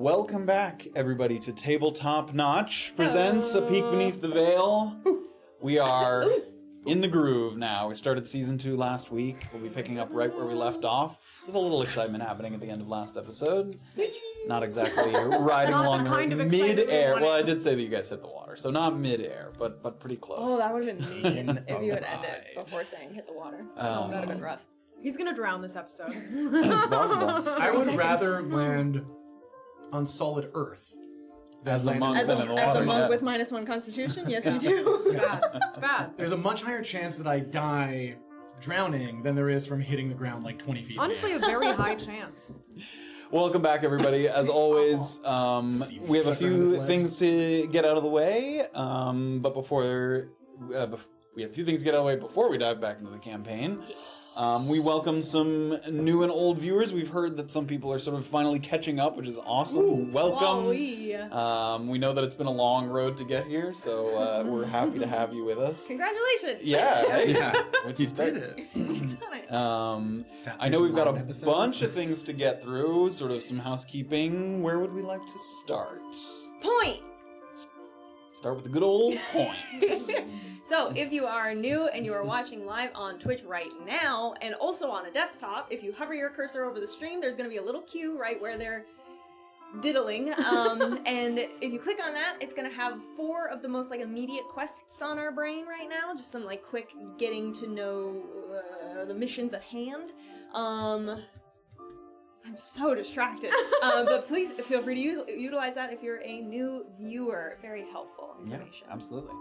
Welcome back, everybody, to Tabletop Notch presents A Peek Beneath the Veil. We are in the groove now. We started Season 2 last week. We'll be picking up right where we left off. There's a little excitement happening at the end of last episode. Not exactly riding along mid-air. Well, I did say that you guys hit the water, so not mid-air, but pretty close. Oh, that would have been mean if you had ended before saying hit the water. So that would have been rough. He's gonna drown this episode. It's possible. I would rather land on solid earth. As a monk, As a monk with -1 constitution? Yes, you do. It's bad. It's bad. There's a much higher chance that I die drowning than there is from hitting the ground like 20 feet. Honestly, a very high chance. Welcome back, everybody. As always, we have a few things to get out of the way, but before we have a few things to get out of the way before we dive back into the campaign. We welcome some new and old viewers. We've heard that some people are sort of finally catching up, which is awesome. Ooh, welcome. Wowee. We know that it's been a long road to get here, so we're happy to have you with us. Congratulations. Yeah, hey, Yeah, which you is did great. it. He's done it. I know we've got a bunch of things to get through, sort of some housekeeping. Where would we like to start? Point. Start with the good old point. So, if you are new and you are watching live on Twitch right now, and also on a desktop, if you hover your cursor over the stream, there's going to be a little cue right where they're diddling. And if you click on that, it's going to have 4 of the most immediate quests on our brain right now. Just some quick getting to know the missions at hand. I'm so distracted. But please feel free to utilize that if you're a new viewer. Very helpful information. Yeah, absolutely.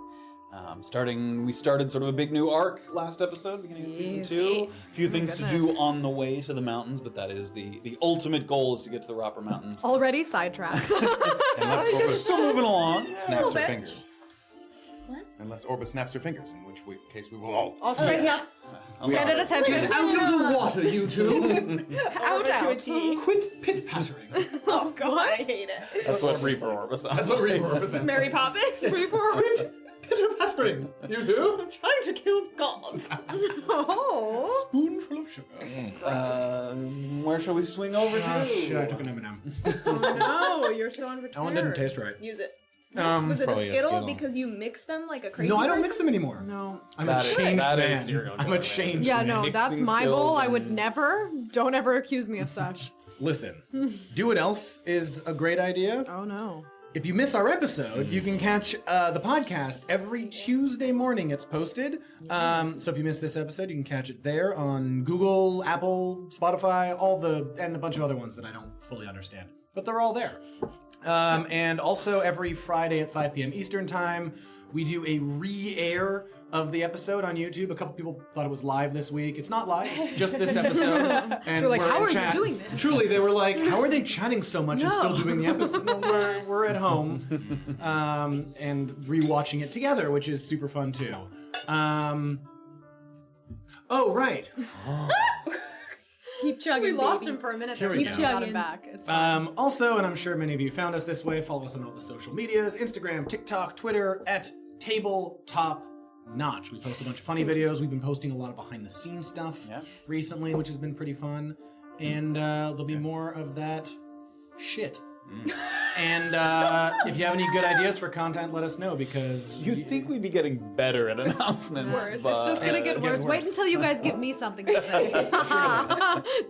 We started sort of a big new arc last episode, beginning of Season 2. A few things to do on the way to the mountains, but that is the ultimate goal is to get to the Roper Mountains. Already sidetracked. Unless Orba still moving along. Snaps her fingers. What? Unless Orba snaps her fingers, in which case we will all. All straighten up. Stand at attention. Get out of the water, you two! Out. Quit pit-pattering. Oh god, I hate it. That's what Reaper Orba sounds That's what Reaper represents. Mary Poppins? Pitter-pattering! You do? I'm trying to kill gods. Oh. Spoonful of sugar. Where shall we swing over to? Shit, I took an M&M. Oh no, you're so unprepared. That one didn't taste right. Use it. Was Was it a probably a Skittle Skittle. because you mix them like a crazy No, I don't person? mix them anymore. No. I'm That a is- changed that is man. serial I'm killer, a changed Yeah, man. no, that's Mixing my skills goal. I and- would never. Don't ever accuse me of such. Listen, do what else is a great idea. Oh no. If you miss our episode, you can catch the podcast every Tuesday morning. It's posted. So if you miss this episode, you can catch it there on Google, Apple, Spotify, and a bunch of other ones that I don't fully understand. But they're all there. And also every Friday at 5 p.m. Eastern Time, we do a re-air of the episode on YouTube. A couple people thought it was live this week. It's not live. It's just this episode. And They're like, we're how in are you chat. doing this? Truly, they were like, how are they chatting so much and still doing the episode? No, we're at home and rewatching it together, which is super fun too. Oh, right. Keep chugging, We lost baby. him for a minute. Here there. we We go. got him back. It's fine. Also, and I'm sure many of you found us this way, follow us on all the social medias, Instagram, TikTok, Twitter, at Tabletop Notch. We post a bunch of funny videos. We've been posting a lot of behind-the-scenes stuff recently, which has been pretty fun. And there'll be more of that shit. And if you have any good ideas for content, let us know, because... You'd think we'd be getting better at announcements, worse. but... It's just gonna get worse. Wait until you guys give me something to say.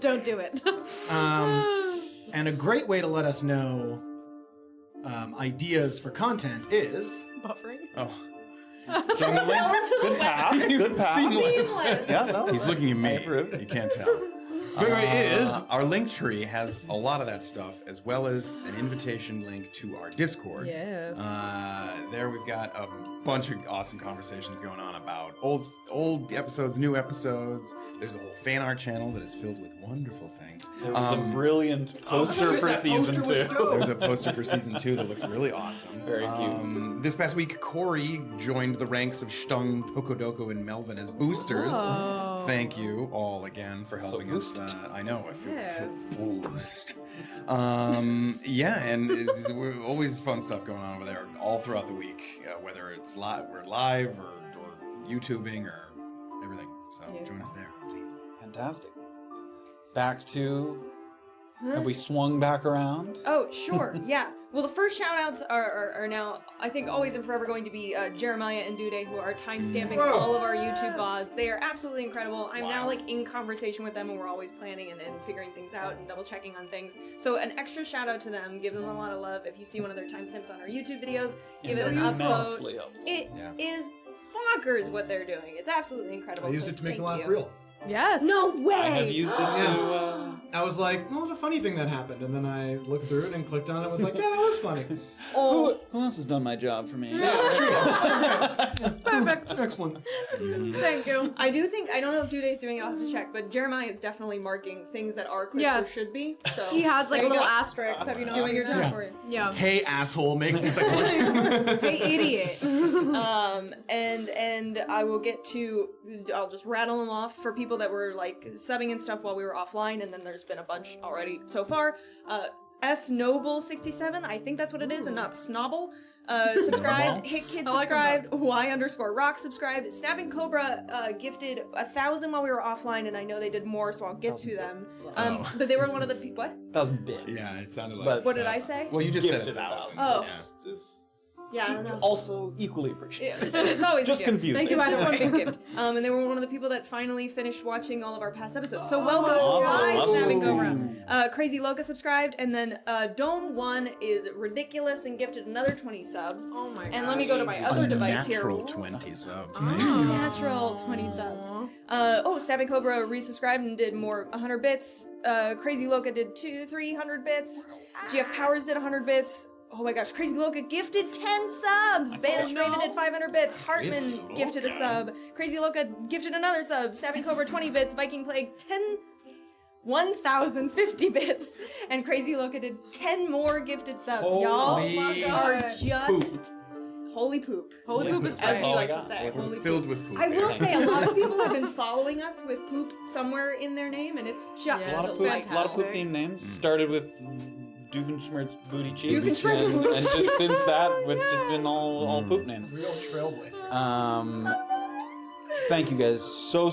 Don't do it. And a great way to let us know ideas for content is... Buffering. Oh. Checking the links. Good pass. Good pass. Seamless. Yeah, no, He's looking at me. approve. You can't tell. Great way is... Our link tree has a lot of that stuff, as well as an invitation link to our Discord. Yes. There we've got a bunch of awesome conversations going on about old episodes, new episodes. There's a whole fan art channel that is filled with wonderful things. There was a brilliant poster for Season 2. There's a poster for Season 2 that looks really awesome. Very cute. This past week, Corey joined the ranks of Stung, Pokodoko, and Melvin as boosters. Oh. Thank you all again for helping us. I know, I feel Yes. boost. Yeah, and we're always fun stuff going on over there all throughout the week, whether it's we're live or YouTubing or everything. So Yes. join us there, please. Fantastic. Back to Have we swung back around? Oh, sure, yeah. Well, the first shout-outs are now, I think, always and forever going to be Jeremiah and Dude, who are time-stamping all of our YouTube VODs. They are absolutely incredible. I'm now, like, in conversation with them, and we're always planning and figuring things out and double-checking on things. So an extra shout-out to them. Give them a lot of love. If you see one of their timestamps on our YouTube videos, give it an immensely upvote. helpful. It is bonkers what they're doing. It's absolutely incredible. I used so it to make the thank last you. reel. Yes. No way! I have used it to. I was like, what was a funny thing that happened? And then I looked through it and clicked on it and was like, yeah, that was funny. Who else has done my job for me? Perfect. Excellent. Thank you. I do think, I don't know if Dude's doing it, I'll have to check, but Jeremiah is definitely marking things that are clips Yes. or should be. So He has like a there you little go. asterisk. Have you not Doing seen your that? job for you. Yeah. Hey, asshole, make this a clip. Hey, idiot. And I will get to, I'll just rattle them off for people that were like subbing and stuff while we were offline, and then there's been a bunch already so far. S Noble 67, I think that's what it is, and not Snobble. Subscribed. Hit Kid I like subscribed. Y_Rock subscribed. Stabbing Cobra gifted 1,000 while we were offline, and I know they did more, so I'll get to them. But they were one of the what? 1,000 bits. Yeah, it sounded like. But- What did I say? Well, you just said Gifted 1,000. Oh. Yeah. Yeah, I don't know. Also equally appreciated. It's always Just a gift. confusing. Thank you, It's by just the one way. big gift. And they were one of the people that finally finished watching all of our past episodes. So welcome to Awesome. live Stabbing Go Awesome. Around. Crazy Loca subscribed, and then Dome 1 is ridiculous and gifted another 20 subs. Oh my god. And let me go to my other device here. Natural 20 subs. Natural 20 subs. Stabbing Cobra resubscribed and did more 100 bits. Crazy Loca did 300 bits. GF Powers did 100 bits. Oh my gosh, Crazy Loca gifted 10 subs! Banished Raven did 500 bits. Hartman gifted a sub. Crazy Loca gifted another sub. Stabbing Cobra 20 bits. Viking Plague 1,050 bits. And Crazy Loca did 10 more gifted subs. Y'all Holy are just holy poop. Holy poop is As right. we all I like to got. say. Holy poop. Filled with poop. I will say a lot of people have been following us with poop somewhere in their name, and it's just A lot of delightful. poop, lot of poop themed names. Started with Doofenshmirtz Booty Cheeks, Doofenshmirtz and, Booty and just since that, it's just been all poop names. Real trailblazer. Thank you guys so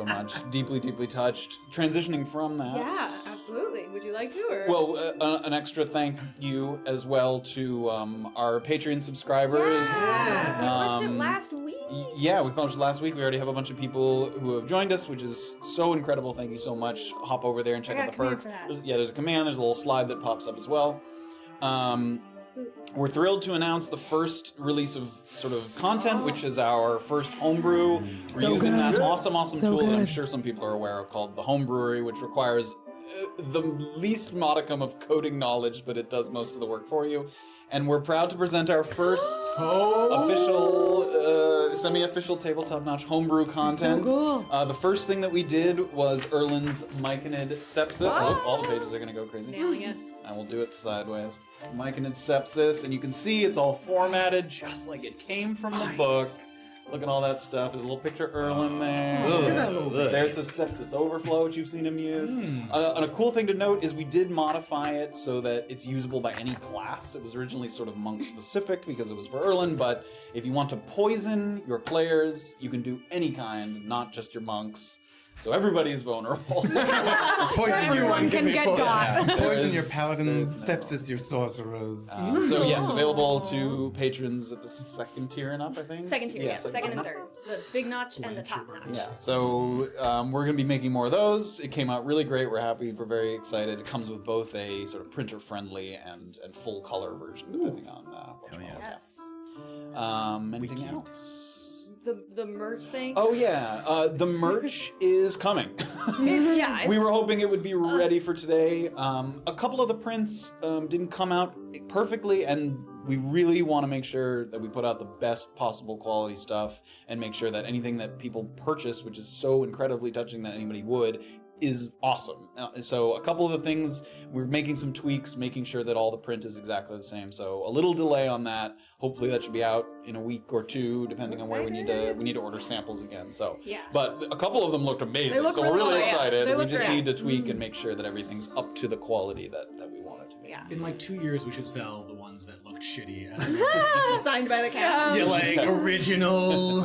much. Deeply touched. Transitioning from that. Yeah, absolutely. Would you like to? Or? Well, an extra thank you as well to our Patreon subscribers. Yeah, we launched it Um, last week. Yeah, we published last week. We already have a bunch of people who have joined us, which is so incredible. Thank you so much. Hop over there and check I out got the a command perks. for that. There's a command. There's a little slide that pops up as well. We're thrilled to announce the first release of sort of content, which is our first homebrew. We're using that awesome tool that I'm sure some people are aware of called the Homebrewery, which requires the least modicum of coding knowledge, but it does most of the work for you. And we're proud to present our first official, semi-official tabletop notch homebrew content. So cool. The first thing that we did was Erlin's Myconid Sepsis. Oh, all the pages are gonna go crazy. Nailing it. I will do it sideways. Myconid Sepsis, and you can see it's all formatted just like it came from the book. Look at all that stuff. There's a little picture of Erlin there. Look at that little bit. There's the Sepsis Overflow, which you've seen him use. And a cool thing to note is we did modify it so that it's usable by any class. It was originally sort of monk specific because it was for Erlin, but if you want to poison your players, you can do any kind, not just your monks. So everybody is vulnerable. Poison Everyone can get got. Poison your There's paladins, no- sepsis your sorcerers. So yes, available to patrons at the second tier and up, I think. Second tier, yeah, second and up. third. The big notch and the top notch. Yeah, so we're going to be making more of those. It came out really great. We're happy. We're very excited. It comes with both a sort of printer-friendly and full color version, depending on what you want. Yes. Anything else? The merch thing. Oh yeah, the merch is coming. We were hoping it would be ready for today. A couple of the prints didn't come out perfectly, and we really want to make sure that we put out the best possible quality stuff and make sure that anything that people purchase, which is so incredibly touching that anybody would, is awesome. So a couple of the things, we're making some tweaks, making sure that all the print is exactly the same. So a little delay on that. Hopefully that should be out in a week or two, depending on where we need to order samples again. So, Yeah. But a couple of them looked amazing. They look so really we're really good. excited. They We look just great. need to tweak and make sure that everything's up to the quality that we want it out to be. Yeah. In like 2 years, we should sell the ones that looked shitty. As Signed by the cast. yeah, like original.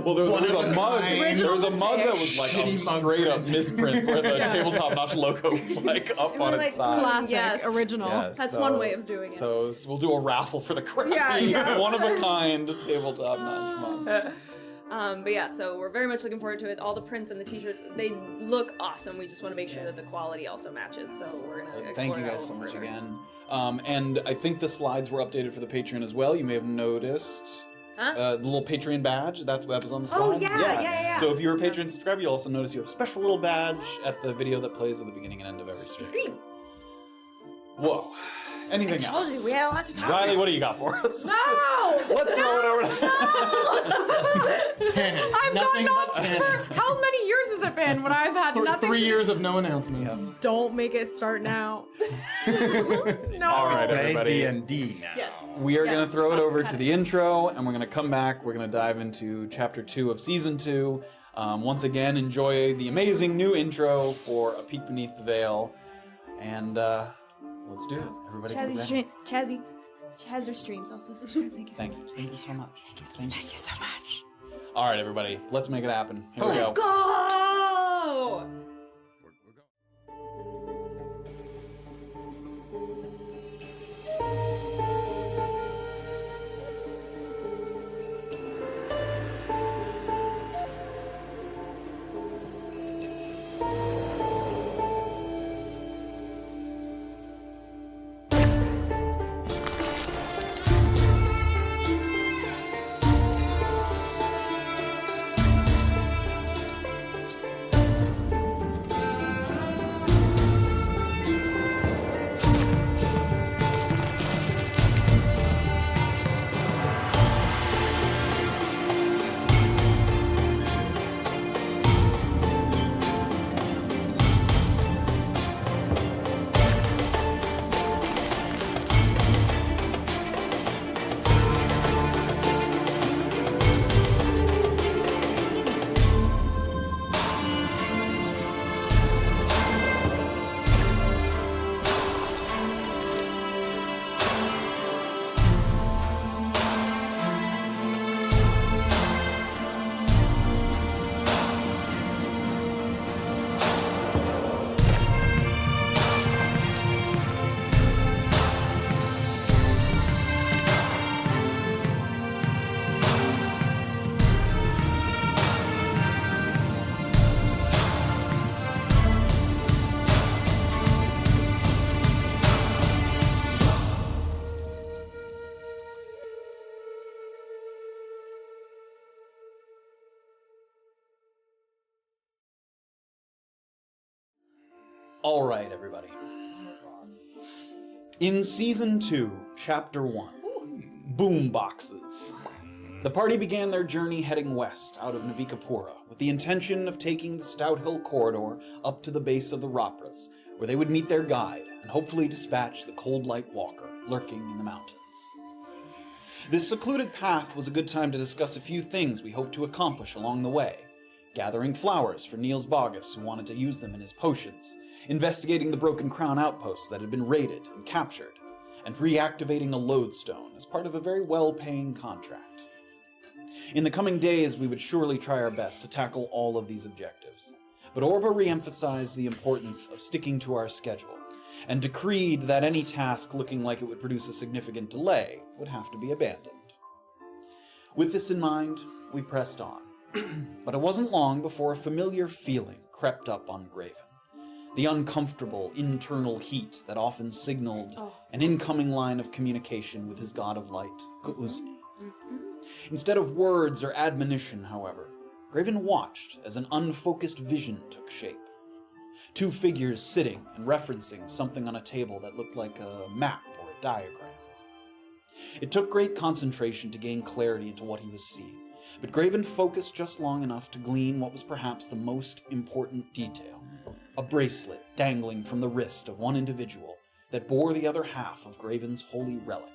Well, there was one a of a mug. kind. There was a mug that was like a Shitty mug straight up print. misprint where the tabletop notch logo was like up And on we're its like, side. Classic, Yes. original. Yes, That's so- one way of doing it. So we'll do a raffle for the crappy, Yeah. one of a kind tabletop notch mug. But yeah, so we're very much looking forward to it. All the prints and the t-shirts, they look awesome. We just want to make sure that the quality also matches. So we're going to explore Thank you that guys a so little much further. again. And I think the slides were updated for the Patreon as well. You may have noticed. Huh? The little Patreon badge, that was on the Oh, slides. yeah. So if you're a Patreon subscriber, you'll also notice you have a special little badge at the video that plays at the beginning and end of every stream. It's green. Whoa. Anything Told else? you, we had a lot to talk Riley, about. what do you got for us? No! Let's throw it over to Panic. I've Nothing gotten but off panic. for how many years has it been when I've had nothing? 3 years of no announcements. Don't make it start now. No. All right, Play everybody. D&D now. Yes. We are going to Yes. throw it over Cut to it. the intro, and we're going to come back. We're going to dive into Chapter 2 of Season 2. Once again, enjoy the amazing new intro for A Peek Beneath the Veil. And let's do it. Everybody get ready. Chazzer streams also subscribe. Thank you so Thank much. you. Thank you so much. Thank you so much. All right, everybody. Let's make it happen. Here we Let's go. go! All right, everybody. In Season 2, Chapter 1, Boom Boxes. The party began their journey heading west out of Navikapura with the intention of taking the Stout Hill corridor up to the base of the Rapras, where they would meet their guide and hopefully dispatch the Cold Light Walker lurking in the mountains. This secluded path was a good time to discuss a few things we hoped to accomplish along the way. Gathering flowers for Niels Bogus, who wanted to use them in his potions, investigating the Broken Crown outposts that had been raided and captured, and reactivating a lodestone as part of a very well-paying contract. In the coming days, we would surely try our best to tackle all of these objectives, but Orba re-emphasized the importance of sticking to our schedule, and decreed that any task looking like it would produce a significant delay would have to be abandoned. With this in mind, we pressed on. But it wasn't long before a familiar feeling crept up on Graven. The uncomfortable internal heat that often signaled an incoming line of communication with his god of light, Kuuzni. Instead of words or admonition, however, Graven watched as an unfocused vision took shape. Two figures sitting and referencing something on a table that looked like a map or a diagram. It took great concentration to gain clarity into what he was seeing, but Graven focused just long enough to glean what was perhaps the most important detail. A bracelet dangling from the wrist of one individual that bore the other half of Graven's holy relic.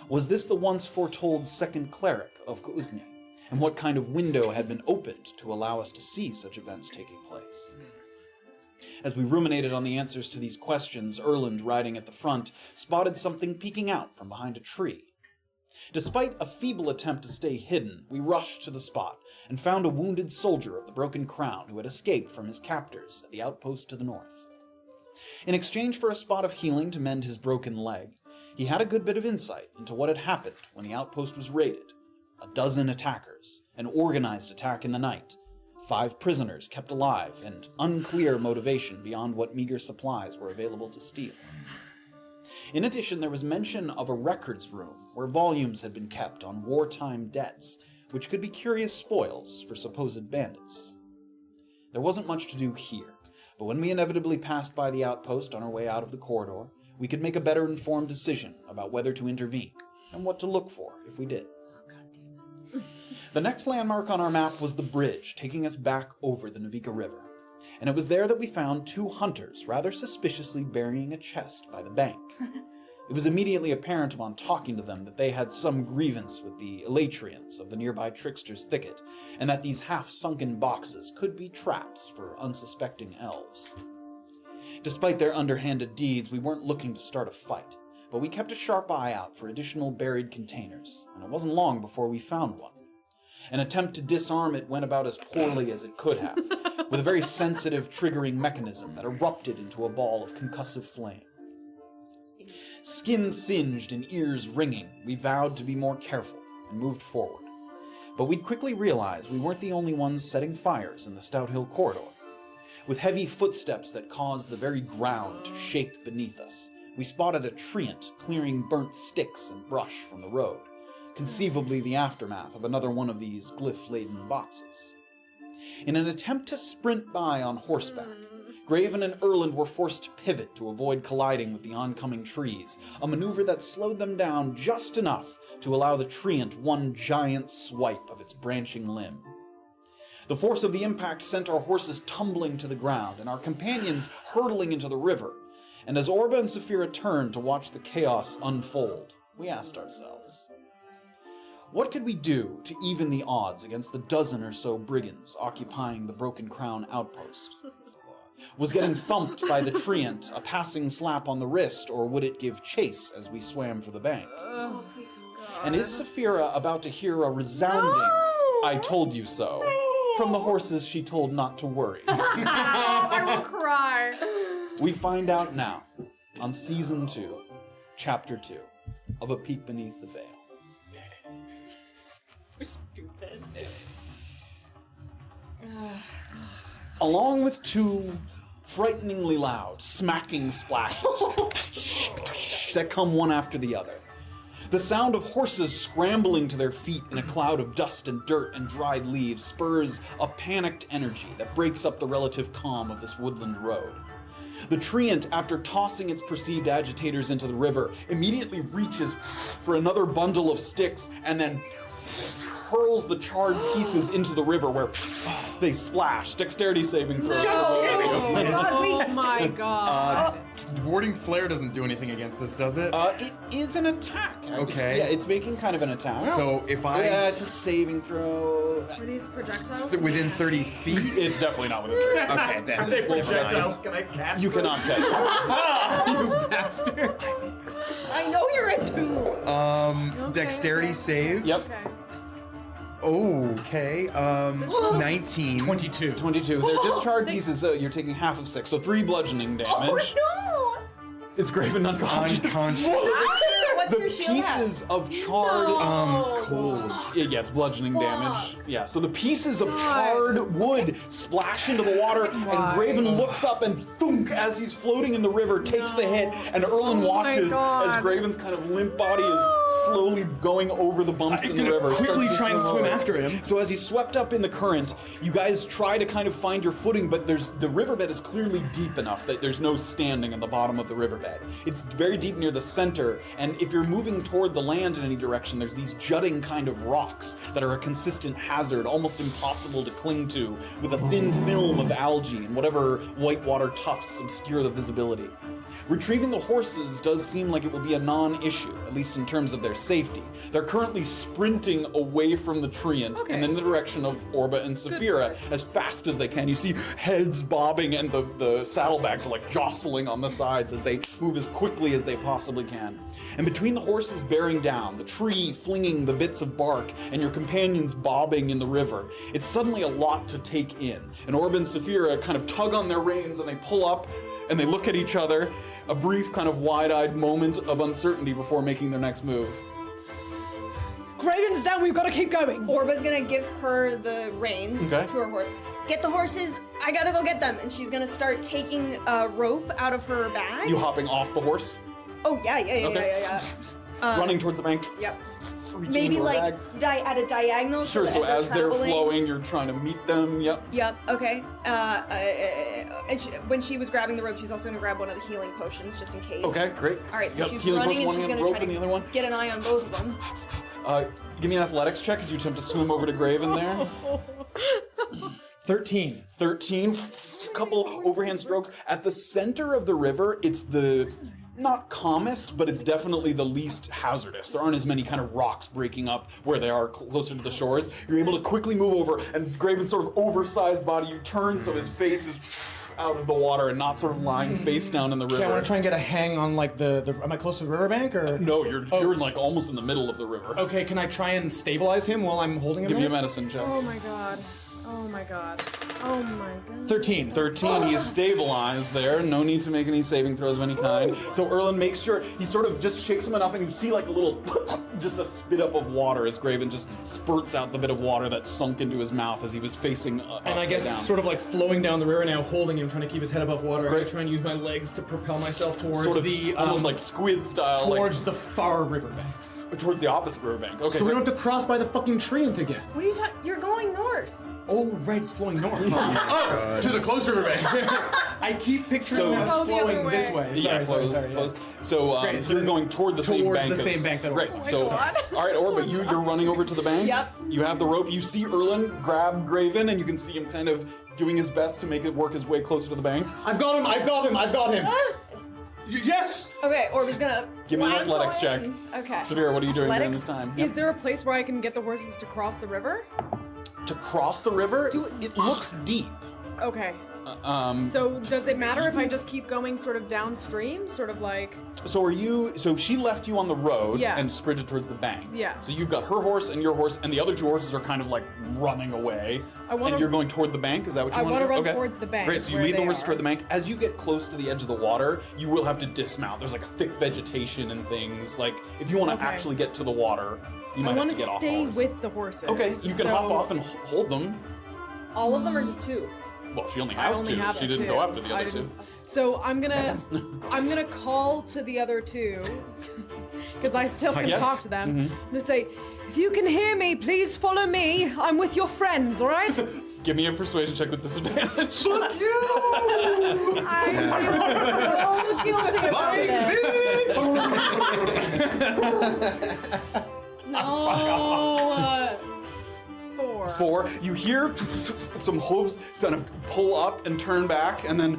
Was this the once foretold second cleric of Kuuzni? And what kind of window had been opened to allow us to see such events taking place? As we ruminated on the answers to these questions, Erland, riding at the front, spotted something peeking out from behind a tree. Despite a feeble attempt to stay hidden, we rushed to the spot and found a wounded soldier of the Broken Crown who had escaped from his captors at the outpost to the north. In exchange for a spot of healing to mend his broken leg, he had a good bit of insight into what had happened when the outpost was raided. 12 attackers, an organized attack in the night, 5 prisoners kept alive, and unclear motivation beyond what meager supplies were available to steal. In addition, there was mention of a records room where volumes had been kept on wartime debts, which could be curious spoils for supposed bandits. There wasn't much to do here, but when we inevitably passed by the outpost on our way out of the corridor, we could make a better informed decision about whether to intervene, and what to look for if we did. The next landmark on our map was the bridge, taking us back over the Navika River. And it was there that we found 2 hunters rather suspiciously burying a chest by the bank. It was immediately apparent upon talking to them that they had some grievance with the Elatrians of the nearby Trickster's Thicket, and that these half-sunken boxes could be traps for unsuspecting elves. Despite their underhanded deeds, we weren't looking to start a fight, but we kept a sharp eye out for additional buried containers, and it wasn't long before we found one. An attempt to disarm it went about as poorly as it could have, with a very sensitive triggering mechanism that erupted into a ball of concussive flame. Skin singed and ears ringing, we vowed to be more careful and moved forward. But we'd quickly realize we weren't the only ones setting fires in the Stout Hill corridor. With heavy footsteps that caused the very ground to shake beneath us, we spotted a treant clearing burnt sticks and brush from the road, conceivably the aftermath of another one of these glyph-laden boxes. In an attempt to sprint by on horseback, Graven and Erland were forced to pivot to avoid colliding with the oncoming trees, a maneuver that slowed them down just enough to allow the treant one giant swipe of its branching limb. The force of the impact sent our horses tumbling to the ground and our companions hurtling into the river, and as Orba and Saphira turned to watch the chaos unfold, we asked ourselves, what could we do to even the odds against the 12 or so brigands occupying the Broken Crown outpost? Was getting thumped by the treant a passing slap on the wrist, or would it give chase as we swam for the bank? Oh, please don't go. And is Saphira about to hear a resounding, I told you so, from the horses she told not to worry? I will cry. We find out now, on Season 2, Chapter 2, of A Peek Beneath the Veil. Stupid. Along with 2 frighteningly loud, smacking splashes that come one after the other. The sound of horses scrambling to their feet in a cloud of dust and dirt and dried leaves spurs a panicked energy that breaks up the relative calm of this woodland road. The treant, after tossing its perceived agitators into the river, immediately reaches for another bundle of sticks and then hurls the charred pieces into the river where they splash. Dexterity saving throws. Oh my god. Warding Flare doesn't do anything against this, does it? It is an attack. Okay. Yeah, it's making kind of an attack. So if I... Yeah, it's a saving throw. Are these projectiles? Within 30 feet? It's definitely not within 30. Okay, then. Are they projectiles? Can I catch You them? cannot catch them. You bastard. I know you're a 2. Dexterity save. Yep. Okay. Okay, 19. 22. 22. They're just charred pieces, so you're taking half of 6, so 3 bludgeoning damage. Oh It's Graven unconscious. Unconscious. What's The your shield pieces of charred... Cold. Yeah, it's bludgeoning damage. Yeah, so the pieces of charred wood splash into the water, and Graven looks up and thunk, as he's floating in the river, takes the hit, and Erland watches God. as Graven's kind of limp body is slowly going over the bumps in the river. quickly starts to try and swim away. after him. So as he's swept up in the current, you guys try to kind of find your footing, but the riverbed is clearly deep enough that there's no standing in the bottom of the riverbed. It's very deep near the center, and if you're moving toward the land in any direction, there's these jutting kind of rocks that are a consistent hazard, almost impossible to cling to, with a thin film of algae and whatever whitewater tufts obscure the visibility. Retrieving the horses does seem like it will be a non-issue, at least in terms of their safety. They're currently sprinting away from the treant and in the direction of Orba and Saphira as fast as they can. You see heads bobbing and the saddlebags are like jostling on the sides as they move as quickly as they possibly can. And between the horses bearing down, the tree flinging the bits of bark, and your companions bobbing in the river, it's suddenly a lot to take in. And Orba and Saphira kind of tug on their reins and they pull up and they look at each other, a brief kind of wide-eyed moment of uncertainty before making their next move. Graven's down, we've got to keep going. Orba's gonna give her the reins to her horse. Get the horses, I gotta go get them. And she's gonna start taking a rope out of her bag. You hopping off the horse? Oh, yeah. Running towards the bank? Yep. Reaching Maybe into her like bag. at a diagonal. Sure, so as they're traveling. flowing, you're trying to meet them, yep. Yep, okay. And when she was grabbing the rope, she's also gonna grab one of the healing potions, just in case. Okay, great. Alright, so she's healing running potion, and she's one hand, gonna rope try in the other one. to get an eye on both of them. Give me an athletics check as you attempt to swim over to Graven there. 13. 13, couple overhand strokes. At the center of the river, it's the, not calmest, but it's definitely the least hazardous. There aren't as many kind of rocks breaking up where they are closer to the shores. You're able to quickly move over, and Graven's sort of oversized body, you turn so his face is out of the water and not sort of lying face down in the river. Okay, I want to try and get a hang on like the am I close to the riverbank or? No, you're like almost in the middle of the river. Okay, can I try and stabilize him while I'm holding him Give me there? a medicine check. Oh my god. Oh my god. Oh my god. 13. 13, he's stabilized there. No need to make any saving throws of any kind. So Erlen makes sure, he sort of just shakes him enough and you see like a little, just a spit up of water as Graven just spurts out the bit of water that sunk into his mouth as he was facing And I guess down. sort of like flowing down the river now, holding him, trying to keep his head above water. Great. I'm trying to use my legs to propel myself towards sort of the almost like squid style. towards the far riverbank. Towards the opposite riverbank. Okay. So we don't have to cross by the fucking treant again. What are you talking? You're going north. Oh, right, it's flowing north. Oh, to the closer riverbank. I keep picturing us Go the other flowing this way. Yeah, Sorry. flows. So, Great, so you're going toward the same bank. Towards the as- same bank that Right. Orba. So, all right, Orba, you're running over to the bank. Yep. You have the rope. You see Erlen grab Graven, and you can see him kind of doing his best to make it work his way closer to the bank. I've got him. Yes! Okay, Orba's gonna Give me an lasso athletics check. in. Okay. Severe, what are you doing during Athletics? this time? Is there a place where I can get the horses to cross the river? To cross the river, it looks deep. Okay. So does it matter if I just keep going sort of downstream? Sort of like... So she left you on the road Yeah. and sprinted towards the bank. Yeah. So you've got her horse and your horse, and the other two horses are kind of like running away. wanna- And you're going toward the bank? Is that what you I want to wanna do? run Okay. towards the bank, Great, so you where lead the they horse are. toward the bank. As you get close to the edge of the water, you will have to dismount. There's like a thick vegetation and things. Like, if you want to Okay. actually get to the water, you might I have want to to get off the stay horse. with the horses. Okay, you can so hop off and hold them. All of them are just two. Well, she only I has only two. have She the didn't two. go after the I other two. didn't- So I'm gonna call to the other two because I still can Yes. talk to them. I'm gonna say, if you can hear me, please follow me. I'm with your friends, all right? Give me a persuasion check with disadvantage. Fuck you! I feel so guilty about this. No. 4. 4. You hear some hooves kind of pull up and turn back, and then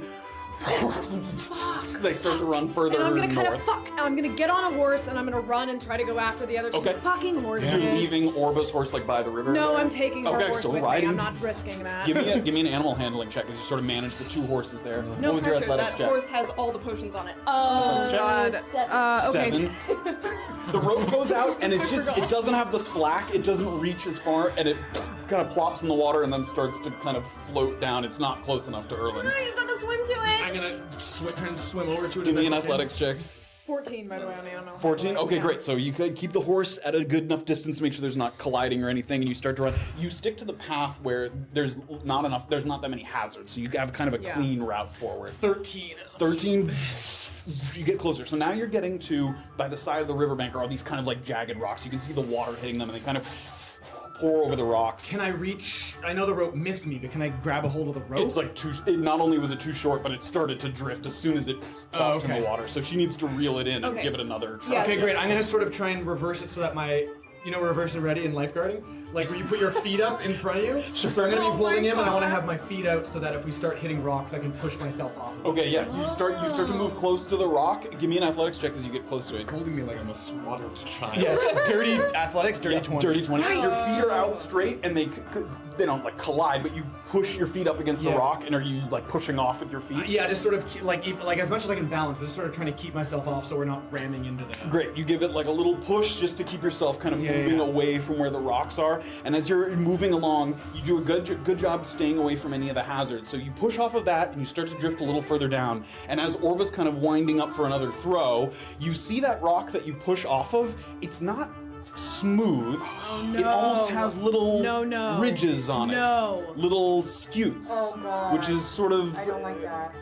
they start to run further And I'm gonna kind north. of I'm gonna get on a horse and I'm gonna run and try to go after the other two Okay. fucking horses. You're leaving Orba's horse like by the river. No, there? I'm taking her Okay, horse so with me. riding. I'm not risking that. Give me an animal handling check as you sort of manage the two horses there. No what was pressure. your athletics That check? horse has all the potions on it. Athletics check? God. 7. Okay. 7. The rope goes out and it doesn't have the slack. It doesn't reach as far, and it kind of plops in the water and then starts to kind of float down. It's not close enough to Erlen. You gotta swim to it. I'm gonna try and swim over to it. Give me as an best I can. athletics check. 14, by the way, on the animal. 14? Okay, Yeah. great. So you could keep the horse at a good enough distance to make sure there's not colliding or anything, and you start to run. You stick to the path where there's not that many hazards, so you have kind of a Yeah. clean route forward. 13 is 13, you get closer. So now you're getting to, by the side of the riverbank are all these kind of like jagged rocks. You can see the water hitting them, and they kind of pour over the rocks. Can I reach? I know the rope missed me, but can I grab a hold of the rope? It's like not only was it too short, but it started to drift as soon as it popped in okay. the water. So she needs to reel it in and Okay. give it another try. Yeah. Okay, great. I'm gonna sort of try and reverse it so that my you know, reverse and ready in lifeguarding? Like where you put your feet up in front of you. So I'm gonna be holding him, and I want to have my feet out so that if we start hitting rocks, I can push myself off of it. Okay, yeah. You start to move close to the rock. Give me an athletics check as you get close to it. Holding me like I'm a swaddled child. Yes, dirty athletics, dirty 20. Dirty 20. Your feet are out straight, and they don't like collide, but you push your feet up against the rock, and are you like pushing off with your feet? Yeah, just sort of like as much as I can balance, but just sort of trying to keep myself off so we're not ramming into the. Great. You give it like a little push just to keep yourself kind of moving away from where the rocks are. And as you're moving along, you do a good job staying away from any of the hazards. So you push off of that, and you start to drift a little further down. And as Orba's kind of winding up for another throw, you see that rock that you push off of. It's not smooth. Oh, no. It almost has little No. ridges on No. it. Little scutes. Oh, God. Which is sort of... I don't like that.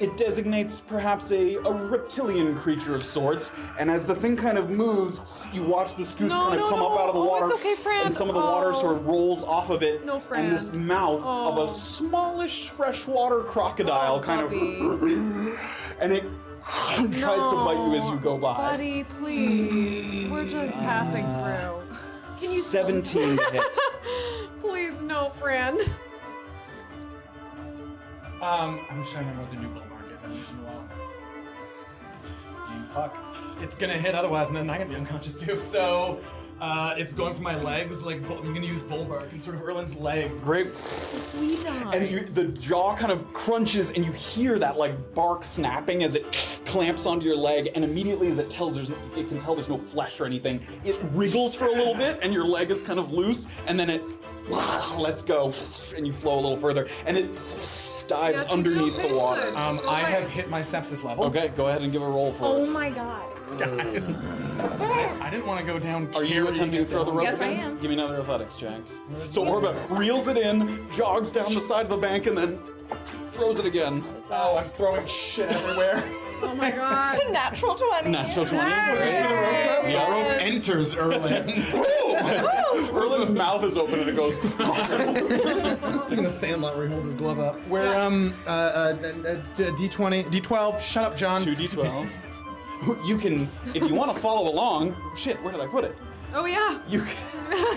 It designates perhaps a reptilian creature of sorts, and as the thing kind of moves, you watch the scutes come up out of the water, it's okay, Fran. and some of the water sort of rolls off of it, No, Fran. and this mouth of a smallish freshwater crocodile kind of, and it tries to bite you as you go by. Buddy, please. We're just passing through. Can you 17 to hit. Please, no, Fran. I'm just trying to remember what the new bull mark is. I haven't used it in a while. Fuck. It's gonna hit otherwise, and then I'm gonna be unconscious too. So, it's going for my legs. Like I'm gonna use bull bark and sort of Erlen's leg. Great. And the jaw kind of crunches, and you hear that like bark snapping as it clamps onto your leg. And immediately, as it can tell there's no flesh or anything, it wriggles for a little bit, and your leg is kind of loose. And then it lets go, and you flow a little further, and it dives underneath the water. I have hit my sepsis level. Okay, go ahead and give a roll for us. Oh my god. Guys, I didn't want to go down. Are you attempting to throw the rope Yes, I again? am. Give me another athletics check. So Orba reels it in, jogs down the side of the bank, and then throws it again. Oh, I'm throwing shit everywhere. Oh my god. It's a natural 20. Natural 20. Was this for the rope club? Yeah. The rope enters Erlen. Erlen's mouth is open and it goes. Taking the Sandlot where he holds his glove up. Where D20, D12. Shut up, John. 2d12. You can, if you want to follow along. Shit, where did I put it? Oh yeah. You can.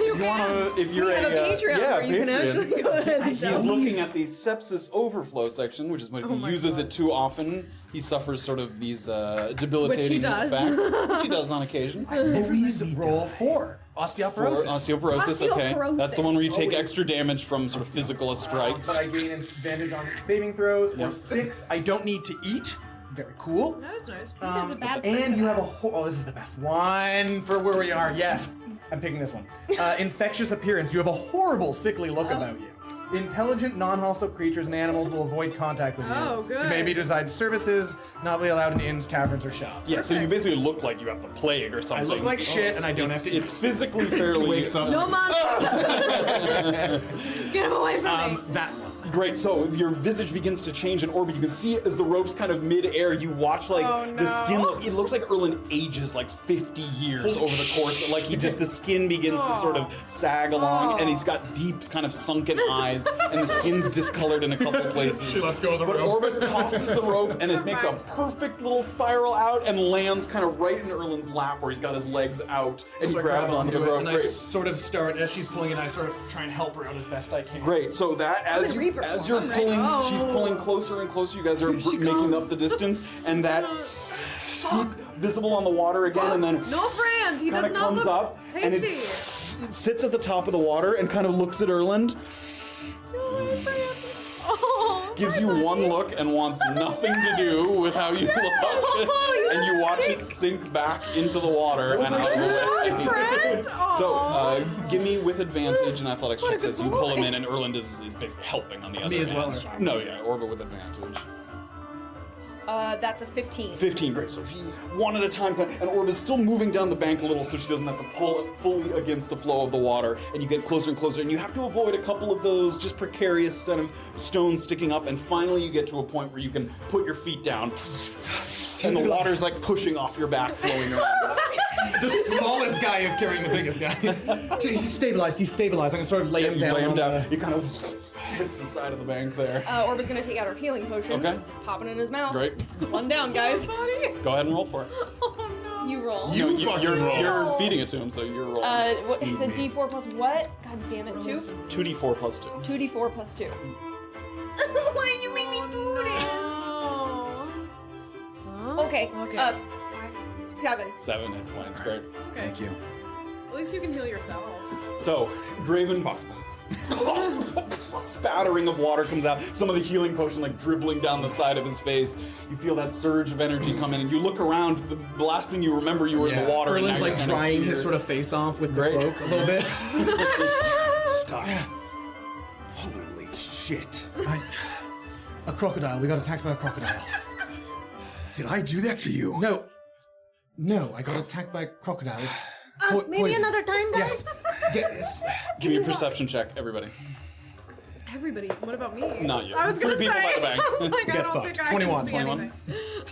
You want to, if you're We have a Patreon where you can actually go ahead and He's looking at the sepsis overflow section, which is when if he uses it too often, he suffers sort of these debilitating does. effects, which he does on occasion. Please roll 4. Osteoporosis. Osteoporosis, okay. Osteoporosis. That's the one where you take extra damage from sort of physical strikes. But I gain advantage on saving throws. Yep. Or 6. I don't need to eat. Very cool. That is nice. There's a bad And you have a oh, this is the best one for where we are. Yes, I'm picking this one. Infectious appearance. You have a horrible, sickly look about you. Intelligent, non-hostile creatures and animals will avoid contact with you. Oh, good. You may be denied services, not be allowed in inns, taverns, or shops. Yeah, so you basically look like you have the plague or I something. look like shit, and I don't have It's, to. it's physically fairly. Wakes up. No monster. Get him away from me. That one. Great, so your visage begins to change in orbit. You can see it as the rope's kind of mid-air. You watch like the skin. It looks like Erlen ages like 50 years over the course. Like the skin begins to sort of sag along, and he's got deep, kind of sunken eyes, and the skin's discolored in a couple places. Let's go with the But rope. Orbit tosses the rope, and it makes a perfect little spiral out and lands kind of right in Erlen's lap, where he's got his legs out, and he So I grabs grab onto the it, rope. and I Great. sort of start as she's pulling it. I sort of try and help her out as best I can. Great. So that as you're pulling, she's pulling closer and closer. You guys are making up the distance, and that it's visible on the water again, and then No, friend. He kind does of not comes look up, and it tasty. sits at the top of the water and kind of looks at Erland, gives you one look, and wants nothing to do with how you look, and you watch it sink back into the water and out of the way. Friend. So, give me with advantage and athletics checks a as good you pull him boy. in, and Erland is basically helping on the other Me as hand. well. No, yeah, Orba with advantage. That's a 15. 15, great. So she's one at a time, and Orba's still moving down the bank a little so she doesn't have to pull it fully against the flow of the water, and you get closer and closer, and you have to avoid a couple of those just precarious kind of stones sticking up, and finally you get to a point where you can put your feet down, and the water's like pushing off your back, flowing around. The smallest guy is carrying the biggest guy. He's stabilized. I'm gonna sort of lay him You down. lay him on down, the- he kind of hits the side of the bank there. Orba's gonna take out her healing potion. Okay. Pop it in his mouth. Great. One down, guys. Go ahead and roll for it. Oh no. You roll. You're feeding it to him, so you're rolling. What, it's a D4 plus what? God damn it, 2? 2d4 plus 2. 2d4 plus 2. Why did you make me do this? Okay. 7. 7 hit points, great. Thank you. At least you can heal yourself. So, Graven, possible. A spattering of water comes out. Some of the healing potion like dribbling down the side of his face. You feel that surge of energy come in, and you look around. The last thing you remember, you were in the water. Erlin's and now like you're drying kind of his sort of face off with the Great. cloak a little bit. Stop. Holy shit. A crocodile. We got attacked by a crocodile. Did I do that to you? No, I got attacked by a crocodile. It's Maybe poison. another time, guys? Yes. Give me a perception check, everybody. Everybody. What about me? Not you. I was gonna 3 say. people by the bank. I was like, I Get don't fucked. think I 21, can see 21.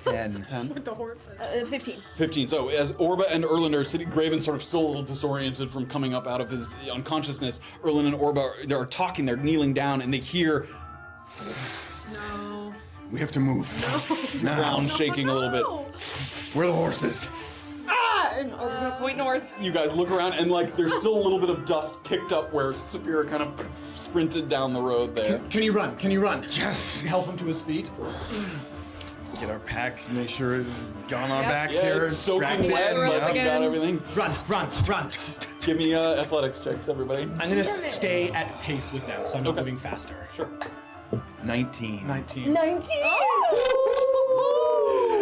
anything. 10. With the horses. 15. 15. So as Orba and Erland are sitting, Graven sort of still a little disoriented from coming up out of his unconsciousness. Erland and Orba, they're talking, they're kneeling down, and they hear No. We have to move. the ground shaking a little bit. Where are the horses? And I was gonna point north. You guys look around, and like there's still a little bit of dust kicked up where Saphira kind of sprinted down the road there. Can you run? Can you run? Yes. Help him to his feet. Get our packs, make sure it's gone on Yep. backs Yeah, here. it's soaking strapped wet, in, but yeah. you got everything. Run. Give me athletics checks, everybody. I'm gonna stay at pace with them, so I'm not moving faster. Sure. 19. 19. 19!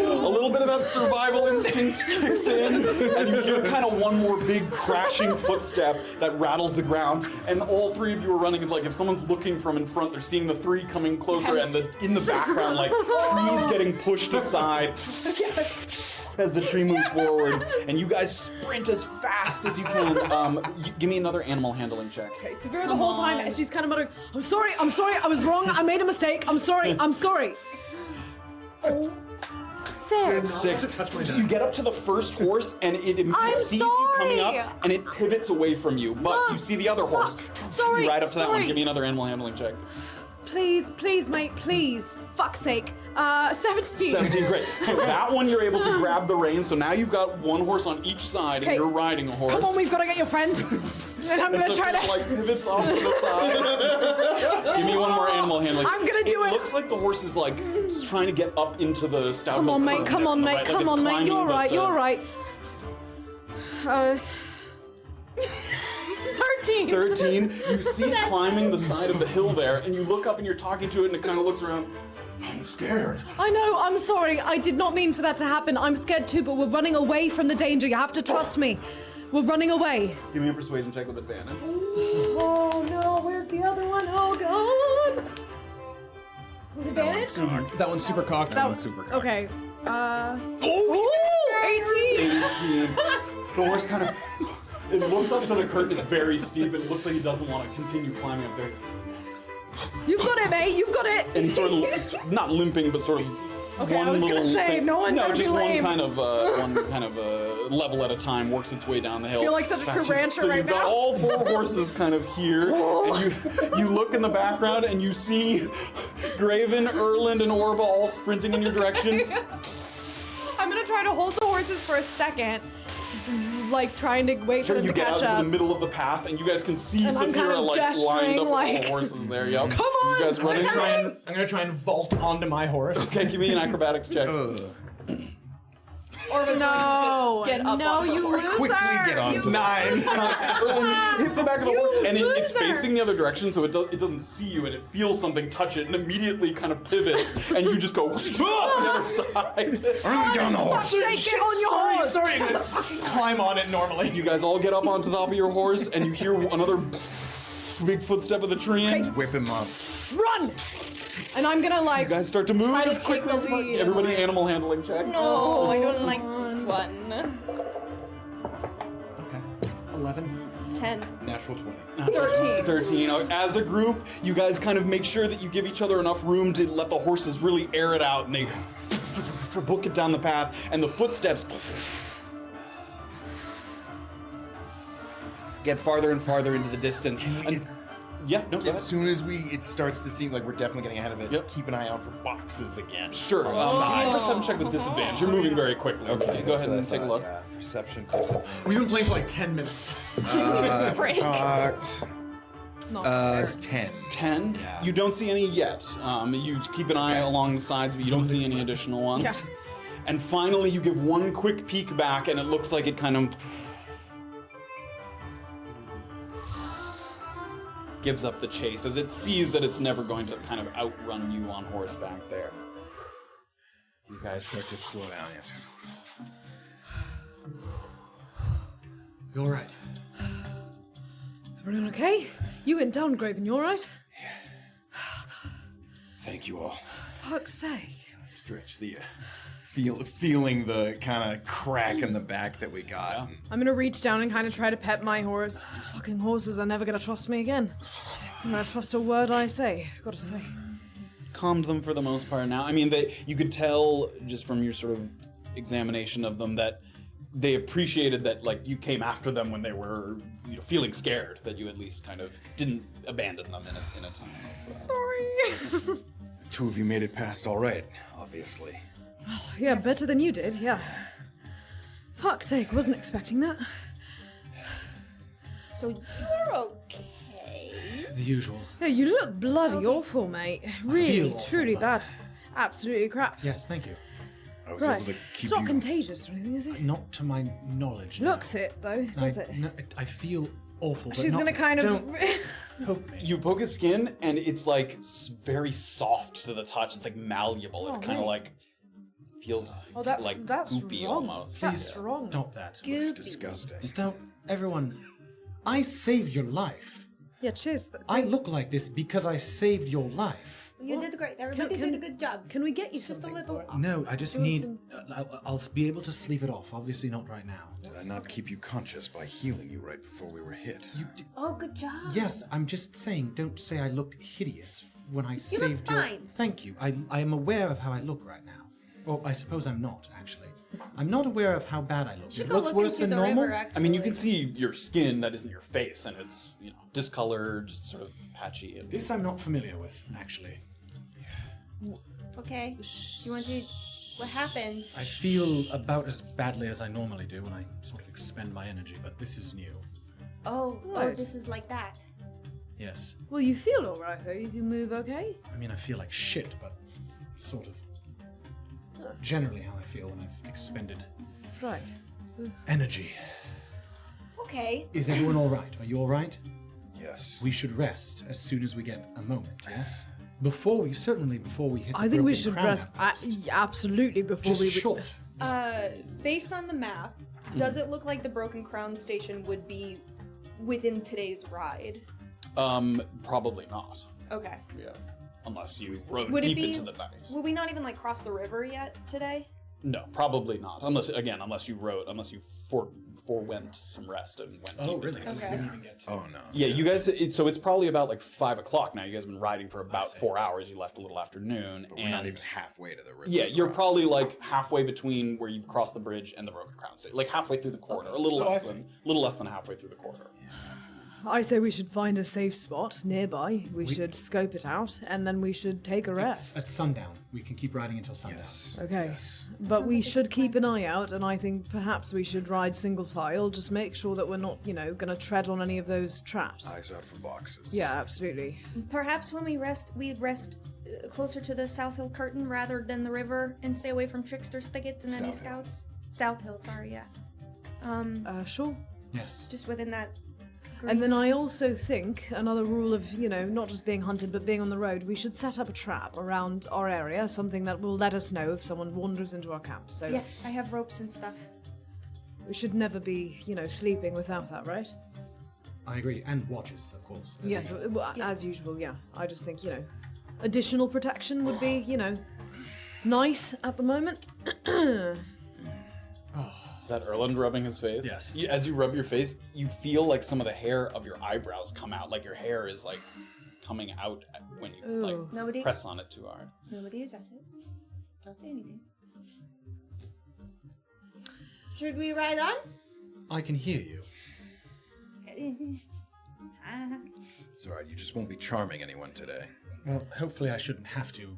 A little bit of that survival instinct kicks in, and you hear kind of one more big crashing footstep that rattles the ground, and all three of you are running. And like if someone's looking from in front, they're seeing the three coming closer, and in the background, like trees getting pushed aside as the tree moves forward, and you guys sprint as fast as you can. Give me another animal handling check. Okay, Saphira the whole time, and she's kind of muttering, I'm sorry, I was wrong, I made a mistake, I'm sorry. Oh, 6. 6. Touch my You get up to the first horse, and it I'm sees you coming sorry. up, and it pivots away from you. But Mom, you see the other horse. Sorry, Right up to that one. sorry. Give me another animal handling check. Please, mate, please. Fuck's sake. 17. 17, great. So that one you're able to grab the reins. So now you've got one horse on each side, Okay. and you're riding a horse. Come on, we've got to get your friend. And I'm And gonna so try it to. like pivots off to the side. Give me one more animal handling. I'm gonna do it. It looks like the horse is like trying to get up into the stout. Come hill on, mate, curve come there, on, right? mate, Like come it's on, mate. climbing, You're but, right, you're right. 13. 13, you see it climbing the side of the hill there, and you look up and you're talking to it, and it kind of looks around. I'm scared. I know, I'm sorry. I did not mean for that to happen. I'm scared too, but we're running away from the danger. You have to trust me. We're running away. Give me a persuasion check with advantage. Oh no, where's the other one? Oh god. With advantage? That one's super cocked. That one's super cocked. Okay. Oh! 18. 18. The horse kind of. It looks up to the curtain, it's very steep, and it looks like he doesn't want to continue climbing up there. You've got it, mate. You've got it. And he's sort of, not limping, but sort of Okay, one I was little gonna say, thing. no one No, better just be one lame. kind of level at a time works its way down the hill. I feel like such a true rancher so right you've got now. all 4 horses kind of here, and you look in the background and you see Graven, Erland, and Orba all sprinting in your direction. I'm gonna try to hold the horses for a second, like trying to wait for them You to get out catch into up. the middle of the path, and you guys can see And I'm kind Saphira of like lined gesturing, up with all like, the horses there. Yep. Come on! You guys running? I'm gonna try and vault onto my horse. Okay, give me an acrobatics check. Or was No, just get up no, on the you horse. loser. Quickly get on You to 9. Erland hits the back of the horse, and it's loser. facing the other direction, so it doesn't see you, and it feels something touch it, and immediately kind of pivots, and you just go off to the other side. Erling, get on the horse. Fuck's sake, get on your horse! Sorry, I'm gonna climb on it normally. You guys all get up onto the top of your horse, and you hear another big footstep of the tree end. Whip him up. Run! And I'm gonna like. You guys start to move Try to as take quickly the as possible. lead. Everybody animal handling checks. No, I don't like this one. 11. 10. Natural 20. 13. 13. As a group, you guys kind of make sure that you give each other enough room to let the horses really air it out, and they book it down the path, and the footsteps get farther and farther into the distance. And Yeah, no, go As ahead. soon as it starts to seem like we're definitely getting ahead of it, Yep. keep an eye out for boxes again. Sure. On the Give me a side. perception check with disadvantage. You're moving very quickly. Okay, Go that's ahead what I and take a thought, look. Yeah. Perception disadvantage. We've been playing for like 10 minutes. Break. Talked. It's 10. 10. Yeah. You don't see any yet. You keep an eye along the sides, but you don't see any additional ones. Yeah. And finally, you give one quick peek back, and it looks like it kind of gives up the chase as it sees that it's never going to kind of outrun you on horseback there. You guys start to slow down. You're right. Everyone okay? You went down, Graven, you alright? Thank you all. Fuck's sake. Stretch the feeling the kind of crack in the back that we got. I'm gonna reach down and kind of try to pet my horse. These fucking horses are never gonna trust me again. I'm gonna trust a word I say, gotta say. Calmed them for the most part now. I mean, you could tell just from your sort of examination of them that they appreciated that, like, you came after them when they were, feeling scared. That you at least kind of didn't abandon them in a time. Sorry. Two of you made it past all right, obviously. Yeah, better than you did, yeah. Fuck's sake, wasn't expecting that. So you're okay. The usual. Yeah, you look bloody awful, mate. Really, feel awful, truly but- bad. Absolutely crap. Yes, thank you. I was Right. able to It's keep not you. contagious or anything, is it? Not to my knowledge. no. Looks it, though, does it? No, I feel awful. But She's not- gonna kind of... Don't poke me. You poke his skin, and it's like very soft to the touch. It's like malleable. Oh, It kind of mate. like feels Oh, that's like that's goopy wrong. almost. That's Please wrong. stop that. It's disgusting. Just don't. Everyone, I saved your life. Yeah, cheers. I look like this because I saved your life. You did great. Everybody Can- did a good job. Can we get you It's just a something little. for it? No, I just Doing need. some- I'll be able to sleep it off. Obviously, not right now. Did I not keep you conscious by healing you right before we were hit? Oh, good job. Yes, I'm just saying. Don't say I look hideous when I look saved your. fine. Thank you. I am aware of how I look right now. Well, I suppose I'm not actually. I'm not aware of how bad I look. Should It go looks look worse into than the normal. river, actually. I mean, you can see your skin that isn't your face, and it's discolored, sort of patchy. And This I'm not familiar with, actually. Okay. You want to? What happened? I feel about as badly as I normally do when I sort of expend my energy, but this is new. Oh, Right. this is like that. Yes. Well, you feel alright, though. You can move okay? I mean, I feel like shit, but sort of. Generally, how I feel when I've expended Right. energy. Okay. Is everyone all right? Are you all right? Yes. We should rest as soon as we get a moment. Yes. Before we hit. The I think we broken should crown rest. outpost. Absolutely, before Just we... short. Based on the map, does it look like the Broken Crown station would be within today's ride? Probably not. Okay. Yeah, unless you rode Would it deep be? into the night. Will we not even like cross the river yet today? No, probably not. Unless you forewent some rest and went Oh, deep really? into Okay. Didn't even get to. Oh no. Yeah, you guys. So it's probably about like 5 o'clock now. You guys have been riding for about 4 hours. You left a little after noon, But we're not even halfway to the river. yeah, you're cross. probably like halfway between where you cross the bridge and the Broken Crown State. Like halfway through the corridor, a little less than halfway through the corridor. I say we should find a safe spot nearby. We should scope it out, and then we should take a rest. At sundown. We can keep riding until sundown. Yes. Okay. But we should keep an eye out, and I think perhaps we should ride single file. Just make sure that we're not, going to tread on any of those traps. Eyes out for boxes. Yeah, absolutely. Perhaps when we rest closer to the South Hill Curtain rather than the river, and stay away from tricksters, thickets, and any Stout Hill. scouts. South Hill, sorry, yeah. Sure. Yes. Just within that. And then I also think another rule of, not just being hunted, but being on the road, we should set up a trap around our area, something that will let us know if someone wanders into our camp. So Yes, I have ropes and stuff. we should never be, sleeping without that, right? I agree. And watches, of course. as Yes, usual. well, as usual, yeah. I just think, additional protection would be, nice at the moment. Is that Erland rubbing his face? Yes. As you rub your face, you feel like some of the hair of your eyebrows come out. Like your hair is like coming out when you Ooh. Nobody- press on it too hard. Nobody address it. Don't say anything. Should we ride on? I can hear you. It's alright, you just won't be charming anyone today. Well, hopefully I shouldn't have to.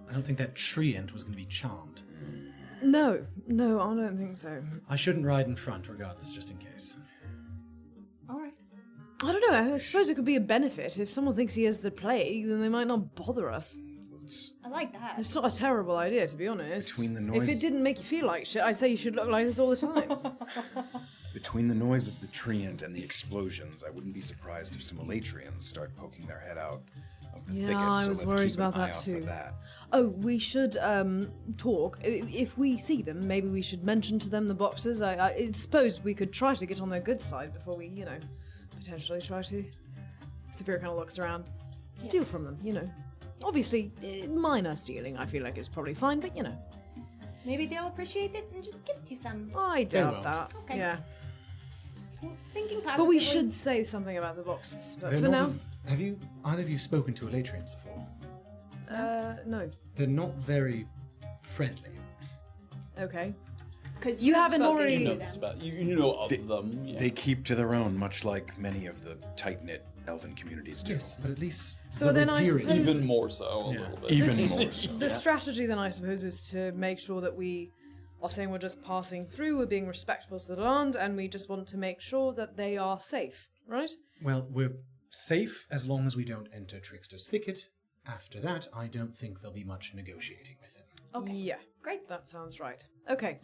I don't think that treant was going to be charmed. No, I don't think so. I shouldn't ride in front regardless, just in case. All right. I don't know, I suppose it could be a benefit. If someone thinks he has the plague, then they might not bother us. I like that. It's not a terrible idea, to be honest. Between the noise... If it didn't make you feel like shit, I'd say you should look like this all the time. Between the noise of the treant and the explosions, I wouldn't be surprised if some Elatrians start poking their head out of the thicket. Yeah, I so was let's worried keep an about eye that out too. For that. Oh, we should talk. If we see them, maybe we should mention to them the boxes. I suppose we could try to get on their good side before we, potentially try to. Severe kind of looks around. Steal from them, Obviously, minor stealing, I feel like it's probably fine, but Maybe they'll appreciate it and just gift you some. I doubt won't. that. Okay. Yeah. Just thinking positively. But we should say something about the boxes. But They're for not now, Have you either of you spoken to Elatrians before? no. They're not very friendly. Okay. Because You haven't already- You know this about you know of them. Yeah. They keep to their own, much like many of the tight-knit elven communities do. Yes, but at least So they're then I endearing. suppose- even more so a Yeah. little bit. Even This- more so. The strategy then, I suppose, is to make sure that we are saying we're just passing through, we're being respectful to the land, and we just want to make sure that they are safe, right? Well, we're safe as long as we don't enter Trickster's Thicket. After that, I don't think there'll be much negotiating with him. Okay. Yeah, Great. that sounds right. Okay.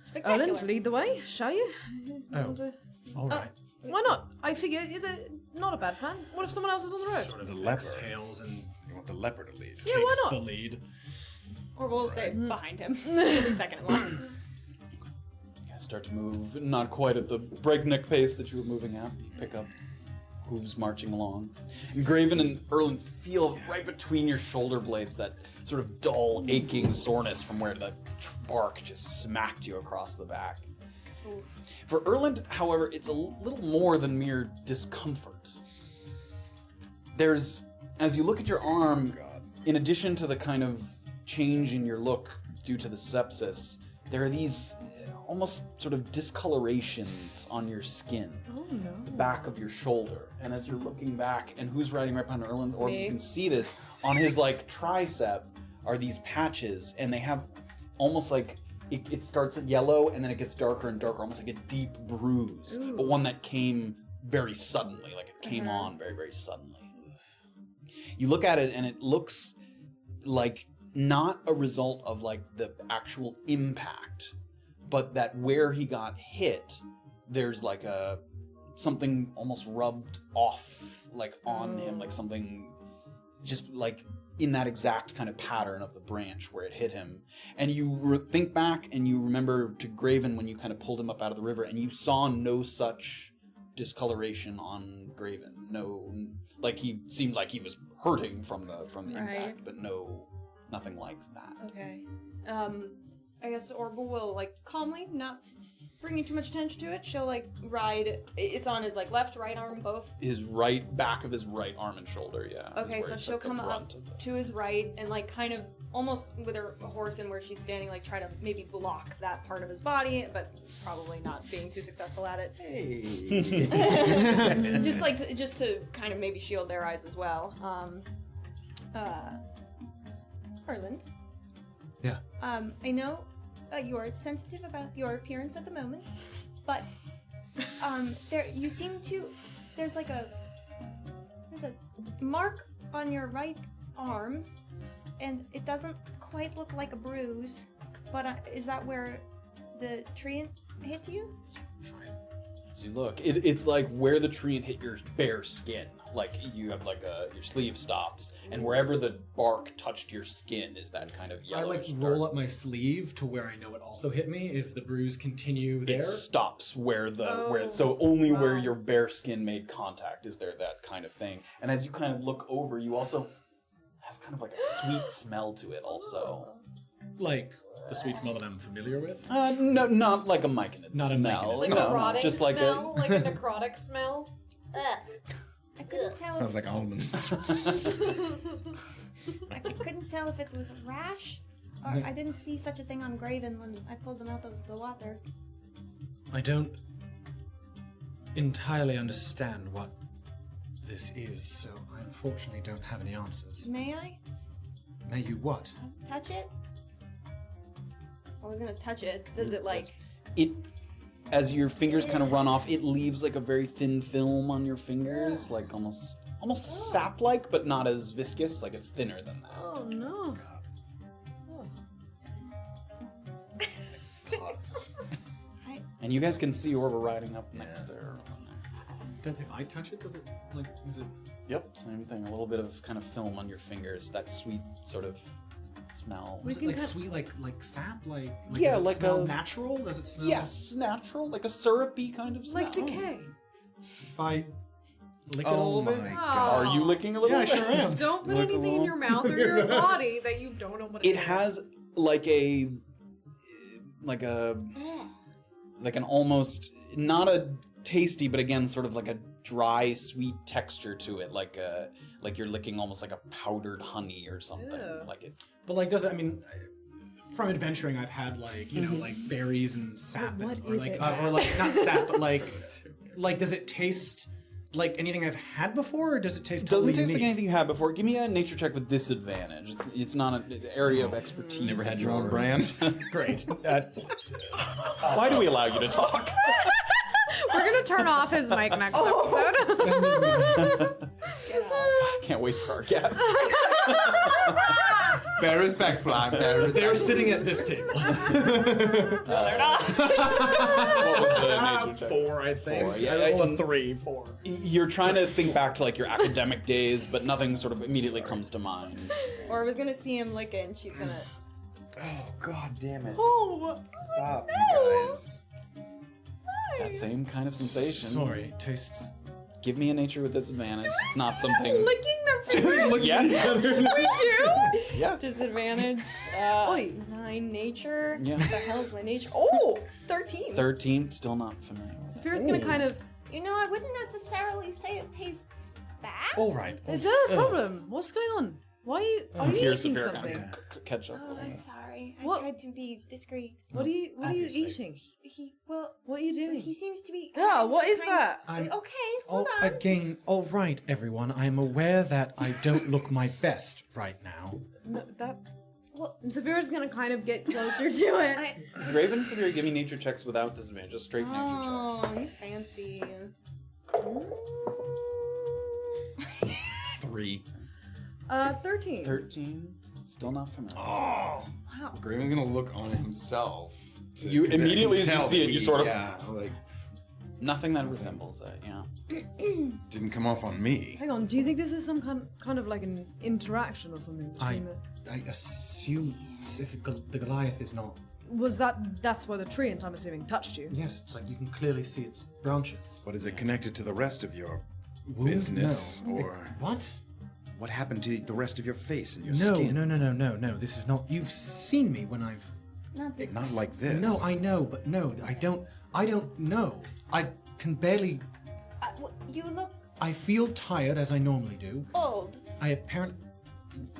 Spectacular. Erland, lead the way, shall you? Oh. All right. Why not? I figure it's not a bad plan. What if someone else is on the road? Sort The of leopard. exhales and You want the leopard to lead. Yeah, why takes not? the lead. Or we'll stay behind him. He'll be second in line. You guys start to move, not quite at the breakneck pace that you were moving at. You pick up hooves marching along. And Graven and Erland feel right between your shoulder blades that sort of dull, aching soreness from where the bark just smacked you across the back. For Erland, however, it's a little more than mere discomfort. There's, as you look at your arm, in addition to the kind of change in your look due to the sepsis, there are these almost sort of discolorations on your skin. Oh no. The back of your shoulder. And as you're looking back, and who's riding right behind Erland, or Me. you can see this, on his tricep are these patches, and they have almost like it starts at yellow and then it gets darker and darker, almost like a deep bruise, but one that came very suddenly, like it came on very, very suddenly. You look at it and it looks like not a result of the actual impact, but that where he got hit, there's something almost rubbed off on him, like something just in that exact kind of pattern of the branch where it hit him. And you think back and you remember to Graven when you kind of pulled him up out of the river, and you saw no such discoloration on Graven. No, he seemed like he was hurting from the impact, but nothing like that. Okay. I guess Orba will calmly, not bringing too much attention to it. She'll ride. It's on his left, right arm, both. His back of his right arm and shoulder, yeah. is Okay, where so he she'll took the come up brunt of the- to his right and kind of almost with her horse and where she's standing, try to maybe block that part of his body, but probably not being too successful at it. Hey. just to kind of maybe shield their eyes as well. Erland. Yeah. I know you are sensitive about your appearance at the moment, but there's a mark on your right arm, and it doesn't quite look like a bruise, but is that where the treant hit you? As you look, it's like where the tree hit your bare skin. You have your sleeve stops, and wherever the bark touched your skin is that kind of If I yellowish. roll up my sleeve to where I know it also hit me, is the bruise continue there? It stops where where your bare skin made contact is there that kind of thing. And as you kind of look over, you also has kind of a sweet smell to it also. Like the sweet smell that I'm familiar with? No, not like a myconid Not a smell. myconid No, Necrotic just like smell, like a necrotic smell. Ugh. I couldn't tell. Smells like almonds. I couldn't tell if it was a rash, or I didn't see such a thing on Graven when I pulled him out of the water. I don't... entirely understand what this is, so I unfortunately don't have any answers. May I May you what? touch it? I was gonna touch it. Does it like... It, as your fingers kind of run off, it leaves like a very thin film on your fingers, like almost sap-like, but not as viscous. Like it's thinner than that. Oh no. And you guys can see Orba riding up next to her. If I touch it, does it, like, is it... Yep, same thing. A little bit of kind of film on your fingers. That sweet sort of smell. Is it like sweet, like sap? Like Yeah, does it like smell a- natural? Does it smell... Yes, natural, like a syrupy kind of smell. Like decay. If I lick it a Oh little my bit? god. Are you licking a little Yeah, I bit? sure am. Don't put Look anything in along. your mouth or your body that you don't know what it It is. has like an almost not a tasty, but again, sort of like a dry, sweet texture to it, like you're licking almost like a powdered honey or something. Ew. Like it. But like, does it? I mean, from adventuring, I've had like like berries and sap, What or is like it? or like not sap, but like does it taste like anything I've had before, or does it taste? Doesn't totally taste like unique? anything you had before. Give me a nature check with disadvantage. It's not an area of expertise. Never had of your own yours. brand. Great. Why do we allow you to talk? We're gonna turn off his mic next episode. Can't wait for our guest. Bear is back, flying. Bear is They're sitting at this table. What was the nature check? 4, I think. 4, yeah, I rolled and- a 3, 4. You're trying to think back to like your academic days, but nothing sort of immediately comes to mind. Or I was gonna see him lick it and she's gonna... Oh god damn it. Oh! Stop, you guys. That same kind of sensation. Sorry, it tastes. Give me a nature with disadvantage. It's not something. Licking their fingers? Yes. We do? Yeah. Disadvantage. Oi. 9 nature. Yeah. What the hell is my nature? Oh! 13. 13. Still not familiar. Saphira's gonna kind of. You know, I wouldn't necessarily say it tastes bad. All right. Is there a problem? What's going on? Why are you? Are you Here's eating Saphira something? kind of catch up. Oh, I'm sorry. I What? tried to be discreet. What are you? What are you Obviously. eating? Well, What are you doing? he seems to be... Yeah, having what some is kind that? of- Okay, Oh, hold on. again, all right, everyone. I am aware that I don't look my best right now. No, that. Well, And Saphira's gonna kind of get closer to it. Graven and Saphira, give me nature checks without disadvantage. Just straight nature check. Oh, you fancy. 3. 13. 13. Still not familiar. Oh. Wow. Graven's gonna look on himself. You 'cause I can immediately as you tell see that it, you sort of- Yeah, like, Nothing that resembles that. Yeah. didn't come off on me. Hang on. Do you think this is some kind of like an interaction or something between the? I assume if the Goliath is not. That's where the tree, and I'm assuming, touched you. Yes, it's like you can clearly see its branches. But is it connected to the rest of your Wound? business? No. Or What? what happened to the rest of your face and your No, skin? no. This is not. You've seen me when I've. Not this. Not like this. No, I know, but no, I don't know. I can barely. You look I feel tired as I normally do. old. I apparently.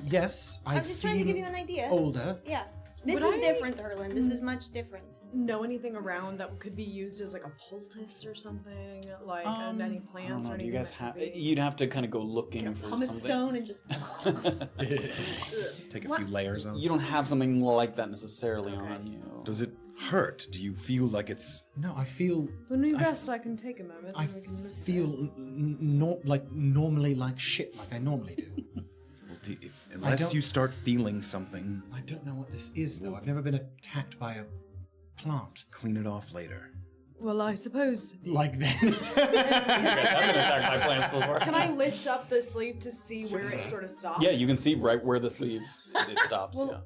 Yes, I'm I've just seen trying to give you an idea. older. Yeah. This Would is I- different, Erland. This is much different. Know anything around that could be used as like a poultice or something, like and any I don't plants know. or Do anything? you guys that have? could be- You'd have to kind of go looking for Pumice something. stone and just. Take a few layers on. You don't have something like that necessarily on you. Does it hurt? Do you feel like it's? No, I feel. When we rest, I can take a moment. I and we can look at it. feel normally like shit, like I normally do. Unless don't- you start feeling something, I don't know what this is, though. I've never been attacked by a plant clean it off later. Well, I suppose. like that. I've been attacked by plants before. Can I lift up the sleeve to see where it sort of stops? Yeah, you can see right where the sleeve it stops. Well,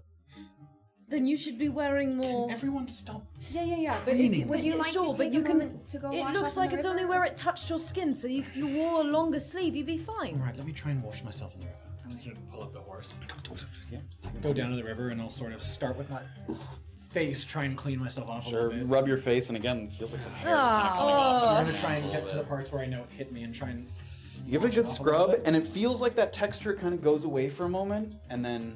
Then you should be wearing more. Everyone stop. Yeah. But Cleaning. Would you like sure, to but take you a can. moment to go It wash looks off in like the it's river? only where it touched your skin. So if you wore a longer sleeve, you'd be fine. All right, let me try and wash myself in the river. I'm just gonna pull up the horse. Yeah. Go down to the river, and I'll sort of start with my face, try and clean myself off a Sure. little bit. Rub your face, and again, it feels like some hair is kind of coming off. So I'm your gonna try hands and a get little to the bit. parts where I know it hit me, and try and. You give it a wash good off little scrub, bit. and it feels like that texture kind of goes away for a moment, and then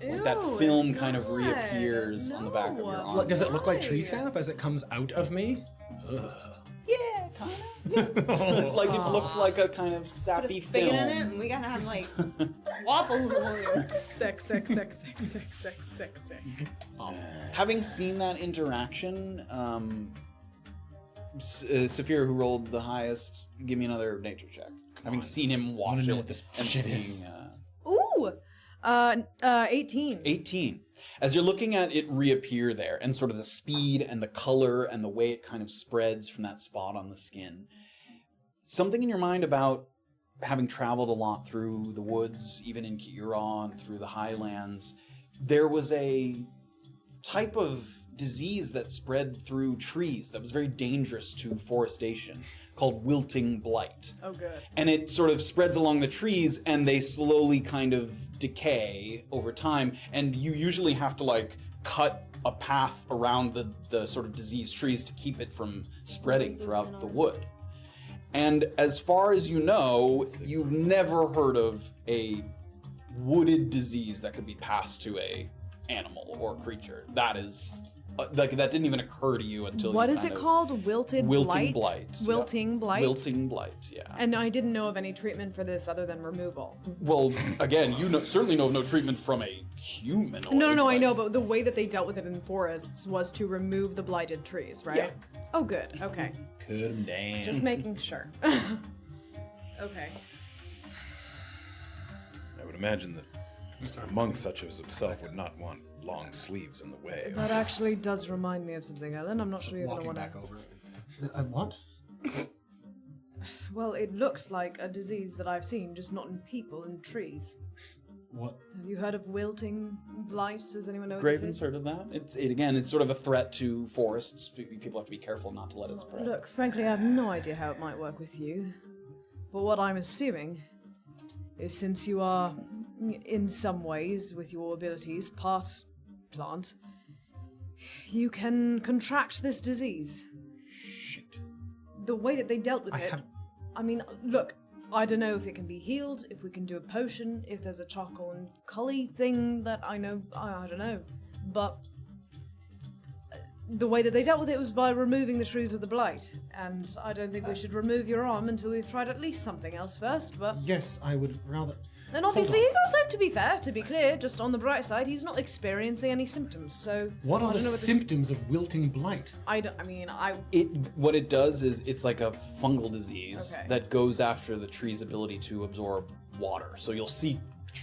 like that Ew, film kind of God, reappears on the back of your no. arm. Like, does it look like tree Why? sap as it comes out of me? Ugh. Yeah, Like it looks like a kind of Put a sappy spigot film. in it, and we gotta have like waffles in the morning. Sick. Having seen that interaction, Saphir, who rolled the highest, give me another nature check. Having seen him watch know it what this and shit seeing is. 18. 18. As you're looking at it reappear there, and sort of the speed and the color and the way it kind of spreads from that spot on the skin, something in your mind about having traveled a lot through the woods, even in Kiuron, through the highlands, there was a type of disease that spread through trees that was very dangerous to forestation, called wilting blight. Oh, good. And it sort of spreads along the trees, and they slowly kind of decay over time, and you usually have to like cut a path around the sort of diseased trees to keep it from spreading throughout the wood. And as far as you know, you've never heard of a wooded disease that could be passed to a animal or creature. That is like that didn't even occur to you until What you is kind it of- called? Wilting Wilting blight? blight. Wilting yeah. blight? Wilting blight, yeah. And I didn't know of any treatment for this other than removal. Well, again, you certainly know of no treatment from a human. No, I know, but the way that they dealt with it in forests was to remove the blighted trees, right? Yeah. Oh, good. Okay. Cut him down. Just making sure. Okay. I would imagine that a monk such as himself would not want long sleeves in the way. That actually does remind me of something, Ellen. I'm not sure you're going to Walking want back to... over. What? Well, it looks like a disease that I've seen, just not in people, in trees. What? Have you heard of wilting blight? Does anyone know what Graven's this is? heard of that. It's sort of a threat to forests. People have to be careful not to let it spread. Look, frankly, I have no idea how it might work with you. But what I'm assuming is since you are, in some ways, with your abilities, part plant, you can contract this disease. Shit. The way that they dealt with I it... have- I mean, look, I don't know if it can be healed, if we can do a potion, if there's a charcoal and cully thing that I know, I don't know. But the way that they dealt with it was by removing the shrews with the blight. And I don't think we should remove your arm until we've tried at least something else first, but... Yes, I would rather. And obviously Hold he's also, to be fair, to be clear, just on the bright side, he's not experiencing any symptoms, so... What are I the don't know what this- symptoms of wilting blight? What it does is it's like a fungal disease Okay. that goes after the tree's ability to absorb water. So you'll see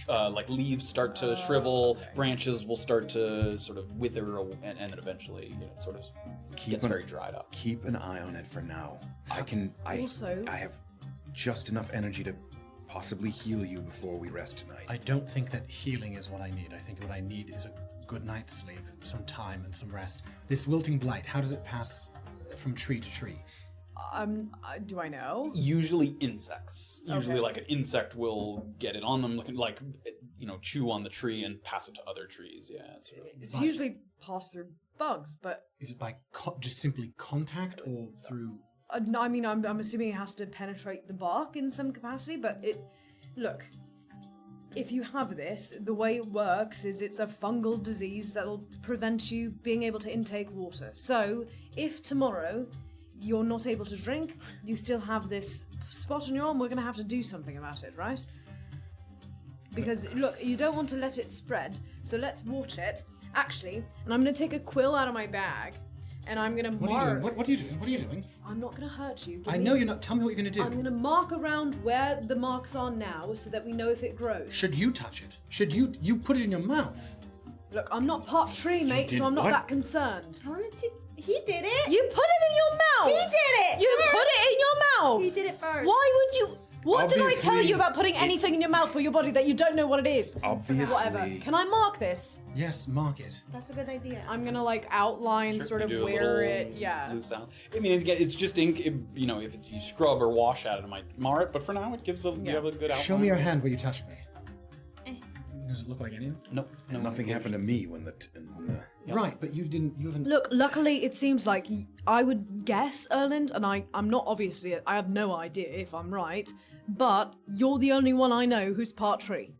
like leaves start to shrivel, branches will start to sort of wither, and then eventually it sort of gets very dried up. Keep an eye on it for now. I Also- have just enough energy to possibly heal you before we rest tonight. I don't think that healing is what I need. I think what I need is a good night's sleep, some time, and some rest. This wilting blight, how does it pass from tree to tree? Do I know? Usually insects. Usually Okay. like an insect will get it on them, like chew on the tree and pass it to other trees. Yeah. Sort of. It's usually passed through bugs, but... Is it by just simply contact or through... No, I mean, I'm assuming it has to penetrate the bark in some capacity, but look, if you have this, the way it works is it's a fungal disease that'll prevent you being able to intake water. So, if tomorrow you're not able to drink, you still have this spot on your arm, we're going to have to do something about it, right? Because, look, you don't want to let it spread, so let's watch it. Actually, and I'm going to take a quill out of my bag, and I'm gonna What are you mark. doing? What are you doing? What are you doing? I'm not gonna hurt you. I know you're not. Tell me what you're gonna do. I'm gonna mark around where the marks are now, so that we know if it grows. Should you touch it? Should you put it in your mouth? Look, I'm not part tree, mate, did so I'm not what? that concerned. He did it. You put it in your mouth. He did it. You first. put it in your mouth. He did it first. Why would you? What did I tell Obviously, you about putting anything in your mouth for your body that you don't know what it is? Obviously. Whatever. Can I mark this? Yes, mark it. That's a good idea. I'm gonna outline sort of You do a where little it. Yeah. loose out. I mean, it's just ink. If you scrub or wash at it, it might mar it. But for now, it gives you have a good outline. Show me your hand where you touched me. Does it look like anything? Nope. No. Nothing happened to me when the Right, but you didn't. You haven't. Look, luckily it seems like I would guess, Erland, and I'm not obviously, I have no idea if I'm right, but you're the only one I know who's part tree.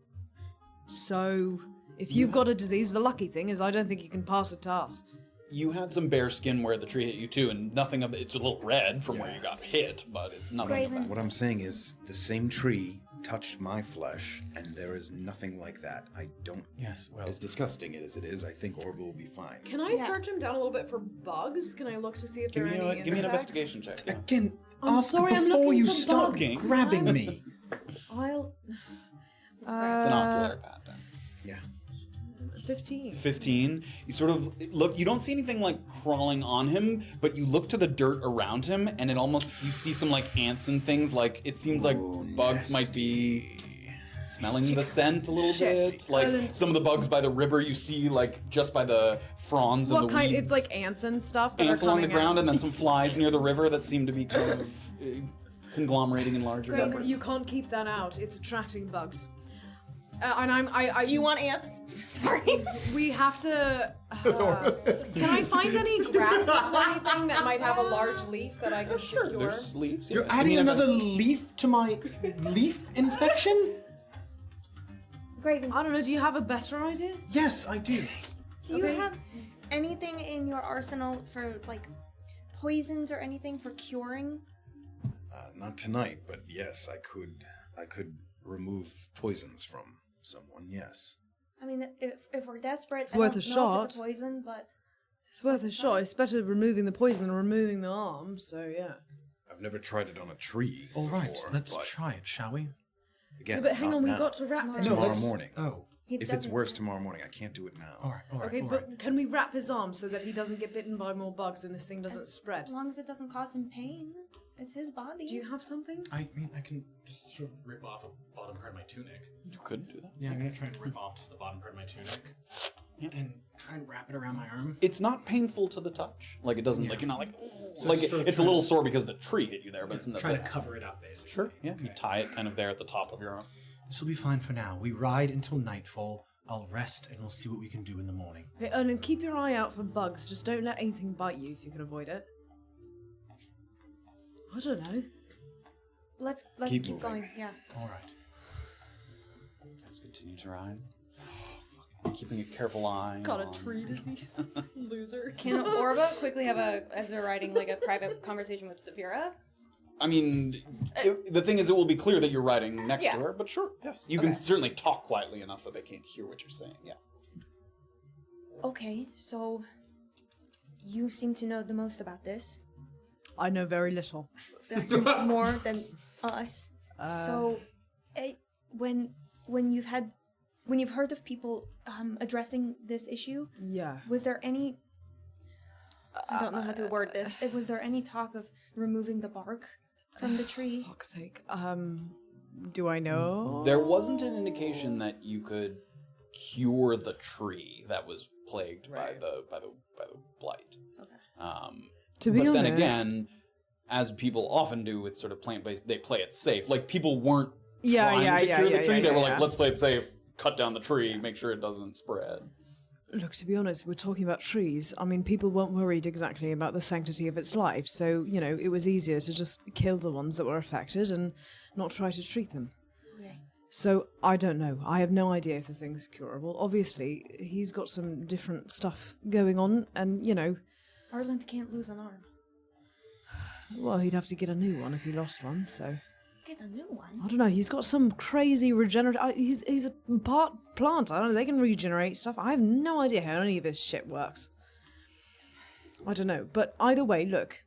So, if you've got a disease, the lucky thing is I don't think you can pass it to us. you had some bare skin where the tree hit you too, and nothing of it. It's a little red from where you got hit, but it's nothing of that. What I'm saying is, the same tree touched my flesh, and there is nothing like that. I don't. Yes, well. As disgusting as it is, I think Orb will be fine. Can I search him down a little bit for bugs? Can I look to see if there are any insects? Give me an investigation check. Yeah. Again, I'm ask sorry, I'm before looking you for start bugs. grabbing me. I'll... It's an ocular pattern. Yeah. 15. 15. You sort of look, you don't see anything like crawling on him, but you look to the dirt around him and it almost, you see some like ants and things, like it seems like bugs might be smelling the scent a little bit. Like some of the bugs by the river you see like just by the fronds and the weeds. It's like ants and stuff that Ants are along the coming ground out. and then some flies near the river that seem to be kind of conglomerating in larger Greg, numbers. you can't keep that out. It's attracting bugs. Do you want ants? Sorry. We have to. Can I find any grasses or anything that might have a large leaf that I can Sure, secure? there's leaves. You're yeah. adding Give me an another leaf to my leaf infection? Graven, I don't know. Do you have a better idea? Yes, I do. do you have anything in your arsenal for like poisons or anything for curing? Not tonight, but yes, I could remove poisons from someone, yes. I mean, if we're desperate, It's I worth don't a know shot. if it's a poison, but It's worth a shot. It's better removing the poison than removing the arm. So yeah. I've never tried it on a tree All right, before, let's but try it, shall we? Again, but hang not on, we've now. got to wrap it. Tomorrow let's- morning. Oh, he If it's doesn't- worse tomorrow morning, I can't do it now. all right. Okay, but can we wrap his arm so that he doesn't get bitten by more bugs and this thing doesn't spread? As long as it doesn't cause him pain, it's his body. Do you have something? I mean, I can just sort of rip off a bottom part of my tunic. You could do that. Yeah, I'm gonna try and rip off just the bottom part of my tunic. And try and wrap it around my arm. It's not painful to the touch. Like it doesn't like you're not like So like it's sort of it's a trying little to- sore because the tree hit you there, but it's in the Trying to cover it up, basically. Sure, yeah. You tie it kind of there at the top of your arm. This will be fine for now. We ride until nightfall. I'll rest and we'll see what we can do in the morning. Okay, and then keep your eye out for bugs. Just don't let anything bite you if you can avoid it. I don't know. Let's Keep keep moving. going. Yeah. All right. Guys continue to ride. Keeping a careful eye. Got a on- tree disease. Loser. Can Orba quickly have as they're riding, like a private conversation with Saphira? I mean, the thing is, it will be clear that you're riding next Yeah. to her, but sure, yes. You can Okay. certainly talk quietly enough that they can't hear what you're saying, yeah. Okay, so you seem to know the most about this. I know very little. That's more than us. So, when you've heard of people addressing this issue, Yeah. was there any? I don't know how to word this. Was there any talk of removing the bark from the tree? Fuck's sake. Do I know? There wasn't an indication that you could cure the tree that was plagued by the blight. Okay. To be But honest, then again, as people often do with sort of plant-based, they play it safe. Like people weren't trying to cure the tree. They were like, let's play it safe, cut down the tree, make sure it doesn't spread. Look, to be honest, we're talking about trees. I mean, people weren't worried exactly about the sanctity of its life, so, you know, it was easier to just kill the ones that were affected and not try to treat them. Okay. So, I don't know. I have no idea if the thing's curable. Obviously, he's got some different stuff going on, and, you know, Arland can't lose an arm. well, he'd have to get a new one if he lost one, so... Get a new one. I don't know, he's got some crazy regenerative... He's a part plant, I don't know, they can regenerate stuff. I have no idea how any of this shit works. I don't know, but either way, look.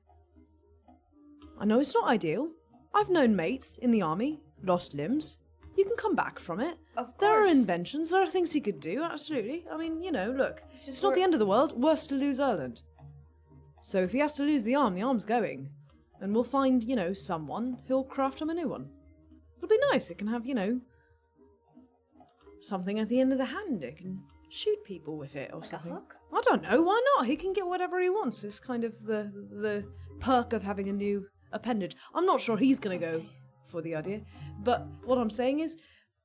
I know it's not ideal. I've known mates in the army, lost limbs. You can come back from it. Of There are course. inventions, there are things he could do, absolutely. I mean, you know, look, It's it's, just not the we're- end of the world, worse to lose Erland. So if he has to lose the arm's going. And we'll find, you know, someone who'll craft him a new one. It'll be nice, it can have, you know, something at the end of the hand. It can shoot people with it or Like a something. hook? I don't know, why not? He can get whatever he wants. It's kind of the perk of having a new appendage. I'm not sure he's going to go for the idea, but what I'm saying is,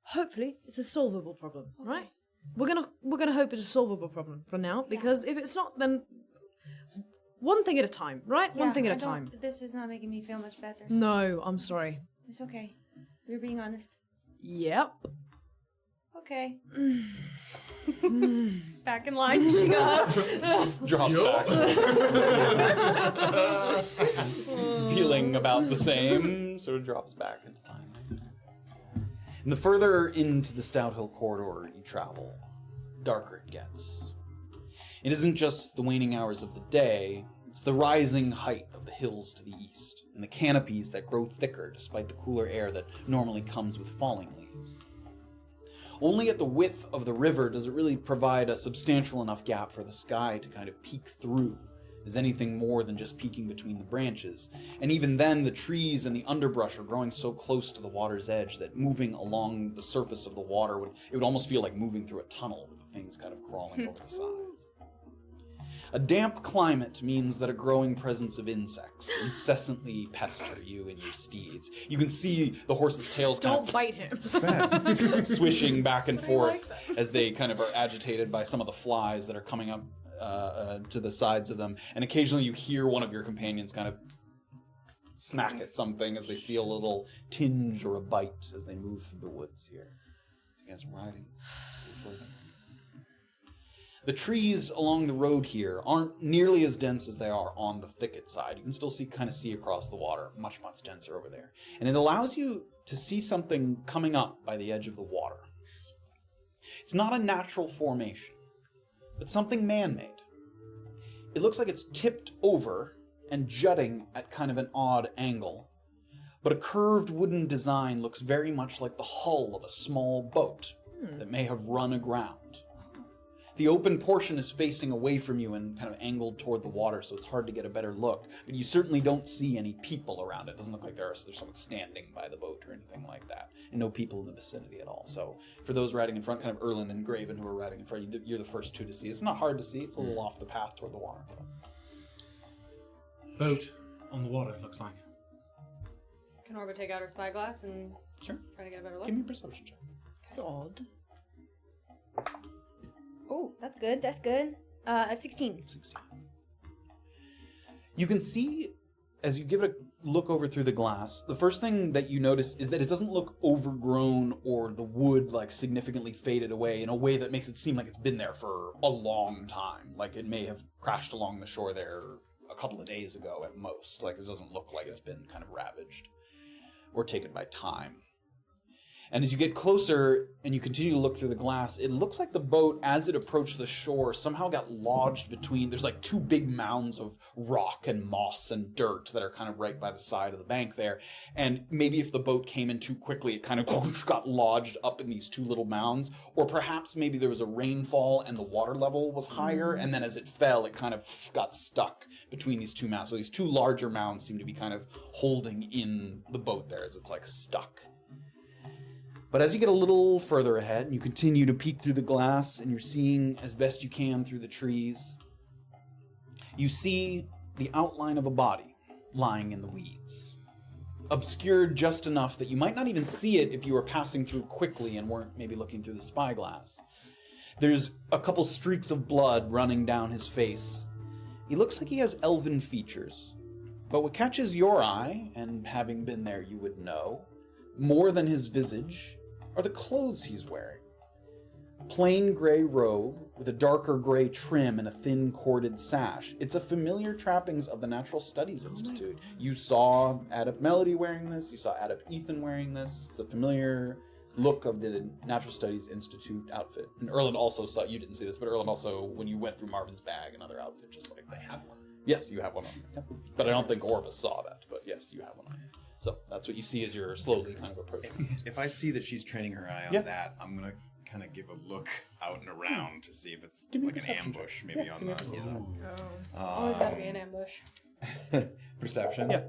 hopefully, it's a solvable problem, right? We're gonna hope it's a solvable problem for now, because if it's not, then one thing at a time, right? One thing at a time. This is not making me feel much better. So No, I'm sorry. It's okay. You're being honest. Yep. Okay. Back in line she goes. Drops back. Feeling about the same, sort of drops back into line. And the further into the Stout Hill corridor you travel, darker it gets. It isn't just the waning hours of the day, it's the rising height of the hills to the east, and the canopies that grow thicker despite the cooler air that normally comes with falling leaves. Only at the width of the river does it really provide a substantial enough gap for the sky to kind of peek through, as anything more than just peeking between the branches. And even then, the trees and the underbrush are growing so close to the water's edge that moving along the surface of the water would almost feel like moving through a tunnel with the things kind of crawling over the sides. A damp climate means that a growing presence of insects incessantly pester you and your steeds. You can see the horses' tails kind Don't bite him. of swishing back and forth as they kind of are agitated by some of the flies that are coming up to the sides of them. And occasionally you hear one of your companions kind of smack at something as they feel a little tinge or a bite as they move through the woods here. So you guys are riding further. The trees along the road here aren't nearly as dense as they are on the thicket side. You can still kind of see across the water, much, much denser over there. And it allows you to see something coming up by the edge of the water. It's not a natural formation, but something man-made. It looks like it's tipped over and jutting at kind of an odd angle, but a curved wooden design looks very much like the hull of a small boat that may have run aground. The open portion is facing away from you and kind of angled toward the water, so it's hard to get a better look. But you certainly don't see any people around it. It doesn't look like there's someone standing by the boat or anything like that. And no people in the vicinity at all. So for those riding in front, kind of Erlin and Graven who are riding in front, you're the first two to see. It's not hard to see. It's a little off the path toward the water. Boat on the water, looks like. Can Orba take out her spyglass and Sure. try to get a better look? Give me a perception check. It's odd. Oh, that's good. That's good. A 16. 16. You can see, as you give it a look over through the glass, the first thing that you notice is that it doesn't look overgrown or the wood like significantly faded away in a way that makes it seem like it's been there for a long time. Like it may have crashed along the shore there a couple of days ago at most. Like it doesn't look like it's been kind of ravaged or taken by time. And as you get closer and you continue to look through the glass, it looks like the boat, as it approached the shore, somehow got lodged between... There's like two big mounds of rock and moss and dirt that are kind of right by the side of the bank there. And maybe if the boat came in too quickly, it kind of got lodged up in these two little mounds. Or perhaps maybe there was a rainfall and the water level was higher, and then as it fell, it kind of got stuck between these two mounds. So these two larger mounds seem to be kind of holding in the boat there as it's like stuck. But as you get a little further ahead, you continue to peek through the glass, and you're seeing as best you can through the trees. You see the outline of a body lying in the weeds, obscured just enough that you might not even see it if you were passing through quickly and weren't maybe looking through the spyglass. There's a couple streaks of blood running down his face. He looks like he has elven features, but what catches your eye, and having been there you would know, more than his visage, are the clothes he's wearing. A plain gray robe with a darker gray trim and a thin corded sash. It's a familiar trappings of the Natural Studies Institute. You saw Adept Melody wearing this, you saw Adept Ethan wearing this. It's a familiar look of the Natural Studies Institute outfit. And Erland also saw, you didn't see this, but Erland also, when you went through Marvin's bag, another outfit just like I have one. Yes, you have one on. Yep. But I don't think Orvis saw that, but yes, you have one on. So that's what you see as you're slowly kind of approaching. If I see that she's training her eye on that, I'm gonna kind of give a look out and around to see if it's Give me a like an perception ambush, check. maybe Yeah, on give me a the. perception. Always gotta be an ambush. Perception. Yeah.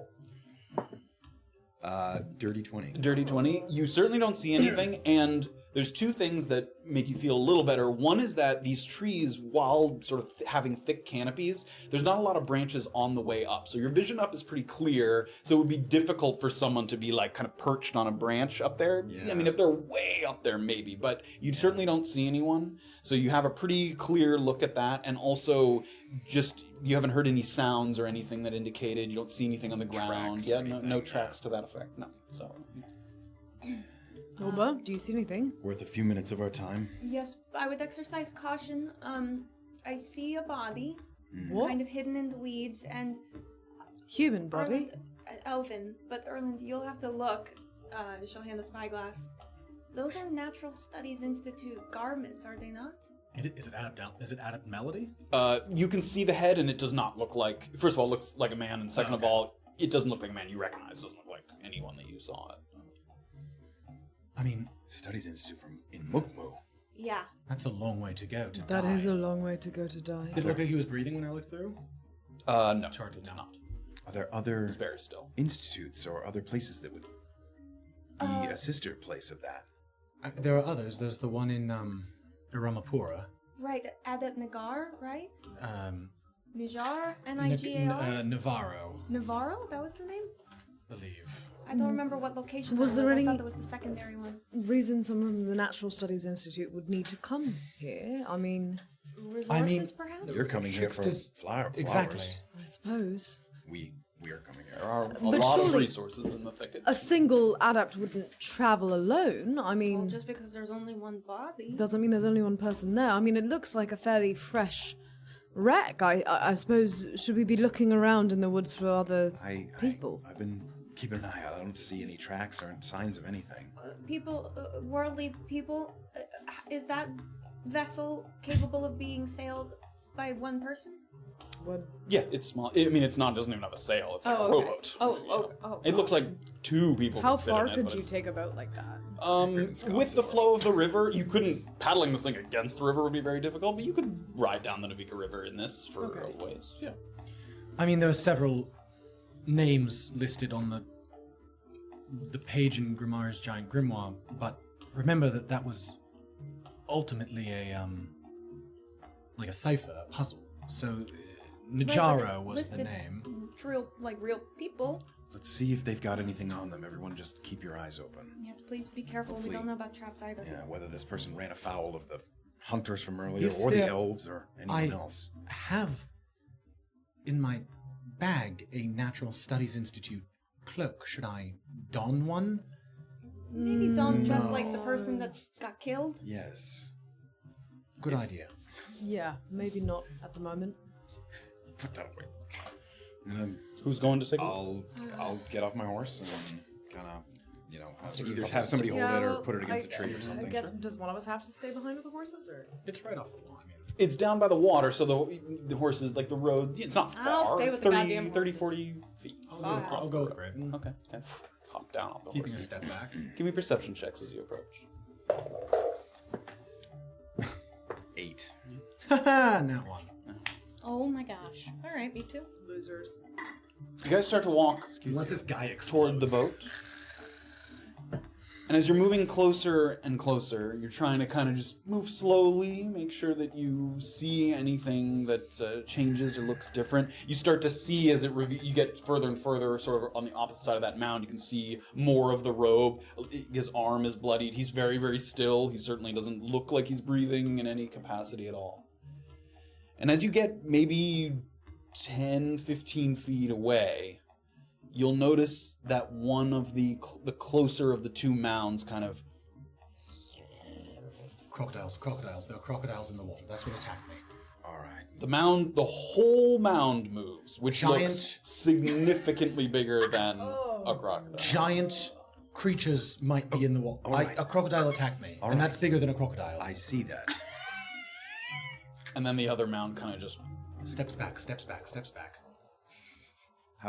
Dirty 20. Dirty 20. You certainly don't see anything, and there's two things that make you feel a little better. One is that these trees, while sort of having thick canopies, there's not a lot of branches on the way up. So your vision up is pretty clear, so it would be difficult for someone to be like kind of perched on a branch up there. Yeah. I mean, if they're way up there, maybe, but you certainly don't see anyone. So you have a pretty clear look at that, and also just you haven't heard any sounds or anything that indicated, you don't see anything on the ground. Tracks Yeah, or anything, no yeah. tracks to that effect. No. So Orba, do you see anything? Worth a few minutes of our time. Yes, I would exercise caution. I see a body, What? kind of hidden in the weeds, and Human body? Elvin. But Erland, you'll have to look. She'll hand the spyglass. Those are Natural Studies Institute garments, are they not? Is it Adept Melody? You can see the head, and it does not look like. First of all, it looks like a man, and second of all, it doesn't look like a man you recognize. It doesn't look like anyone that you saw it. I mean, Studies Institute in Mukmu. Yeah. that's a long way to go to That die. is a long way to go to die. Did it look like he was breathing when I looked through? No, It's hard to tell. not. Are there other It's very still. institutes or other places that would be a sister place of that? There are others. There's the one in Iramapura. Right, Adept Nagar, right? Nijar? N- Nigar? Navarro, Navarro? That was the name? I believe. I don't remember what location Was that there was. any- I thought that was the secondary one. Reason someone from the Natural Studies Institute would need to come here? I mean, Resources, perhaps? You're coming here for Tricksters- flowers. Exactly. I suppose. We are coming There here. are a But lot of surely- resources in the thicket. A single adept wouldn't travel alone. I mean, Well, just because there's only one body. doesn't mean there's only one person there. I mean, it looks like a fairly fresh wreck. I suppose, should we be looking around in the woods for other people? I've been keeping an eye out. I don't see any tracks or signs of anything. People, worldly people, is that vessel capable of being sailed by one person? Yeah, it's small. I mean, it's not. It doesn't even have a sail. It's like a rowboat. It looks like two people. How could sit far in it, could but you it's- take a boat like that? With the flow of the river, you couldn't. Paddling this thing against the river would be very difficult, but you could ride down the Navika River in this for a ways. Yeah. I mean, there are several names listed on the page in Grimar's giant grimoire, but remember that was ultimately a like a cipher, a puzzle. So Najaro was the listed name. Real people. Let's see if they've got anything on them. Everyone just keep your eyes open. Yes, please be careful. Hopefully- We don't know about traps either. Yeah, whether this person ran afoul of the hunters from earlier If or the they're- elves or anyone else. Have in my bag a Natural Studies Institute cloak. Should I don one? Maybe don't dress like the person that got killed. Yes. Good idea. Yeah, maybe not at the moment. Put that away. And Who's going to take it? I'll get off my horse and kind of, either have somebody hold it or put it against a tree or something. I guess, does one of us have to stay behind with the horses, or? It's right off the wall. I mean, It's down by the water, so the horses, like the road, it's not far. I'll stay with the 30, goddamn 30, horses. 40 feet. I'll go with Graven. Okay. Hop down off the Keeping a horse. step back. Give me perception checks as you approach. 8. Haha, not one. Oh my gosh. All right, me too. Losers. You guys start to walk Unless this guy toward the explodes. boat. And as you're moving closer and closer, you're trying to kind of just move slowly, make sure that you see anything that changes or looks different. You start to see as you get further and further, sort of on the opposite side of that mound, you can see more of the robe. His arm is bloodied. He's very, very still. He certainly doesn't look like he's breathing in any capacity at all. And as you get maybe 10, 15 feet away, you'll notice that one of the closer of the two mounds kind of... Crocodiles. There are crocodiles in the water. That's what attacked me. All right. The whole mound moves, which Giant- looks significantly bigger than a crocodile. Giant creatures might be in the water. right. A crocodile attacked me, and right. that's bigger than a crocodile. I see that. And then the other mound kind of just... Steps back.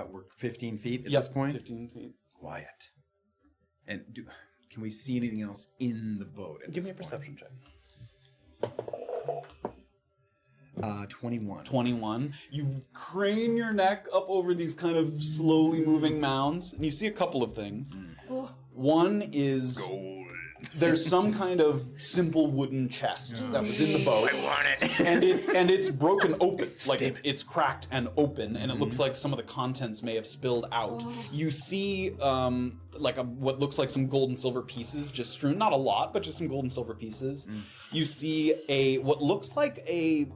We're 15 feet at Yep, this point? 15 feet. Quiet. And can we see anything else in the boat at Give me this a perception check. point? 21. 21. You crane your neck up over these kind of slowly moving mounds, and you see a couple of things. One is... There's some kind of simple wooden chest that was in the boat. I want it. and it's broken open. Like it's cracked and open, and it looks like some of the contents may have spilled out. You see what looks like some gold and silver pieces just strewn, not a lot, but just some gold and silver pieces. You see what looks like a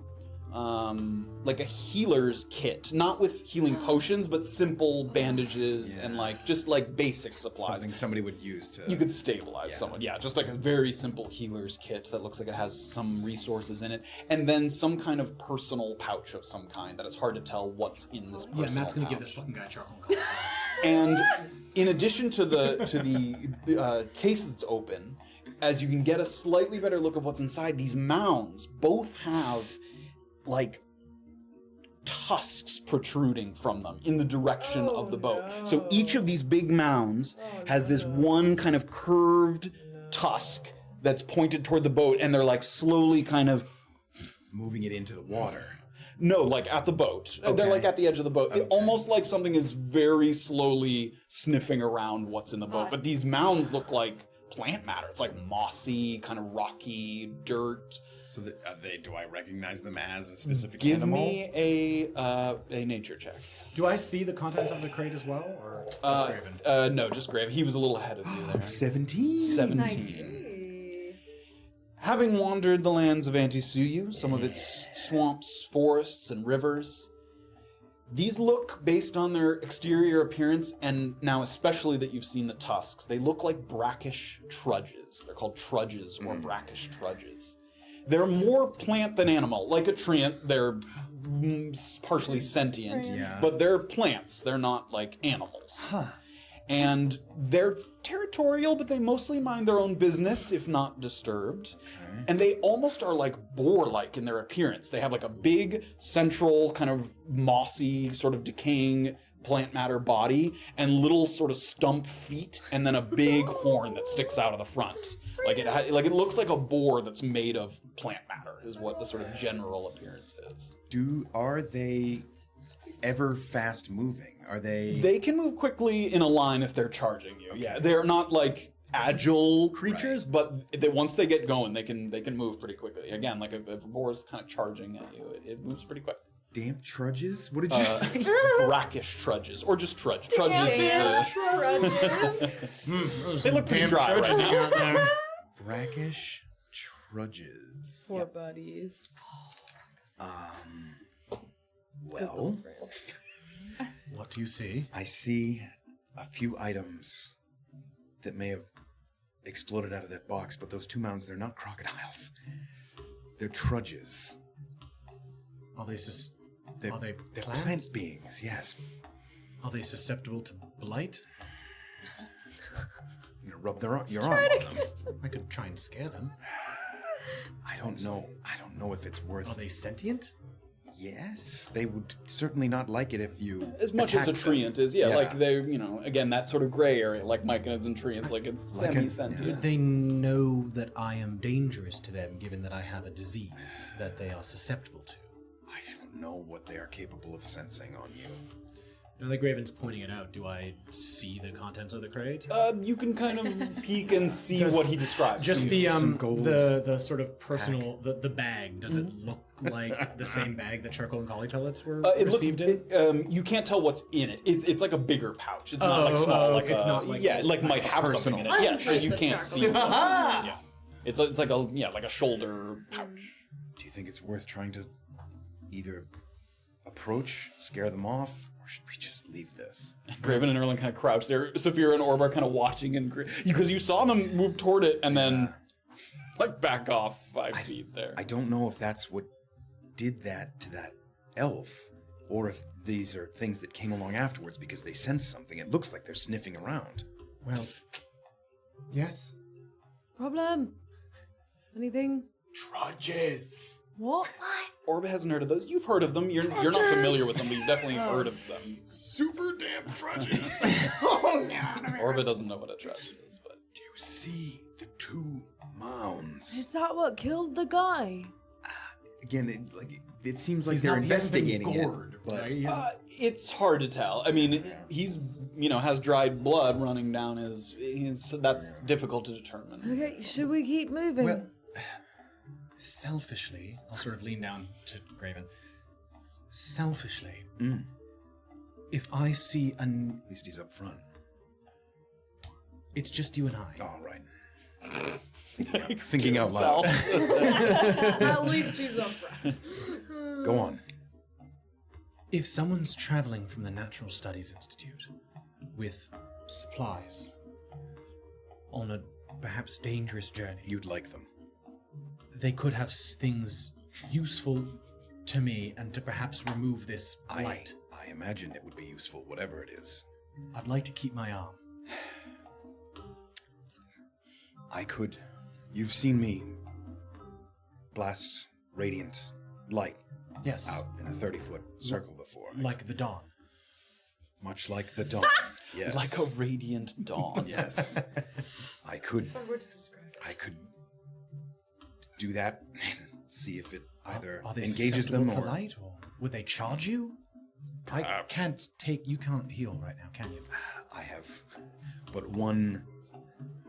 like a healer's kit, not with healing potions, but simple bandages and like just like basic supplies. Something somebody would use to. You could stabilize someone, just like a very simple healer's kit that looks like it has some resources in it, and then some kind of personal pouch of some kind that it's hard to tell what's in this personal Yeah, Matt's gonna pouch. give this fucking guy charcoal and color. And in addition to the case that's open, as you can get a slightly better look of what's inside, these mounds both have like tusks protruding from them in the direction of the boat. So each of these big mounds has this one kind of curved tusk that's pointed toward the boat, and they're like slowly kind of moving it into the water. No, like at the boat. Okay. They're like at the edge of the boat. Okay. Almost like something is very slowly sniffing around what's in the boat. But these mounds look like plant matter. It's like mossy, kind of rocky, dirt. So do I recognize them as a specific Give animal? me a nature check. Do I see the contents of the crate as well, or just Graven? No, just Graven. He was a little ahead of you there. 17? 17. Having wandered the lands of Antisuyu, some of its swamps, forests, and rivers, these look, based on their exterior appearance, and now especially that you've seen the tusks, they look like brackish trudges. They're called trudges or brackish trudges. They're more plant than animal. Like a treant, they're partially sentient, but they're plants. They're not like animals. And they're territorial, but they mostly mind their own business, if not disturbed. Okay. And they almost are like boar-like in their appearance. They have like a big, central, kind of mossy, sort of decaying plant matter body, and little sort of stump feet, and then a big horn that sticks out of the front. Like it looks like a boar that's made of plant matter, is what the sort of general appearance is. Are they ever fast moving? Are they? They can move quickly in a line if they're charging you. Okay. Yeah, they're not like agile creatures, but once they get going, they can move pretty quickly. Again, like if a boar is kind of charging at you, it moves pretty quick. Damp trudges? What did you say? Brackish trudges, or just trudge. Trudges. They look pretty dry right now. Brackish trudges. Poor buddies. Well, What do you see? I see a few items that may have exploded out of that box, but those two mounds, they're not crocodiles. They're trudges. Are they They're plant beings, yes. Are they susceptible to blight? I'm gonna rub your arm on them. I could try and scare them. I don't know if it's worth. Are they sentient? Yes, they would certainly not like it if you As much as a attacked them. treant is, like they're, again, that sort of gray area, like myconids and treants, like it's Like semi-sentient. Would they know that I am dangerous to them, given that I have a disease that they are susceptible to? I don't know what they are capable of sensing on you. Now that Graven's pointing it out, do I see the contents of the crate? You can kind of peek and see what he describes. Just some gold the sort of personal the bag. Does it look like the same bag that charcoal and collie pellets were received in? You can't tell what's in it. It's like a bigger pouch. It's not like small. Like it's not like like might have something in it. Yeah, sure. You can't see. Yeah, it's like a shoulder pouch. Do you think it's worth trying to either approach, scare them off, or should we just leave this? Graven and Erlen kind of crouch there. Sophia and Orb are kind of watching, and because you saw them move toward it and then like back off 5 feet there. I don't know if that's what did that to that elf, or if these are things that came along afterwards because they sense something. It looks like they're sniffing around. Well, yes. Problem? Anything? Trudges. What? Orb hasn't heard of those. You've heard of them. You're not familiar with them, but you've definitely heard of them. Super damp trudges. Orba doesn't know what a trudge is, but Do you see the two mounds? Is that what killed the guy? Again, it seems like He's they're not- he hasn't been investigating gored, it, but right? He hasn't- it's hard to tell. I mean, he's has dried blood running down his. That's difficult to determine. Okay, should we keep moving? Well, selfishly, I'll sort of lean down to Graven. Selfishly, if I see at least he's up front. it's just you and I. All right. Thinking out loud. At least she's up front. Go on. If someone's traveling from the Natural Studies Institute with supplies on a perhaps dangerous journey, You'd like them. they could have things useful to me and to perhaps remove this blight. I imagine it would be useful, whatever it is. I'd like to keep my arm. I could. You've seen me blast radiant light Yes, out in a 30-foot circle before. like the dawn. Much like the dawn. Yes. Like a radiant dawn. Yes. I could do that and see if it either Are they engages them susceptible or to light, or would they charge you? Perhaps. You can't heal right now, can you? I have but one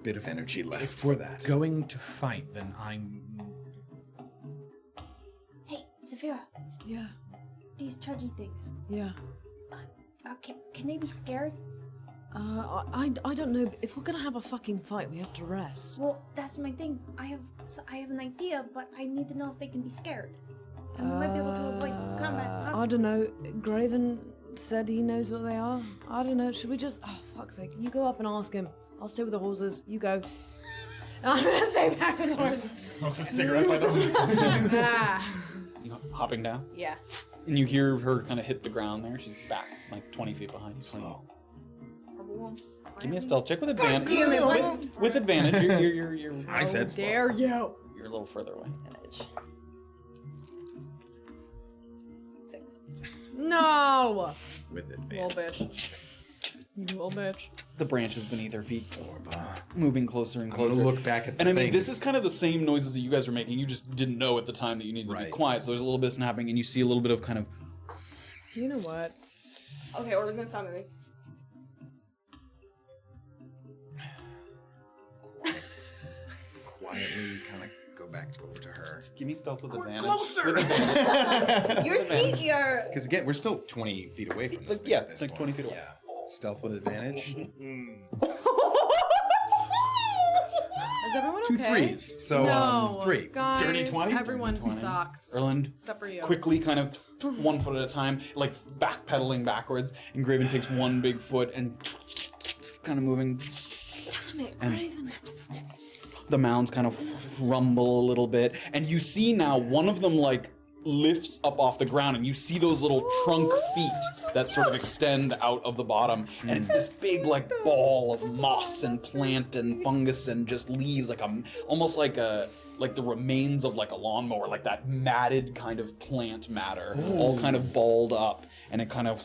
bit of energy left If for we're that. going to fight, then I'm... Hey, Saphira, Yeah, these trudgy things. yeah. Can they be scared? I don't know. If we're gonna have a fucking fight, we have to rest. Well, that's my thing. I have an idea, but I need to know if they can be scared. And we might be able to avoid combat. I Possibly. don't know. Graven said he knows what they are. I don't know. Should we just... Oh, fuck's sake. You go up and ask him. I'll stay with the horses. You go. I'm gonna stay back with the horses. Smokes a cigarette by the Ah. You hopping down, Yeah. and you hear her kind of hit the ground there. She's back like 20 feet behind you. Slow. Give me a stealth check with advantage. damn it, With advantage, you're I said slow. Dare you? you're a little further away. Edge. 6. No! With Little advantage. bitch. You little bitch. The branches beneath her feet moving closer and I'm closer. gonna look back at the And I mean, this things. is kind of the same noises that you guys were making. You just didn't know at the time that you needed to be Right. quiet. So there's a little bit of snapping, and you see a little bit of kind of. You know what? Okay, Orba's gonna stop moving. Quietly kind of go back over to her. Give me stealth with advantage. Closer! You're sneakier. Because again, we're still 20 feet away from this Like, thing yeah, at this it's like point. 20 feet away. Yeah. Stealth with advantage. Is everyone Two okay? threes. So No, 3. guys, Dirty 20? Everyone Dirty 20. sucks. Erland Except for you. quickly kind of 1 foot at a time, like backpedaling backwards, and Graven takes 1 big foot and kind of moving. Damn it, And- Graven. The mounds kind of rumble a little bit, and you see now one of them like lifts up off the ground, and you see those little trunk feet that sort of extend out of the bottom, and it's this big like ball of moss and plant and fungus and just leaves, like almost like the remains of like a lawnmower, like that matted kind of plant matter, all kind of balled up, and it kind of.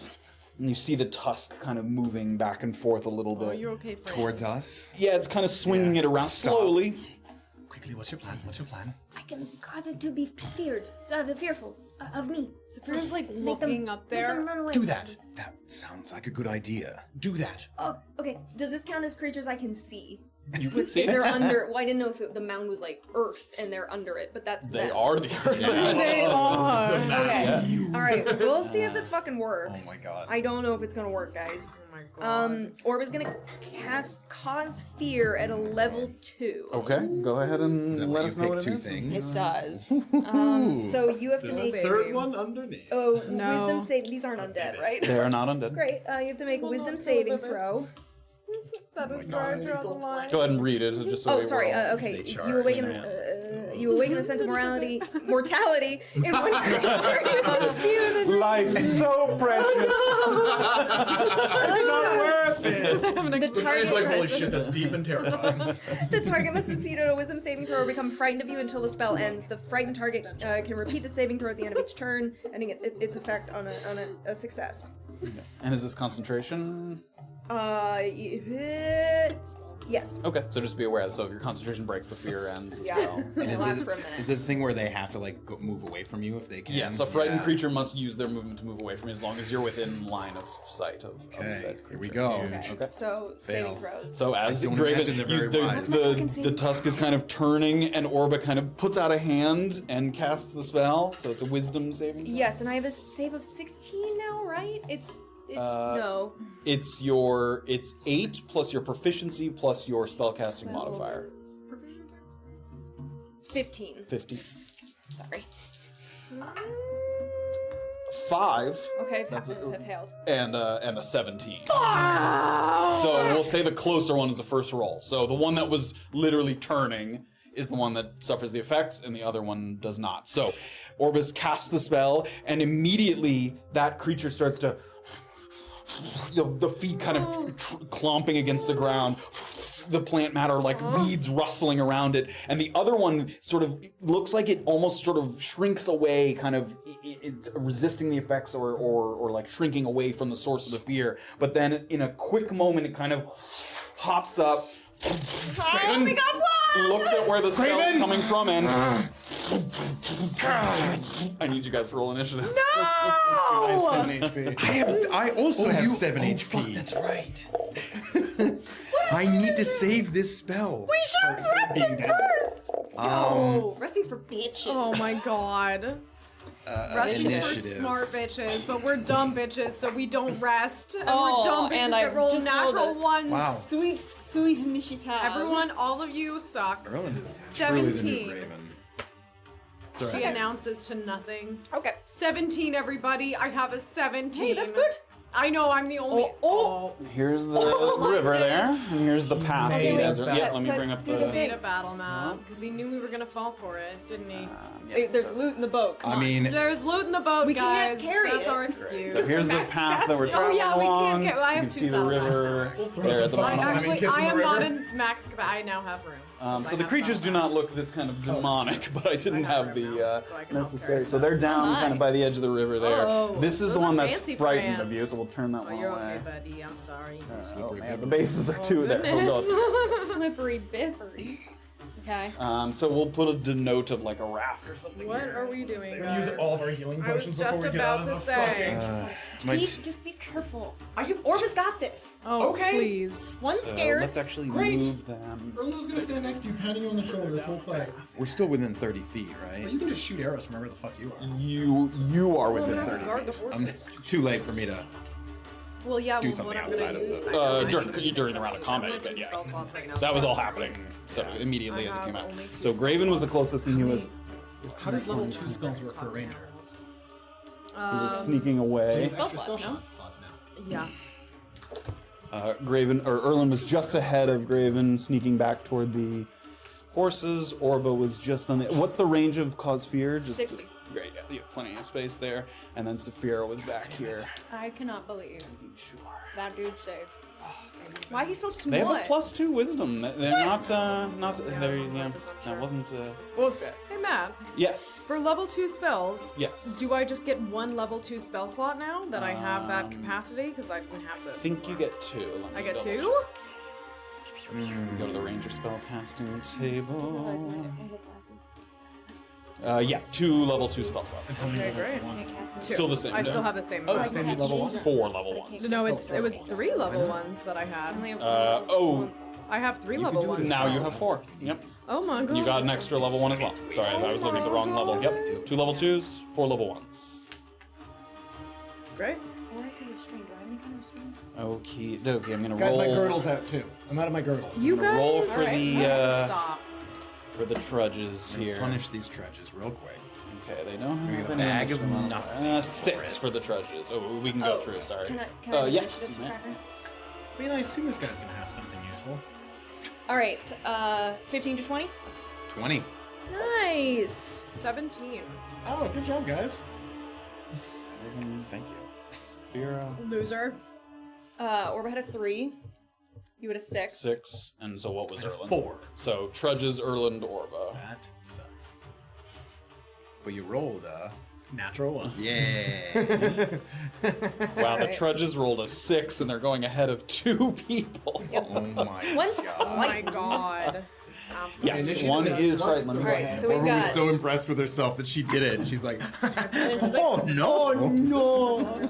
And you see the tusk kind of moving back and forth a little Oh, bit. you're okay, Frank. Towards us. Yeah, it's kind of swinging it around Stop. slowly. Quickly, what's your plan? What's your plan? I can cause it to be fearful of me. Saphira's like Make them- looking up make them there. run away. Do that. That sounds like a good idea. Do that. Oh, okay. Does this count as creatures I can see? You could see If they're it. under, well, I didn't know if the mound was like earth and they're under it, but that's They them. are the earth. They are. Okay. All right. We'll see if this fucking works. Oh my god. I don't know if it's gonna work, guys. Oh my god. Orba's gonna cause fear at a level 2. Okay, go ahead and Is that let where us you know pick what it 2 is. things? It does. So you have to There's a make. third one underneath. Oh, No. wisdom save. These aren't undead, right? They are not undead. Great. You have to make a wisdom not saving undead. throw. That is right throughout the line. Go ahead and read it, just so Oh, we sorry. will. Okay, They charge. you awaken. You awaken a sense of mortality in one creature. Life's so precious. It's not worth it. The target, holy shit, that's deep and terrifying. the target must succeed at a wisdom saving throw or become frightened of you until the spell ends. The frightened target can repeat the saving throw at the end of each turn, ending its effect on a success. And is this concentration? Yes. Okay, so just be aware. So if your concentration breaks, the fear ends as Yeah. well. And it Is lasts it, for a minute. is it the thing where they have to like move away from you if they can? Yeah, so a frightened Yeah. creature must use their movement to move away from you as long as you're within line of sight of Okay, said here we creature. go. Okay. So saving Fail. throws. So as I don't Graven, imagine they're very the, wise. the tusk is kind of turning, and Orba kind of puts out a hand and casts the spell. So it's a wisdom saving. throw. Yes, and I have a save of 16 now, right? It's no. It's 8 plus your proficiency plus your spellcasting modifier. 15. 50. Sorry. 5. Okay, That's that fails. and a 17. So we'll say the closer one is the first roll. So the one that was literally turning is the one that suffers the effects, and the other one does not. So Orbis casts the spell, and immediately that creature starts to. The feet kind of clomping against the ground. The plant matter like weeds rustling around it, and the other one sort of looks like it almost sort of shrinks away, kind of resisting the effects or like shrinking away from the source of the fear. But then in a quick moment, it kind of hops up. Oh, we got one! Looks at where the spell's coming from, and I need you guys to roll initiative. I have 7 HP. I also have 7 HP. That's right. I need to save this spell. We should have rested first! Oh, resting's for bitches. Oh my god. Resting for Initiative. smart bitches, but we're dumb bitches, so we don't rest. And Oh, we're dumb bitches and that I've roll just natural rolled it. ones. Wow. Sweet, sweet initiative. Everyone, all of you suck. Erland is truly the new 17. Raven. It's all She right. announces to nothing. Okay. 17, everybody. I have a 17. Hey, that's good. I know, I'm the only. Here's the like river this. there, and here's the path. Okay, you guys wait, are, yeah, let me but bring up do the the. Made a battle map because he knew we were gonna fall for it, didn't he? Hey, there's loot in the boat. Come I on. mean, There's loot in the boat, We can't guys. carry That's it. our excuse. So here's the path that we're Oh, traveling yeah, we can't along. get- I have you can two see the saddles. river throw there some at the fun bottom. on it. Actually, kiss in I the am not river. in max capacity. I now have room. So I the have creatures do saddle not maps. look this kind of demonic, but I didn't I have have room the now, so I can help necessary. carry So they're down nice. kind of by the edge of the river there. Oh, This is those the are one that's fancy frightened friends. of you, so we'll turn that Oh, one you're away. okay, buddy. I'm sorry. Oh, man, the bases are two there. Oh, Goodness. Slippery bippery. Okay. God. So we'll put a denote of like a raft or something. What here. are we doing, We're gonna use guys? all of our healing I was potions just before we get out about of to the say. fucking... my Pete, just be careful. Are you... Orbis got this. Oh, Okay. please. One's So scared. let's actually Great. move them. Erland's just gonna stand next to you, patting you on the shoulder this whole fight. We're still within 30 feet, But right? you can just shoot arrows from wherever the fuck you are. You are within 30 Guard the feet. horses. It's too late for me to. Well, yeah, do well, something what I'm outside gonna of use. the- During the round of combat, I'm but looking yeah. spell slots right now. That was all happening so immediately I as it came have out. only 2 So spell Graven was the slots. closest, and he was How does level 2 spells work for a ranger? sneaking away. Spell slots, no? slots now. Yeah. Graven or Erland was just ahead of Graven, sneaking back toward the horses. Orba was just on the. What's the range of cause fear? Just 60. Great, yeah, you have plenty of space there. And then Saphira was back here. I cannot believe that dude saved. Why he's so small? They have a +2 wisdom. They're not. They're, yeah, that wasn't. Bullshit. Hey, Matt. Yes. For level 2 spells, Yes. do I just get 1 level 2 spell slot now that I have that capacity? Because I didn't have I this. think you get 2. Let me I get double 2? check. Go to the ranger spell casting table. Realize my glasses. Yeah, 2 level 2 spell slots. Okay, great. Still the same. I no? still have the same. Oh, one. same level 1. 4 level 1s. No, it was 3 level 1s that I had. Oh, I have 3 level 1s. now you have 4. Yep. Oh my god. You got an extra level 1 as well. Sorry, I was looking at the wrong level. Yep. 2 level 2s, 4 level 1s. Great. Or I could restrain. Do I have any kind of restraint? Okie dokie, I'm gonna Guys, roll. my girdle's out too. I'm out of my girdle. You I'm gonna guys. roll for Alright, the, just stop. For the trudges here. Punish these trudges real quick. Okay, they don't We have get a any bag of additional- nothing 6 for the trudges. Oh, we can go through. Sorry. Can I Yes. initiative you may. tracker? I mean, I assume this guy's gonna have something useful. All right. 15 to 20. 20. Nice. 17. Oh, good job, guys. Thank you. Saphira, Loser. Orba had a 3. You had a 6. 6, and so what was Erland? 4. So trudges, Erland, Orba. That sucks. But you rolled a. Natural 1. Yeah. Wow, the trudges rolled a 6, and they're going ahead of 2 people. Oh my One's god. Oh my god. Absolutely. Yes, Initiative one is is plus right. Let me All go right. ahead. So we Barbara was got. so impressed with herself that she did it, and she's like, she's like, "Oh no, no.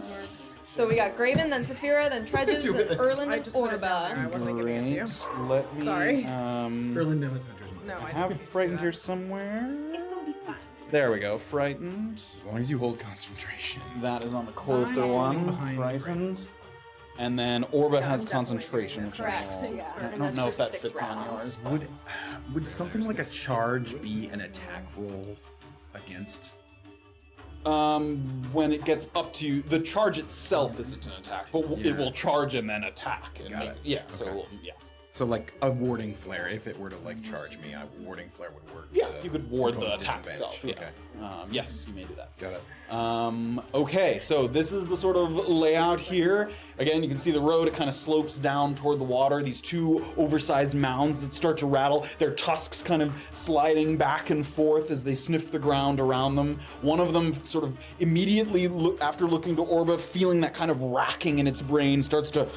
So we got Graven, then Saphira, then Trudges, then Erland, I and just put it down there. I Orba. wasn't giving it to you. Great. Let me. Sorry. Erland knows Hunter's Mark. No, I I have didn't frightened do here that. somewhere. It's gonna be fine. There we go. Frightened. As long as you hold concentration. That is on the closer I'm one. standing behind Frightened. And then Orba has definitely concentration, doing which this. I Correct. roll. Yeah. I And don't know if that's that for 6 fits on rounds. yours. Would something like a charge be an attack roll against? when it gets up to you, the charge itself isn't an attack, but it will charge and then attack. And Got make, it. Yeah, so Okay. yeah. So like a warding flare, if it were to like charge me, a warding flare would work. Yeah, to you could ward the impose attack disadvantage. itself. Yeah. Okay, Yes, you may do that. got it. Okay, so this is the sort of layout here. Again, you can see the road, it kind of slopes down toward the water. These two oversized mounds that start to rattle, their tusks kind of sliding back and forth as they sniff the ground around them. One of them sort of immediately, after looking to Orba, feeling that kind of racking in its brain, starts to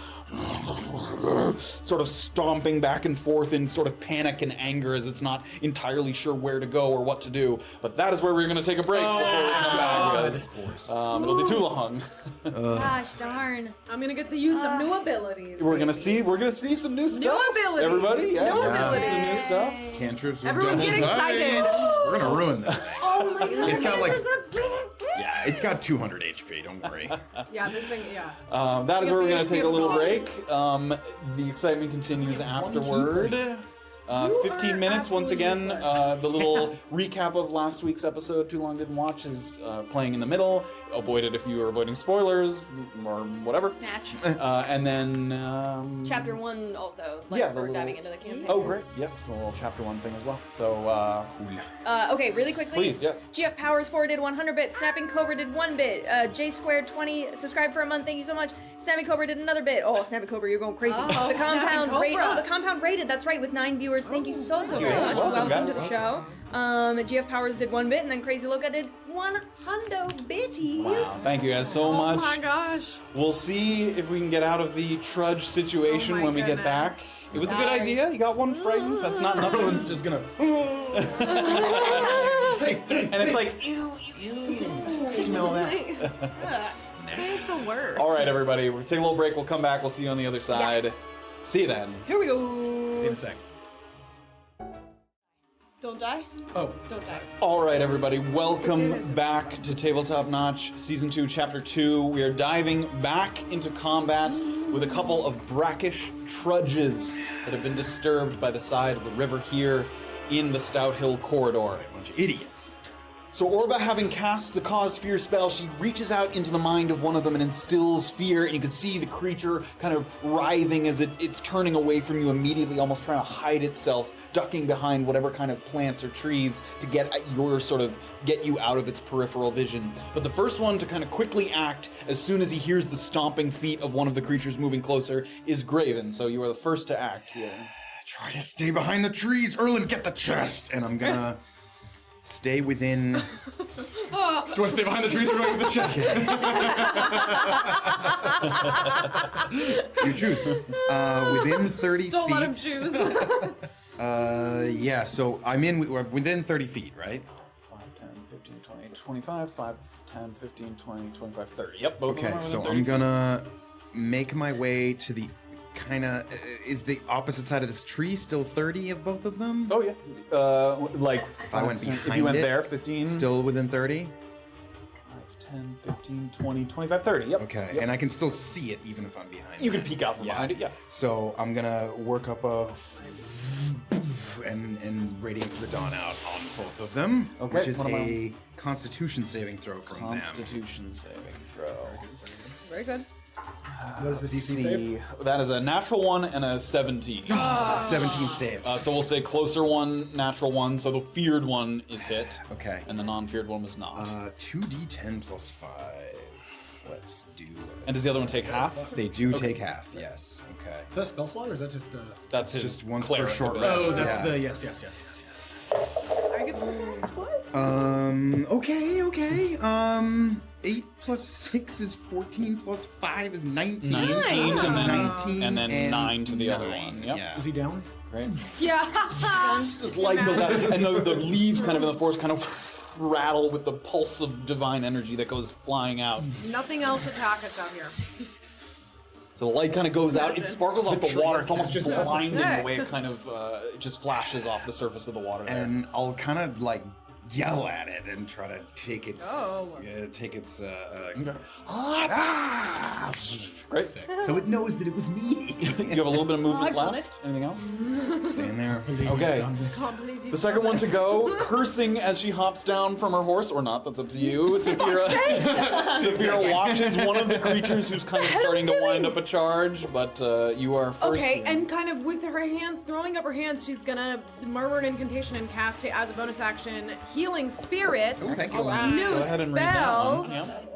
sort of stomping back and forth in sort of panic and anger as it's not entirely sure where to go or what to do. But that is where we're going to take a break before we come back. Because, it'll be too long. Gosh darn. I'm gonna get to use some new abilities. We're gonna see some new stuff. abilities. Everybody, yeah, New we're gonna see some new abilities. stuff. Cantrips. Everyone get excited. We're gonna ruin this thing. Oh my god. It's got like, there's a- yeah, it's got 200 HP. Don't worry. Yeah, this thing, yeah. That is where we're gonna Yes, take a we little have break. The excitement continues afterward. 15 minutes once again. The little recap of last week's episode, Too Long Didn't Watch, is playing in the middle. Avoid it if you are avoiding spoilers or whatever. Natch. And then Chapter 1 also, like, yeah, for the little- diving into the campaign. Oh, great! Yes, a little chapter 1 thing as well. So Okay, really quickly. please, yes. GF Powers 4 did 100 bits. Snapping Cobra did 1 bit. J Squared 20 subscribed for a month. Thank you so much. Snapping Cobra did another bit. Oh, Snapping Cobra, you're going crazy. Oh, the compound Snapping rate. Cobra. Oh, the compound rated. That's right, with 9 viewers. Thank you so very Yeah, much. welcome, Welcome to guys. the show. GF Powers did 1 bit, and then Crazy Loca did 100 bitties. Wow, thank you guys so much. Oh my gosh. We'll see if we can get out of the trudge situation Oh my when we get back. goodness. It was a good idea. You got one frightened. That's not enough. Everyone's just gonna. And it's like, ew, ew. Smell that. It's the worst. All right, everybody. We'll take a little break. We'll come back. We'll see you on the other side. See you then. Here we go. See you in a sec. Don't die. Oh. Don't die. All right, everybody. Welcome back to Tabletop Notch, Season 2, Chapter 2. We are diving back into combat with a couple of brackish trudges that have been disturbed by the side of the river here in the Stout Hill corridor. Bunch of idiots. So Orba, having cast the Cause Fear spell, she reaches out into the mind of one of them and instills fear, and you can see the creature kind of writhing as it's turning away from you immediately, almost trying to hide itself, ducking behind whatever kind of plants or trees to get at get you out of its peripheral vision. But the first one to kind of quickly act as soon as he hears the stomping feet of one of the creatures moving closer is Graven, so you are the first to act here. Try to stay behind the trees, Erlen, get the chest! And I'm gonna stay within... Do I stay behind the trees or do I get the chest? You choose. Within 30 Don't feet. let him choose. Yeah, so we're within 30 feet, right? 5, 10, 15, 20, 25, 5, 10, 15, 20, 25, 30. Yep, both of them Okay, are so within 30 I'm feet. gonna make my way to the is the opposite side of this tree still 30 of both of them? Oh yeah, like if I went if you behind went it, there, 15, Still within 30? 5, 10, 15, 20, 25, 30. Yep. Okay, Yep. and I can still see it even if I'm behind You it. can peek out from behind it. Yeah. So I'm gonna work up and Radiance of the Dawn out on both of them, Okay, which is what am I a Constitution saving throw from them. Constitution saving throw. Very good. What is the DC See, save? that is a natural 1 and a 17. 17 saves. So we'll say closer 1, natural 1. So the feared one is hit, Okay. and the non-feared one was not. 2d10 plus 5. Let's do it. And does the other one take half? They do take half, yes. Okay. Is that a spell slot or is that just That's his Just once per cleric short ability. rest. Oh, that's yeah. the yes. I get to twice. Okay. 8 plus 6 is 14 plus 5 is 19. 19, Nice. and then 19 and then 9 to the other 9, one. Yep. Yeah. Is he down? Right. Yeah. This light goes out, and the leaves kind of in the forest kind of rattle with the pulse of divine energy that goes flying out. Nothing else attack us out here. So the light kind of goes out. It sparkles off the water. It's almost just- blinding the Yeah. way it kind of just flashes off the surface of the water there. And I'll kind of like yell at it and try to take its Oh. take its Great. So it knows that it was me. You have a little bit of movement I've done left. Anything else? Staying there. Okay. The second one to go, cursing as she hops down from her horse, or not, that's up to you. Saphira watches one of the creatures who's kind of starting to wind up a charge, but you are first. Okay, and kind of with her hands, throwing up her hands, she's gonna murmur an incantation and cast it as a bonus action. Healing Spirit. Thank you. New Go ahead and read that spell. one.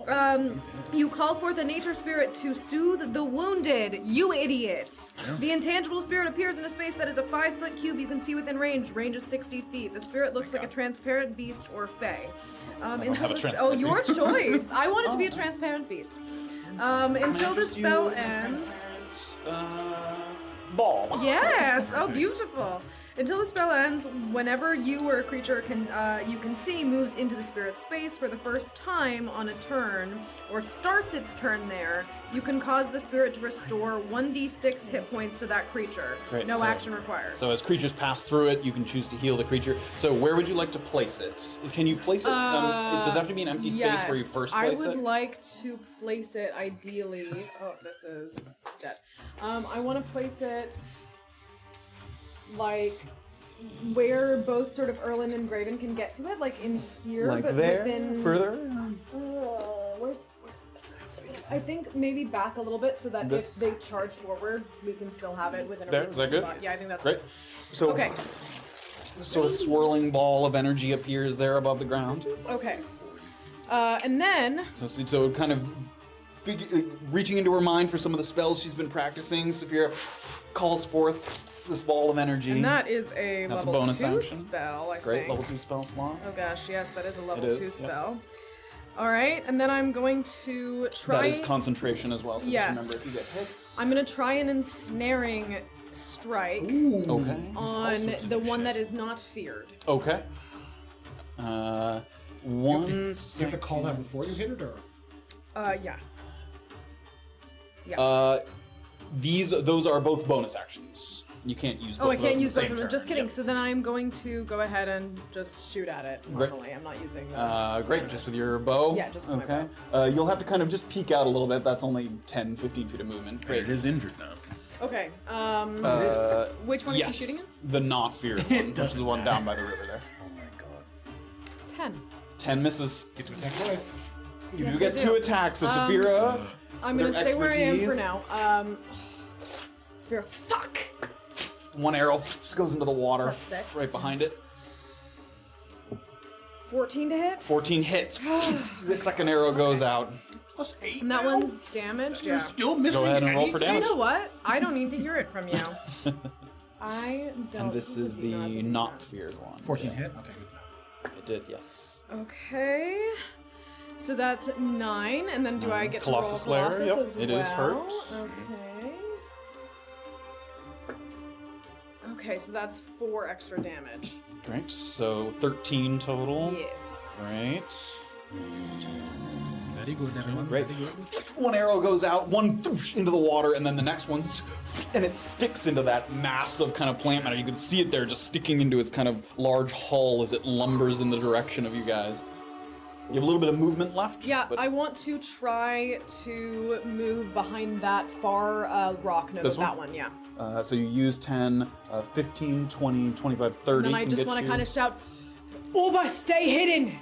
Yeah. You call forth a nature spirit to soothe the wounded, you idiots. The intangible spirit appears in a space that is a 5-foot cube you can see within range. Range is 60 feet. The spirit looks like a transparent beast or fae. Your choice. I want it to be a transparent beast. Until the spell ends. Ball. Yes. Oh, beautiful. Until the spell ends, whenever you or a creature you can see moves into the spirit's space for the first time on a turn, or starts its turn there, you can cause the spirit to restore 1d6 hit points to that creature. Great, No so- action required. So as creatures pass through it, you can choose to heal the creature. So where would you like to place it? Can you place it? It does have to be an empty space where you first place I would it. like to place it ideally. Oh, this is dead. I want to place it like where both sort of Erland and Graven can get to it, like in here, Like but there? within. Further? Where's the best place? I think maybe back a little bit so that This? if they charge forward, we can still have it within a There? Is reasonable that good? spot. Yeah, I think that's Great. So Okay. a sort of swirling ball of energy appears there above the ground. Okay. And then So kind of reaching into her mind for some of the spells she's been practicing, Saphira calls forth this ball of energy. and that is a That's a level bonus 2 action. spell, I Great, think. level 2 spell slot. Oh gosh, yes, that is a level It 2 is, yep. spell. All right, and then I'm going to try. That is concentration as well, so Yes. just remember if you get hit. I'm going to try an ensnaring strike Okay. on the one that is not feared. Okay. One. You have to call that before you hit it, or? Yeah. Those are both bonus actions. You can't use both Oh, I of those can't in use the both same of them. turn. Just kidding. Yep. So then I'm going to go ahead and just shoot at it Great. normally. I'm not using. Great, just with your bow? Yeah, just with my okay. You'll have to kind of just peek out a little bit. That's only 10, 15 feet of movement. Great. It is injured now. Okay. Which one yes. is she shooting in? The not feared one, which is the one down by the river there. Oh my god. 10. 10 misses. Get to attack twice. You Yes, do get I 2 do. attacks, so Saphira. I'm with gonna her stay where I am for expertise, now. Sphere. Fuck. One arrow goes into the water Plus 6. right behind it. 14 to hit. 14 hits. The second arrow goes out. Plus 8. And that one's damaged. You're Yeah. still missing. Go ahead and roll for You damage. know what? I don't need to hear it from you. I don't. And this is the not feared one. 14 Yeah. hit? Okay, good. It did, yes. Okay. So that's 9, and then do I get Colossus to roll Slayer, Colossus yep, as it is hurt. Okay. Okay, so that's 4 extra damage. Great. So 13 total. Yes. Right. Very good, everyone. Great. Very good. One arrow goes out, one into the water, and then the next one, and it sticks into that mass of kind of plant matter. You can see it there just sticking into its kind of large hull as it lumbers in the direction of you guys. You have a little bit of movement left. Yeah, but I want to try to move behind that far rock node. This one? That one, yeah. So you use 10, 15, 20, 25, 30. And then I can just get want to you- kind of shout, Uba, stay hidden!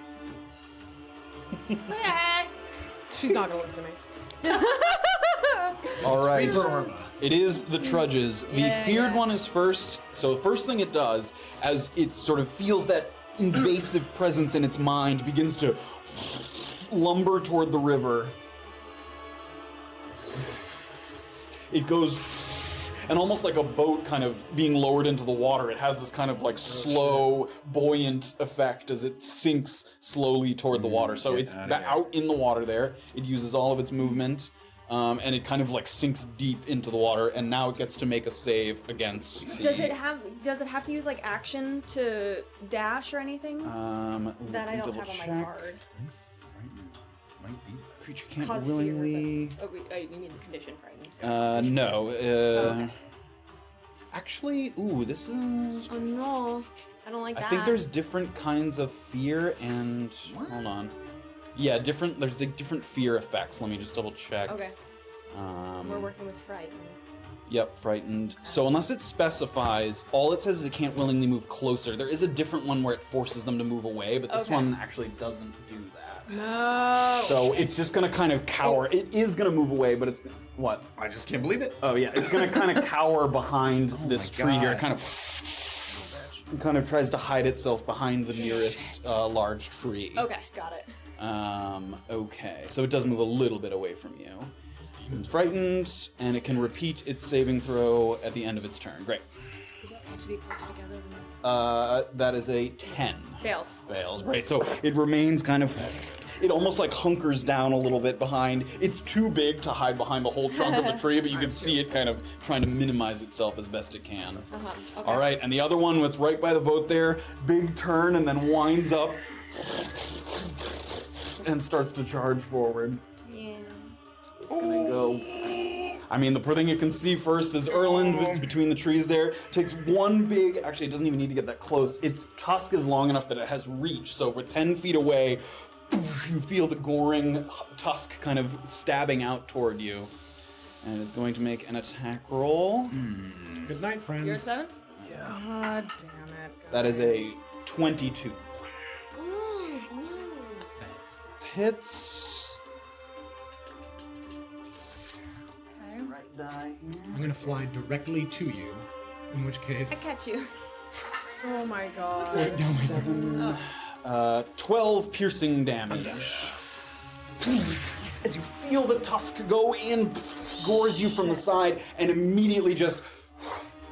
She's not going to listen to me. All right. Orba. It is the trudges. The feared one is first. So the first thing it does, as it sort of feels that invasive presence in its mind, begins to lumber toward the river. It goes, and almost like a boat kind of being lowered into the water, it has this kind of like slow, buoyant effect as it sinks slowly toward the water. So get it's outta here. out in the water there. It uses all of its movement. And it kind of like sinks deep into the water, and now it gets to make a save against. Does it have to use like action to dash or anything? let that I me don't double have on my check. card. Might be. Creature can't Cause willingly. fear, but, you mean the condition frightened? No. okay. Actually, ooh, this is. Oh no, I don't like I that. think there's different kinds of fear and. Hold on. Yeah, different. There's different fear effects. Let me just double check. Okay. We're working with frightened. Yep, frightened. So unless it specifies, all it says is it can't willingly move closer. There is a different one where it forces them to move away, but this one actually doesn't do that. No. So it's just gonna kind of cower. It is gonna move away, but it's what? I just can't believe it. Oh yeah, it's gonna kind of cower behind this my tree here. God. It kind of tries to hide itself behind the nearest large tree. Okay, got it. Okay, so it does move a little bit away from you. It's frightened, and it can repeat its saving throw at the end of its turn. Great. We don't have to be closer together than this. That is a 10. Fails. Fails. Right, so it remains kind of... It almost like hunkers down a little bit behind. It's too big to hide behind the whole trunk of the tree, but you can see it kind of trying to minimize itself as best it can. Okay. All right, and the other one that's right by the boat there, big turn and then winds up and starts to charge forward. Yeah. Gonna go. I mean, the thing you can see first is Erland between the trees there. Takes one big. Actually, it doesn't even need to get that close. Its tusk is long enough that it has reach. So for 10 feet away, you feel the goring tusk kind of stabbing out toward you, and is going to make an attack roll. Good night, friends. You're a 7? God damn it. That is a 22. Hits. Right die here. I'm gonna fly directly to you, in which case... I catch you. Oh my god. Right down my throat. 12 piercing damage. As you feel the tusk go in, gores you from the side, and immediately just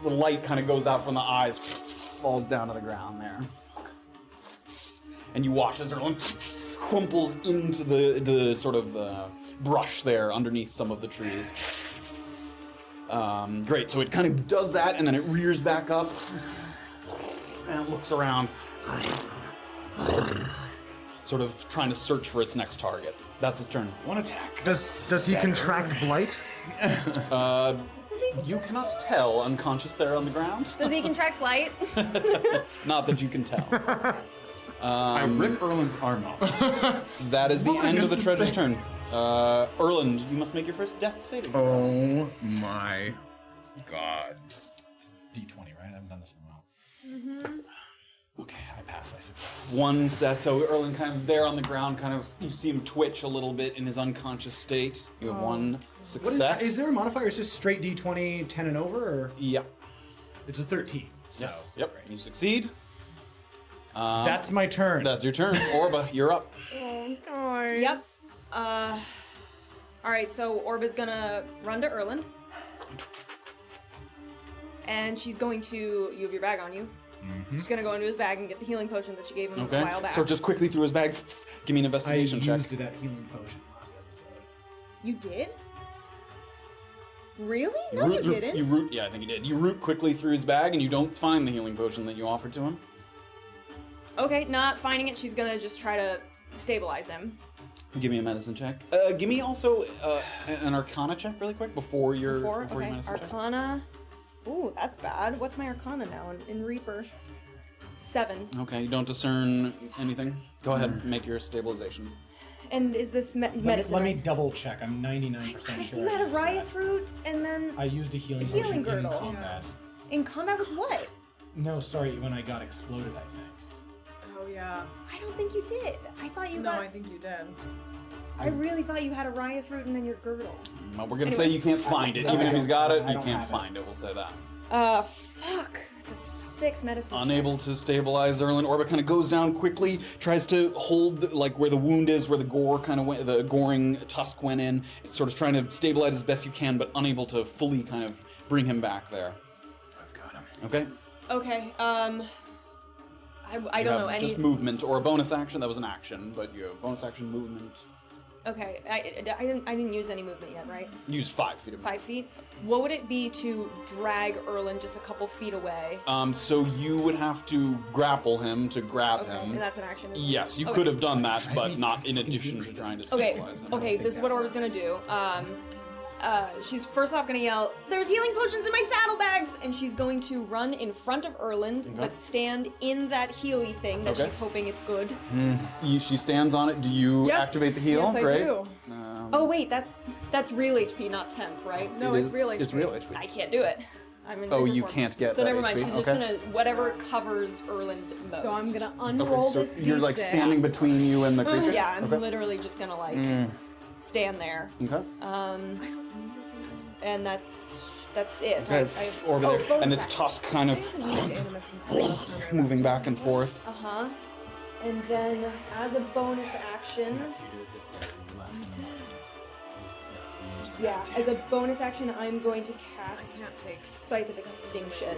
the light kind of goes out from the eyes, falls down to the ground there. And you watch as everyone crumples into the sort of brush there underneath some of the trees. Great, so it kind of does that, and then it rears back up and it looks around, sort of trying to search for its next target. That's its turn. One attack. Does he contract blight? You cannot tell, unconscious there on the ground. Does he contract blight? Not that you can tell. I rip Erland's arm off. That is the What end of the against treasure's this turn. Erland, you must make your first death saving. Oh my god. D20, right? I haven't done this in a while. Okay, I pass. I success. One set. So Erland kind of there on the ground, kind of, you see him twitch a little bit in his unconscious state. You have one success. Is there a modifier? It's just straight D20, 10 and over, or Yep. it's a 13? So Yes. Yep. You succeed. that's my turn. That's your turn. Orba, you're up. Yep. Alright, so Orba's gonna run to Erland. And she's going to. You have your bag on you. She's gonna go into his bag and get the healing potion that she gave him a Okay. while back. So just quickly through his bag. Give me an I investigation check. used that healing potion last episode. You did? Really? You No, you root through- didn't. You root. Yeah, I think you did. You root quickly through his bag, and you don't find the healing potion that you offered to him. Okay, not finding it, she's gonna just try to stabilize him. Give me a medicine check. Give me also an Arcana check really quick before your Before? your Okay. medicine check. Arcana. Ooh, that's bad. What's my Arcana now in Reaper? 7. Okay, you don't discern anything. Go ahead, make your stabilization. And is this medicine? Let me right? double check. I'm 99% Because sure. you I had a used that. riot root and then I used a healing Healing potion girdle. in combat. in combat with what? No, sorry, when I got exploded, I think. Oh yeah. I don't think you did. I thought you No, got. I think you did. I really thought you had a riot root and then your girdle. Well, we're gonna say you can't find it. Even if he's got it, I you don't can't have it. find it. We'll say that. Fuck. That's a 6 medicine. check. Unable to stabilize Erland, Orba kind of goes down quickly, tries to hold like where the wound is, where the gore kind of went, the goring tusk went in. It's sort of trying to stabilize as best you can, but unable to fully kind of bring him back there. I've got him. Okay. Okay. I You don't have know any. just movement or a bonus action. That was an action, but you have bonus action movement. Okay. I didn't use any movement yet, right? Use 5 feet of 5 feet. What would it be to drag Erland just a couple feet away? So you would have to grapple him to grab Okay, him. and that's an action. isn't it? Yes, you Okay. could have done that, but not in addition to trying to Okay, stabilize him. okay, this is what Orba's gonna do. She's first off gonna yell, "There's healing potions in my saddlebags!" And she's going to run in front of Erland, but stand in that healy thing that Okay. she's hoping it's good. She stands on it. Do you Yes. activate the heal? Yes, I Great. do. Oh wait, that's real HP, not temp, right? No, it's real HP. It's real HP. I can't do it. I'm in Oh, ranger you form. can't get So that never mind. HP? She's just Okay. gonna whatever covers Erland most. So I'm gonna Okay, unroll so this you're like D6. standing between you and the creature? Yeah, I'm Okay. literally just gonna like stand there. Okay. And that's it. Okay, over there. bonus And its action. tusk kind of I haven't used animus since the last time I moving rested. back and forth. Uh-huh. And then as a bonus action, yeah, as a bonus action, I'm going to cast can't take- Scythe of Extinction.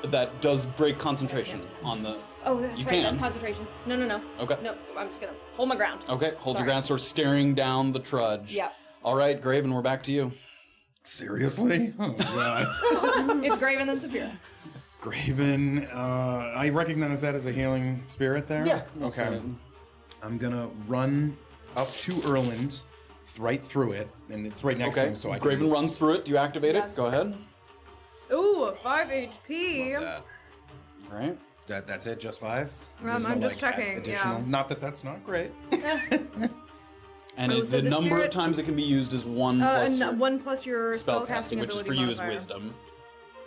That does break concentration on the... Oh, that's You right. can. That's concentration. No. Okay. No, I'm just gonna hold my ground. Okay, hold your Sorry. ground, sort of staring down the trudge. Yeah. All right, Graven, we're back to you. Seriously? Oh god. It's Graven and Saphira. Graven, I recognize that as a healing spirit there? we'll say Okay. it. I'm gonna run up to Erland, right through it, and it's right next to Okay, him, so I Graven can runs through it. Do you activate Yes. it? Go ahead. Ooh, 5 HP. that. All right. That's it, just 5? I'm just checking, Additional. yeah. Not that that's not great. And Oh, so the the number spirit- of times it can be used is 1 plus And your 1 plus your spellcasting, spellcasting which is ability for you modifier. is wisdom.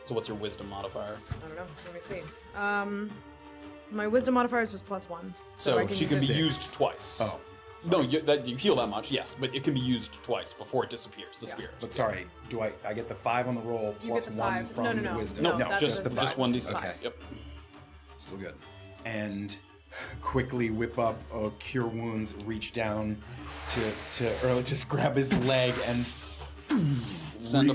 So what's your wisdom modifier? I don't know. Let me see. My wisdom modifier is just +1. So I can she use can be it- used twice. Oh. No, you heal that much, yes, but it can be used twice before it disappears, the spirit. But sorry, do I get the 5 on the roll You plus get the 1 5. from No, the no, no. wisdom? No, that's just the just 5. 1d6. Okay. Yep. Still good. And quickly whip up a cure wounds, reach down to Earl, just grab his leg and Send a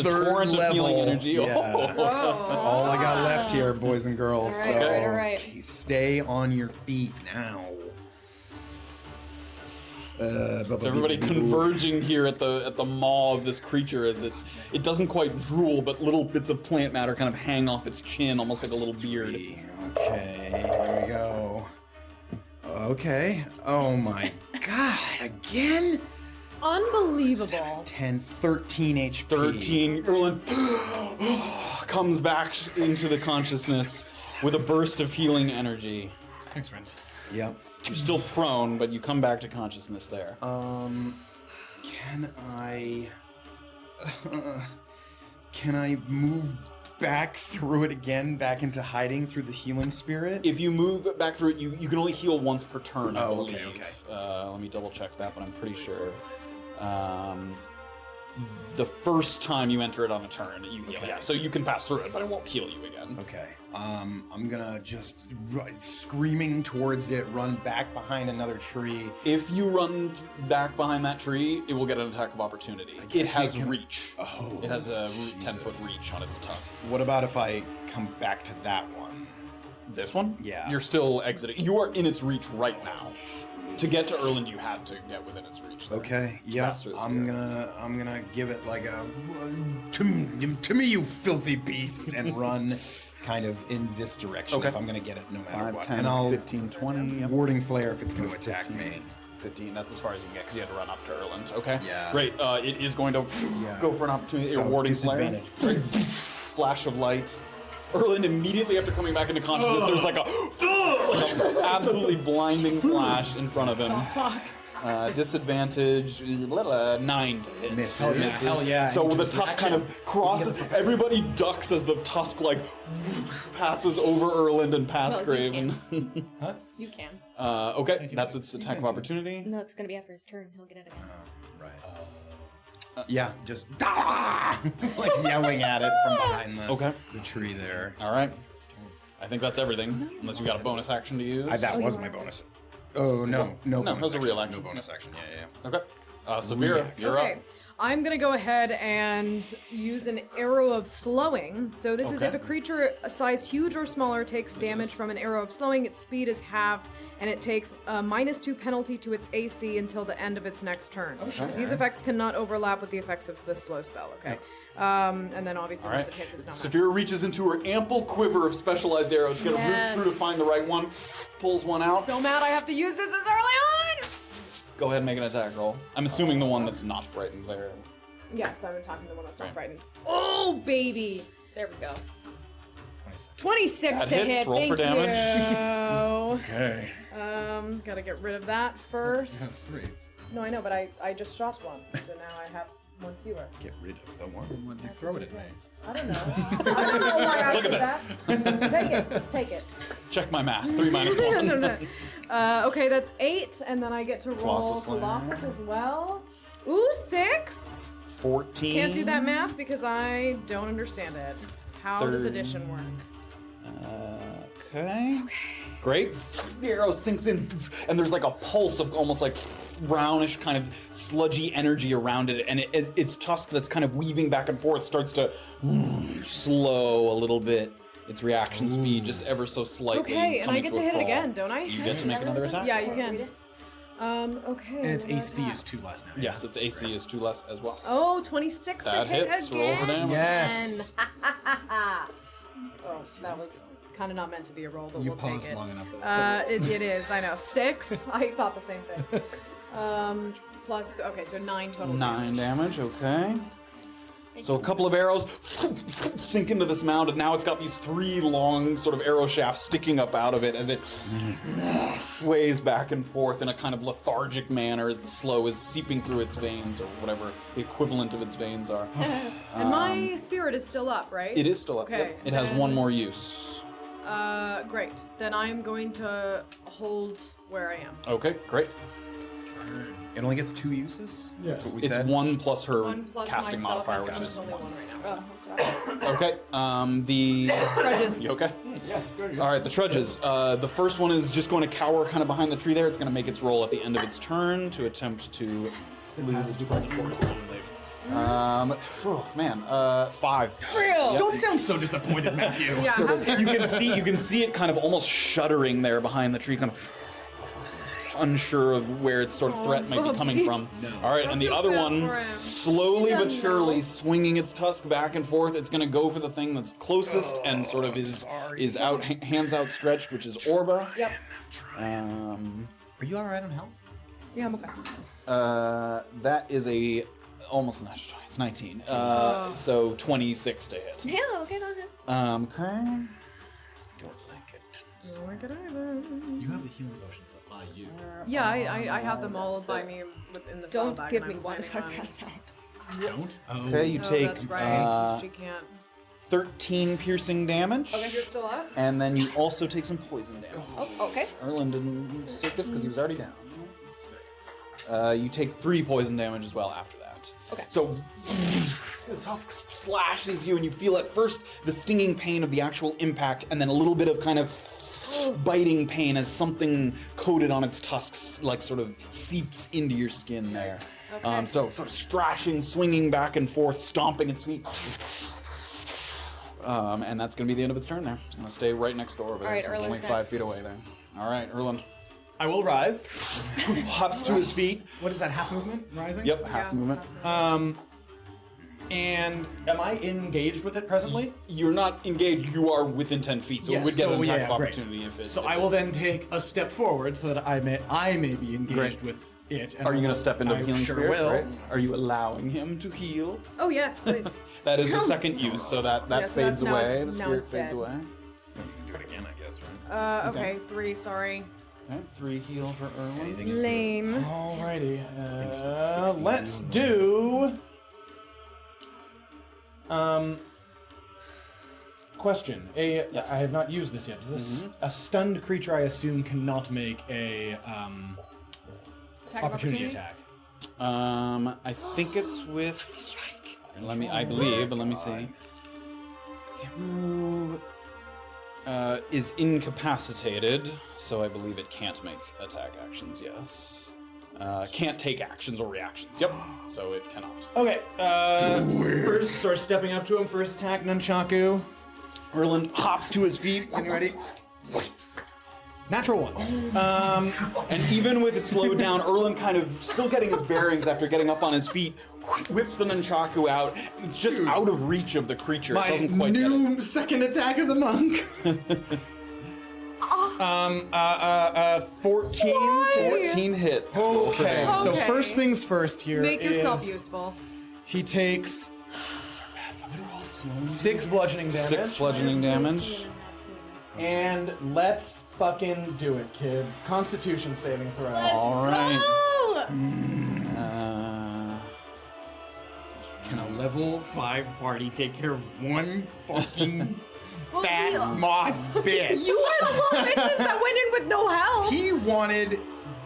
third torrent of healing level. energy. Yeah. Oh. That's all I got left here, boys and girls. All right, so all right. stay on your feet now. So everybody converging here at the maw of this creature as it doesn't quite drool, but little bits of plant matter kind of hang off its chin, almost like a little beard. Okay, here we go. Okay. Oh my god, again? Unbelievable. 10, 13 HP. 13, Erland comes back into the consciousness with a burst of healing energy. Thanks, friends. Yep. You're still prone, but you come back to consciousness there. Can I move back through it again, back into hiding through the healing spirit? If you move back through it, you can only heal once per turn, I Oh, believe. okay. Let me double check that, but I'm pretty sure. The first time you enter it on a turn, you heal. Okay. Yeah, so you can pass through it, but it won't heal you again. Okay. I'm gonna just screaming towards it, run back behind another tree. If you run back behind that tree, it will get an attack of opportunity. It has reach. Oh, It has a 10-foot reach on its tusk. What about if I come back to that one? This one? Yeah. You're still exiting. You are in its reach right now. To get to Erland, you had to get within its reach. There. Okay, yeah. Faster this I'm year. gonna give it like a to me, you filthy beast, and run kind of in this direction Okay. if I'm gonna get it no matter 5, what. 10, and I'll 15, 20. Yep. warding flare if it's gonna attack me. 15, that's as far as you can get because you had to run up to Erland. Okay? Yeah. Great. It is going to go for an opportunity. So, a warding flare. disadvantage. Great. Flash of light. Erland immediately after coming back into consciousness, there's like a absolutely blinding flash in front of him. Oh, fuck. Disadvantage 9 to hit. Miss. Hell yeah. So Into the its tusk kind of crosses. Everybody ducks as the tusk like passes over Erland and past Well, you Graven. You can. Okay, that's its attack of opportunity. No, it's gonna be after his turn. He'll get it again. Right. Yeah, just like yelling at it from behind the tree there. All right. I think that's everything, unless you got a bonus action to use. That was my bonus. Oh no, no, No, bonus that was a real action. No bonus action. Yeah. Okay. Saphira, you're Okay. up. I'm gonna go ahead and use an arrow of slowing. So this is Okay. if a creature a size huge or smaller takes damage from an arrow of slowing, its speed is halved, and it takes a -2 penalty to its AC until the end of its next turn. These effects cannot overlap with the effects of this slow spell. Okay. And then obviously All once right. it hits, it's not. Saphira reaches into her ample quiver of specialized arrows. She's gonna Yes. root through to find the right one. Pulls one out. So mad I have to use this as early on. Go ahead and make an attack roll. I'm assuming the one that's not frightened there. Yes, I'm talking to the one that's not Right. frightened. Oh baby. There we go. 26 That to hits. hit. Roll Thank for damage. you. Okay. Gotta get rid of that first. That's 3. No, I know, but I just shot one, so now I have one fewer. Get rid of the one. When you throw it at me. I don't know. I don't know why I Look did at that. Take it. Just take it. Check my math. 3 minus 1. No. Okay, that's 8, and then I get to roll Colossus Slayer. Colossus as well. Ooh, 6. 14. Can't do that math because I don't understand it. How does addition work? Okay. Great. The arrow sinks in, and there's like a pulse of almost like brownish kind of sludgy energy around it, and its tusk that's kind of weaving back and forth starts to slow a little bit. Its reaction speed just ever so slightly. Okay, and I coming get to to a hit it crawl. again, don't I? You get to make another attack? Yeah, you can. Okay. And its what do I AC have? is 2 less now. Yes, its AC is 2 less as well. Oh, 26 to That hit hits. again. Roll for damage. Yes. Oh, that was kind of not meant to be a roll, but You we'll take paused it. long enough. That It is, I know. 6. I thought the same thing. Plus, okay, so 9 total 9 damage, okay. So a couple of arrows sink into this mound, and now it's got these 3 long sort of arrow shafts sticking up out of it as it sways back and forth in a kind of lethargic manner as the slow is seeping through its veins, or whatever the equivalent of its veins are. And my spirit is still up, right? It is still up. Okay, Yep. It has then- 1 more use. Great. Then I'm going to hold where I am. Okay, great. It only gets 2 uses? That's what we It's said? 1 plus her 1 plus casting my modifier, spellcasting, which which is is only 1. 1 right now. So. Okay, the... Trudges. You okay? Yes, good. All right, the trudges. The first one is just going to cower kind of behind the tree there. It's going to make its roll at the end of its turn to attempt to lose. Oh, man, 5. Real. Don't sound so disappointed, Matthew. Yeah, Sort of, you can see it kind of almost shuddering there behind the tree, kind of unsure of where its sort of threat might be coming from. All right, and the feel other bad one, for him. slowly He but doesn't surely know. swinging its tusk back and forth. It's going to go for the thing that's closest and sort of is out hands outstretched, which is Orba. Yep. Are you alright on health? Yeah, I'm okay. That is a almost a natural 20. It's 19. So 26 to hit. Yeah, okay, that hits. Okay. Don't like it. don't like it either. You have the healing potions up by you. Yeah, I have them all by me within the Don't file bag, give and me I'm one if I planning on- pass out. Don't? Oh. Okay, you Oh, take that's right. She can't. 13 piercing damage. Okay, you're still up? And then you also take some poison damage. Oh, okay. Erlen didn't take this because he was already down. You take 3 poison damage as well after that. Okay. So the tusk slashes you, and you feel at first the stinging pain of the actual impact, and then a little bit of kind of biting pain as something coated on its tusks, like sort of seeps into your skin there. Okay. So sort of thrashing, swinging back and forth, stomping its feet. And that's going to be the end of its turn there. It's going to stay right next door over there. All right, so it's only Erlen's 5 next. feet away there. All right, Erlen I will rise. hops to his feet. What is that, half movement? Rising? Yep, half movement. And am I engaged with it presently? You're not engaged, you are within 10 feet, so it would get an attack of great. opportunity if it... So if I it- will then take a step forward so that I may be engaged Great. with it. And Are you I going will- to step into the I healing sure spirit? will. Right? Are you allowing him to heal? Oh, yes, please. That is the second use, so that Yes, fades now away. The it's spirit dead. fades away. You can do it again, I guess, right? Okay, 3, sorry. Okay, 3 heal for Erlen. Anything is good. Lame. Alrighty. Let's do. Question. Yes. I have not used this yet. Does this a stunned creature, I assume, cannot make a Attack of opportunity attack? I think it's with... I believe, but let me see. Can't move. Is incapacitated, so I believe it can't make attack actions, yes. Can't take actions or reactions, yep. So it cannot. Okay. First, sort of stepping up to him. First attack, nunchaku. Erlen hops to his feet. Are you ready? Natural 1. And even with it slowed down, Erlen kind of still getting his bearings after getting up on his feet, whips the nunchaku out. It's just out of reach of the creature. It My doesn't quite get it. new second attack as a monk. 14. 14 hits. Roll for Okay, damage. so Okay. first things first here. Make yourself is useful. He takes 6 bludgeoning damage. 6 bludgeoning damage. And let's fucking do it, kids. Constitution saving throw. All right. Can a level 5 party take care of one fucking fat moss bitch? You are the little bitches that went in with no help. He wanted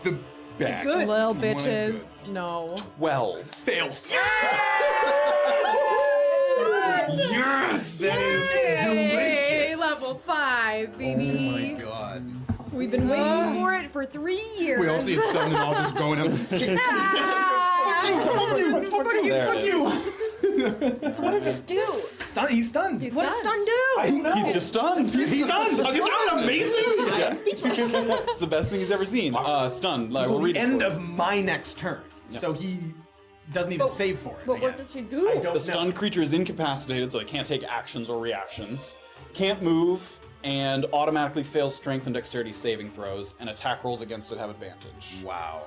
the back. Little He wanted bitches. No. 12. Fails. Yes, that is Hey, delicious. level 5, baby. Oh my god. We've been waiting for it for 3 years. We all see it stunned and all just going up. There it is. So what does this do? He's stunned. What does stun do? He's just stunned. He's stunned. Isn't that amazing? It's the best thing he's ever seen. Stunned. Like, Until we'll the read it end for of my next turn. So he doesn't even save for it. But what again. does she do? I don't know. The stunned creature is incapacitated, so it can't take actions or reactions, can't move, and automatically fails strength and dexterity saving throws, and attack rolls against it have advantage. Wow.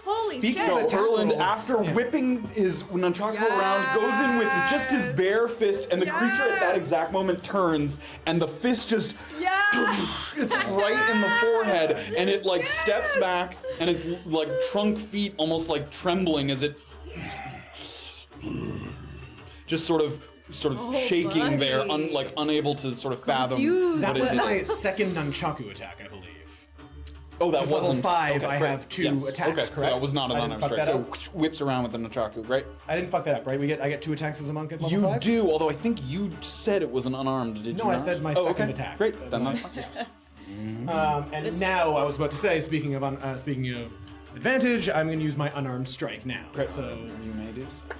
Holy Speak shit. So attack Erland, rolls. after Yeah. whipping his nunchaku around, goes in with just his bare fist, and the creature at that exact moment turns, and the fist just it's right in the forehead, and it like steps back, and its like trunk feet almost like trembling as it just sort of shaking there, like unable to sort of fathom Confused. That what was it is. my second nunchaku attack, I believe. Oh, that Because level wasn't 5, okay, I great. have 2 Yes. attacks, Okay, so correct? that was not an I didn't unarmed fuck strike. that So whips around with the nunchaku, right? I didn't fuck that up, right? I get 2 attacks as a monk at level You 5? do, although I think you said it was an unarmed. Did you No, not? I said my oh, second okay. attack. Great, then that's And now I was about to say, speaking of advantage, I'm going to use my unarmed strike now. So you may do so.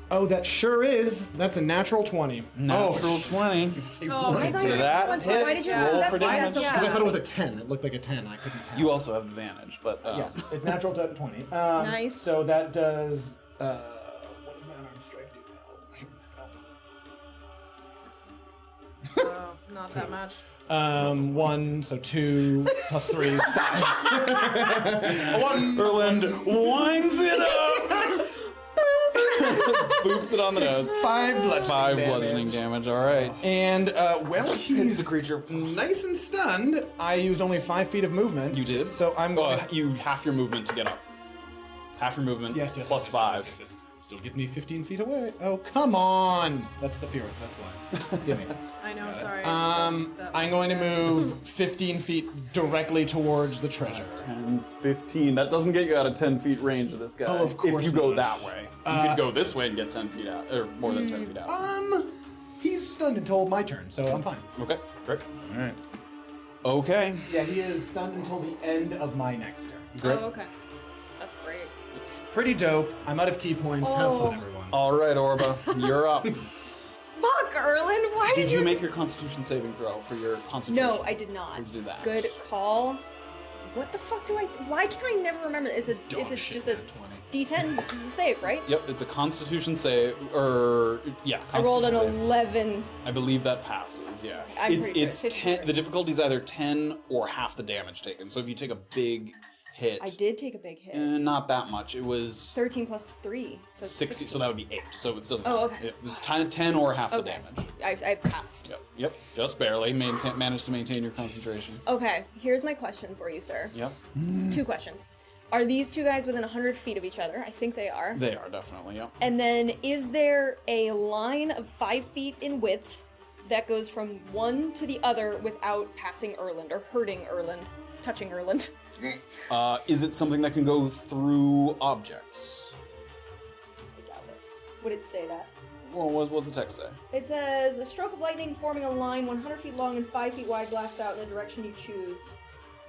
Oh, that sure is. That's a natural 20. Natural 20. Oh, I thought So you that why did hits. you Roll for investigate that damage. so Because I fast? thought it was a 10. It looked like a 10. I couldn't tell. You also have advantage, but Yes, it's natural 20. Nice. So that does. What does my unarmed strike do now? Oh, not that much. 1, so 2 plus 3, 5. Erland winds it up. Boops it on the nose. 5 bludgeoning 5 damage. bludgeoning damage. All right. And well, Hits he's the creature. nice and stunned. I used only 5 feet of movement. You did. So I'm going. You half your movement to get up. Half your movement. Yes, Plus 5. Yes. Still get me 15 feet away. Oh, come on! That's the Furious, that's why. Give me. I know, sorry. I'm going to move 15 feet directly towards the treasure. 10, 15. That doesn't get you out of 10 feet range of this guy. Oh, of course If you go not. that way. You could go this way and get 10 feet out, or more than 10 feet out. He's stunned until my turn, so I'm fine. Okay, Rick. All right. Okay. Yeah, he is stunned until the end of my next turn. Great. Oh, okay. That's great. It's pretty dope. I'm out of key points. Have Oh. fun, everyone. All right, Orba, you're up. Fuck, Erland, why Did you make your Constitution saving throw for your concentration? No, I did not. Please do that. Good call. What the fuck do I? Why can I never remember? It's just a D10 save, right? Yep, it's a Constitution save, or yeah. I rolled an Constitution save. 11. I believe that passes. Yeah. I'm it's pretty sure it's it's 10. The difficulty is either 10 or half the damage taken. So if you take a big hit, I did take a big hit. not that much. It was 13 plus 3, so 60. So that would be 8. So it doesn't. Oh, matter. okay. It's 10 or half the Okay. damage. I passed. Yep. Just barely managed to maintain your concentration. Okay, here's my question for you, sir. Yep. 2 questions. Are these 2 guys within 100 feet of each other? I think they are. They are definitely. Yep. And then is there a line of 5 feet in width that goes from one to the other without passing Erland or hurting Erland, touching Erland? Is it something that can go through objects? I doubt it. Would it say that? Well, what's the text say? It says, a stroke of lightning forming a line 100 feet long and 5 feet wide blasts out in the direction you choose.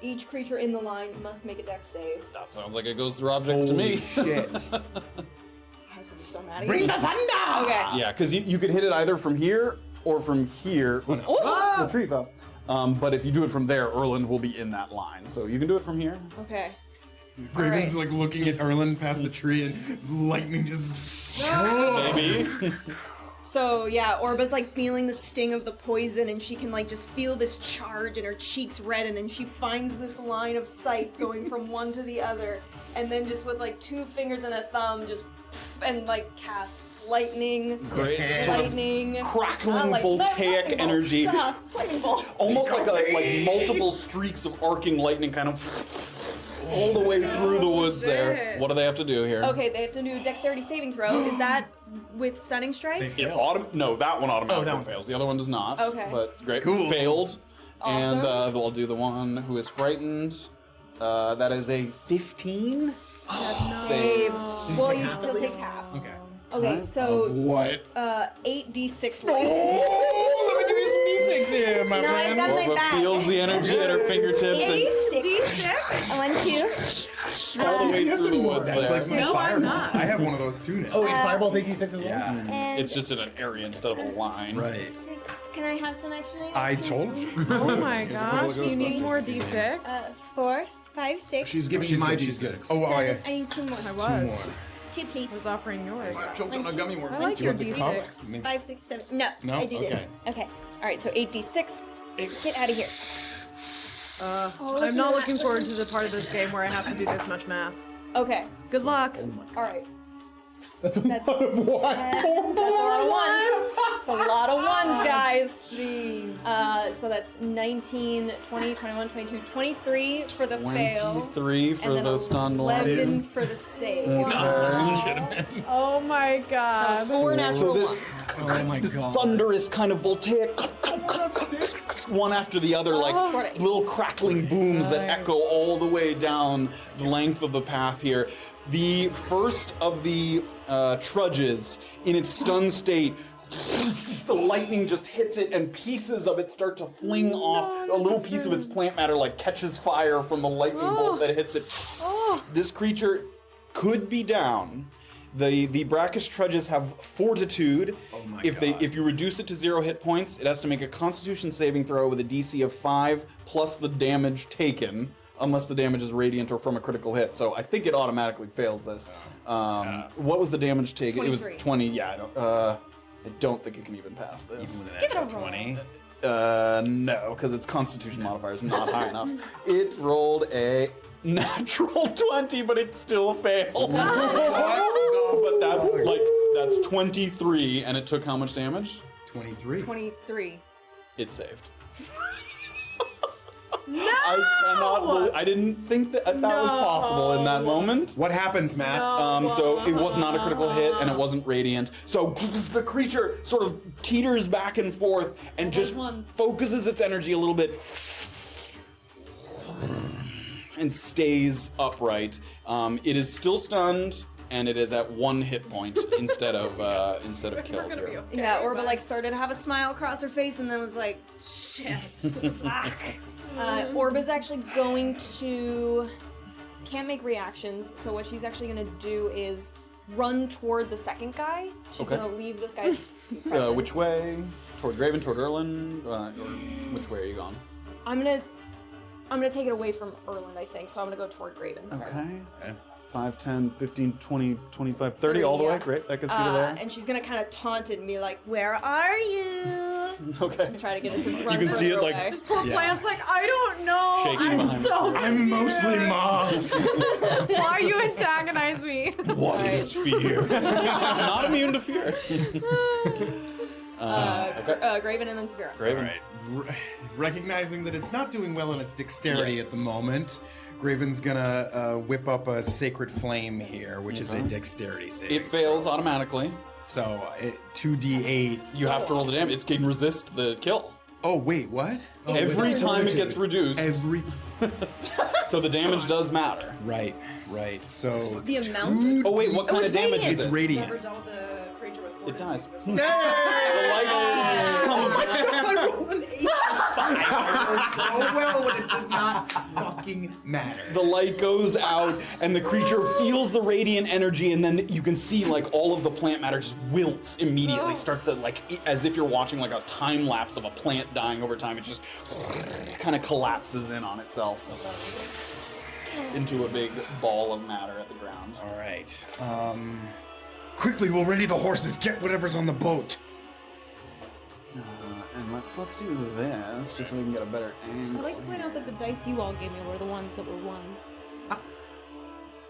Each creature in the line must make a dex save. That sounds like it goes through objects to me. Shit. I was gonna be so mad at you. Bring the thunder! Okay. Yeah, because you could hit it either from here or from here. Oh! The tree fell. But if you do it from there, Erland will be in that line. So you can do it from here. Okay. Graven's Alright. like looking at Erland past the tree and lightning just. Maybe. So yeah, Orba's like feeling the sting of the poison and she can like just feel this charge and her cheeks redden and she finds this line of sight going from one to the other and then just with like 2 fingers and a thumb just and like casts lightning. Great. Sort of Lightning. crackling Like, voltaic lightning bolt. energy. Yeah, lightning bolt. Almost like multiple streaks of arcing lightning kind of all the way through the woods there. shit. What do they have to do here? Okay, they have to do a dexterity saving throw. Is that with stunning strike? No, that one automatically that one fails. The other one does not. Okay. But great. Cool. Failed. Awesome. And they'll do the one who is frightened. That is a 15. Saves. Well, you still take half. Okay. Okay, so What? 8d6 light. Oh, let me give you some d6 here, my No, I've got my Orba back. feels the energy at her fingertips and D6. 1, 2. all the way through the woods That's there. like my No, I'm fireball. not. I have one of those too now. Oh, wait, Fireball's 86 as well? Yeah. And It's just in an area instead of a line. Right. can I have some actually? I told you. Oh my Here's a couple gosh, of do you need Ghostbusters more if you need. d6? 4, 5, 6. She's giving She's you my good, she's D6. Oh, oh, yeah. 7. I need 2 more. I was. 2, please. I was offering yours. Choked on a gummy worm. I like Do you your want the cup? D6. Means- 5, 6, 7. No, No? I do this. Okay. Okay. Alright, so 8d6. Get out of here. I'm not looking forward to the part of this game where I have to do this much math. Okay, Good luck. alright. That's a lot of what? That's a lot of ones. It's a lot of ones, guys. Jeez. So that's 19, 20, 21, 22, 23 for the fail. 23 for and then those stunned 11 ones. for the save. Oh my That god. was 4 natural this- ones. Oh my This god. thunderous kind of voltaic, one after the other, like Right. little crackling booms that Nice. echo all the way down the length of the path here. The first of the trudges, in its stunned state, the lightning just hits it and pieces of it start to fling off. A little piece of its plant matter like catches fire from the lightning bolt that hits it. This creature could be down. The brackish trudges have fortitude. my If you reduce it to 0 hit points, it has to make a Constitution saving throw with a DC of 5 plus the damage taken, unless the damage is radiant or from a critical hit. So I think it automatically fails this. What was the damage taken? It was 23. 20. Yeah, I don't think it can even pass this. With an extra 20. No, because its Constitution modifier is not high enough. It rolled a natural 20, but it still failed. But that's 23, and it took how much damage? 23. 23. It saved. I didn't think that was possible in that moment. What happens, Matt? So it was not a critical hit, and it wasn't radiant. So the creature sort of teeters back and forth and just focuses its energy a little bit and stays upright. It is still stunned, and it is at 1 hit point instead of killed here. Yeah, Orba like started to have a smile across her face and then was like, shit, fuck. Orba's actually going to, can't make reactions, so what she's actually gonna do is run toward the second guy. She's Okay. gonna leave this guy's presence. Which way? Toward Graven, toward Erlin? Or which way are you going? I'm gonna take it away from Erland, I think, so I'm gonna go toward Graven. Sorry. Okay. 5, 10, 15, 20, 25, 30, all the way? yeah. Great, that gets you to there. And she's gonna kind of taunt and be like, "Where are you?" Okay. Try to get us in front. You can see it, like, away. Poor plant's like, I don't know. Shaking I'm behind so the I'm mostly moss. Why you antagonize me? What is fear? It's not immune to fear. Okay. Graven and then Severa. Graven. Alright. Recognizing that it's not doing well in its dexterity at the moment, Graven's gonna whip up a sacred flame here, which is a dexterity save. It fails automatically. So 2d8. You have to roll the damage. It can resist the kill. Oh wait, what? Every time it gets reduced, Every. so the damage does matter. Right. So The amount? Oh wait, what kind of damage is it's it? radiant. Never dull the creature with It dies. fortitude. The light comes So well when it does not fucking matter. The light goes out, and the creature feels the radiant energy, and then you can see like all of the plant matter just wilts immediately. Starts to like as if you're watching like a time lapse of a plant dying over time. It just kind of collapses in on itself into a big ball of matter at the ground. All right. Quickly, we'll ready the horses. Get whatever's on the boat. And let's do this just so we can get a better angle. I'd like to point out that the dice you all gave me were the ones that were ones.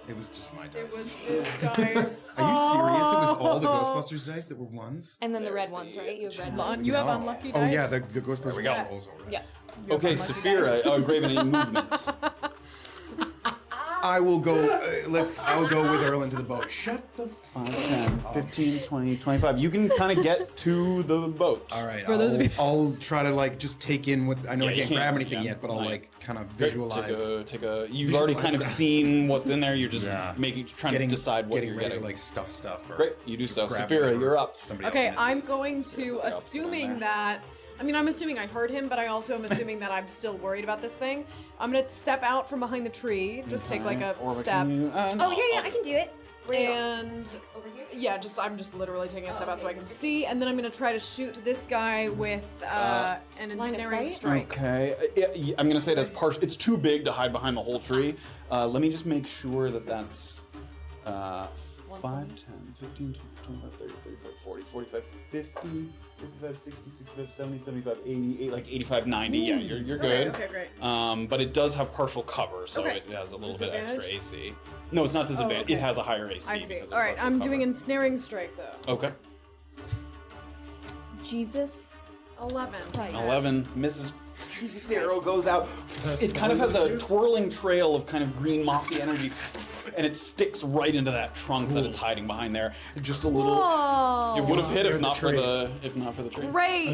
It was just my dice. It was his dice. Are you serious? It was all the Ghostbusters dice that were ones? And then the red ones, right? You have red ones. You have unlucky dice. Oh yeah, the Ghostbusters rolls over. Yeah. Okay, Saphira, Graven, any movement? I will go. I will go with Erlen to the boat. Shut the. 5, 10, 15, 20, 25. You can kind of get to the boat. All right. For those of you- I'll try to like just take in what I know. Yeah, I you can't grab can't, anything yeah. yet, but I'll Fine. like kind of Great. visualize. You've already kind of seen what's in there. You're just trying to decide what getting you're ready getting. to like stuff. Or Great, you do so. grab Saphira, whatever you're up. somebody else Okay, misses. I'm going There's to, the opposite assuming one that, I mean, I'm assuming I heard him, but I also am assuming that I'm still worried about this thing. I'm gonna step out from behind the tree, just take like a Orba, step, can you- Oh yeah, I can do it. and Over here. yeah, I'm just literally taking a step out so I can see, and then I'm gonna try to shoot this guy with an line of ensnaring sight? strike. Okay, I'm gonna say it as partial. It's too big to hide behind the whole tree. Let me just make sure that that's 5, 10, 15, 25, 30, 35, 40, 45, 50, 55, 60, 65, 70, 75, 80, like 85, 90. Yeah, you're good. Okay, great. But it does have partial cover, so Okay. it has a little bit extra Disadvantage? AC. No, it's not disadvantage. okay. It has a higher AC. I see. Because of All right, partial I'm cover. doing ensnaring strike though. Okay. Jesus 11. Christ. 11 misses. The arrow goes out. It kind of has a twirling trail of kind of green mossy energy, and it sticks right into that trunk that it's hiding behind there. Just a little. It would have hit if not for the tree. Great.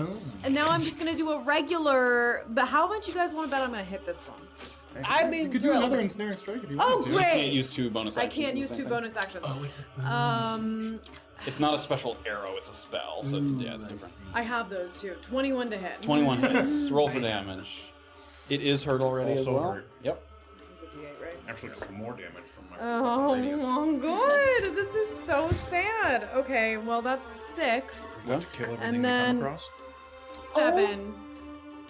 And now I'm just gonna do a regular. But how much you guys want to bet I'm gonna hit this one? I mean, You could do another ensnaring strike if you Oh, wanted to. great. Can't use 2 bonus I actions. can't in the use same 2 thing. bonus actions. Oh, it's It's not a special arrow. It's a spell. So it's different. I have those too. 21 to hit. 21 hits. Roll for damage. It is hurt already as Also well. hurt. Yep. This is a D8, right? Actually, just more damage from my. Oh my god, this is so sad. Okay, well that's 6, Okay. Kill everything And we then- come across. 7.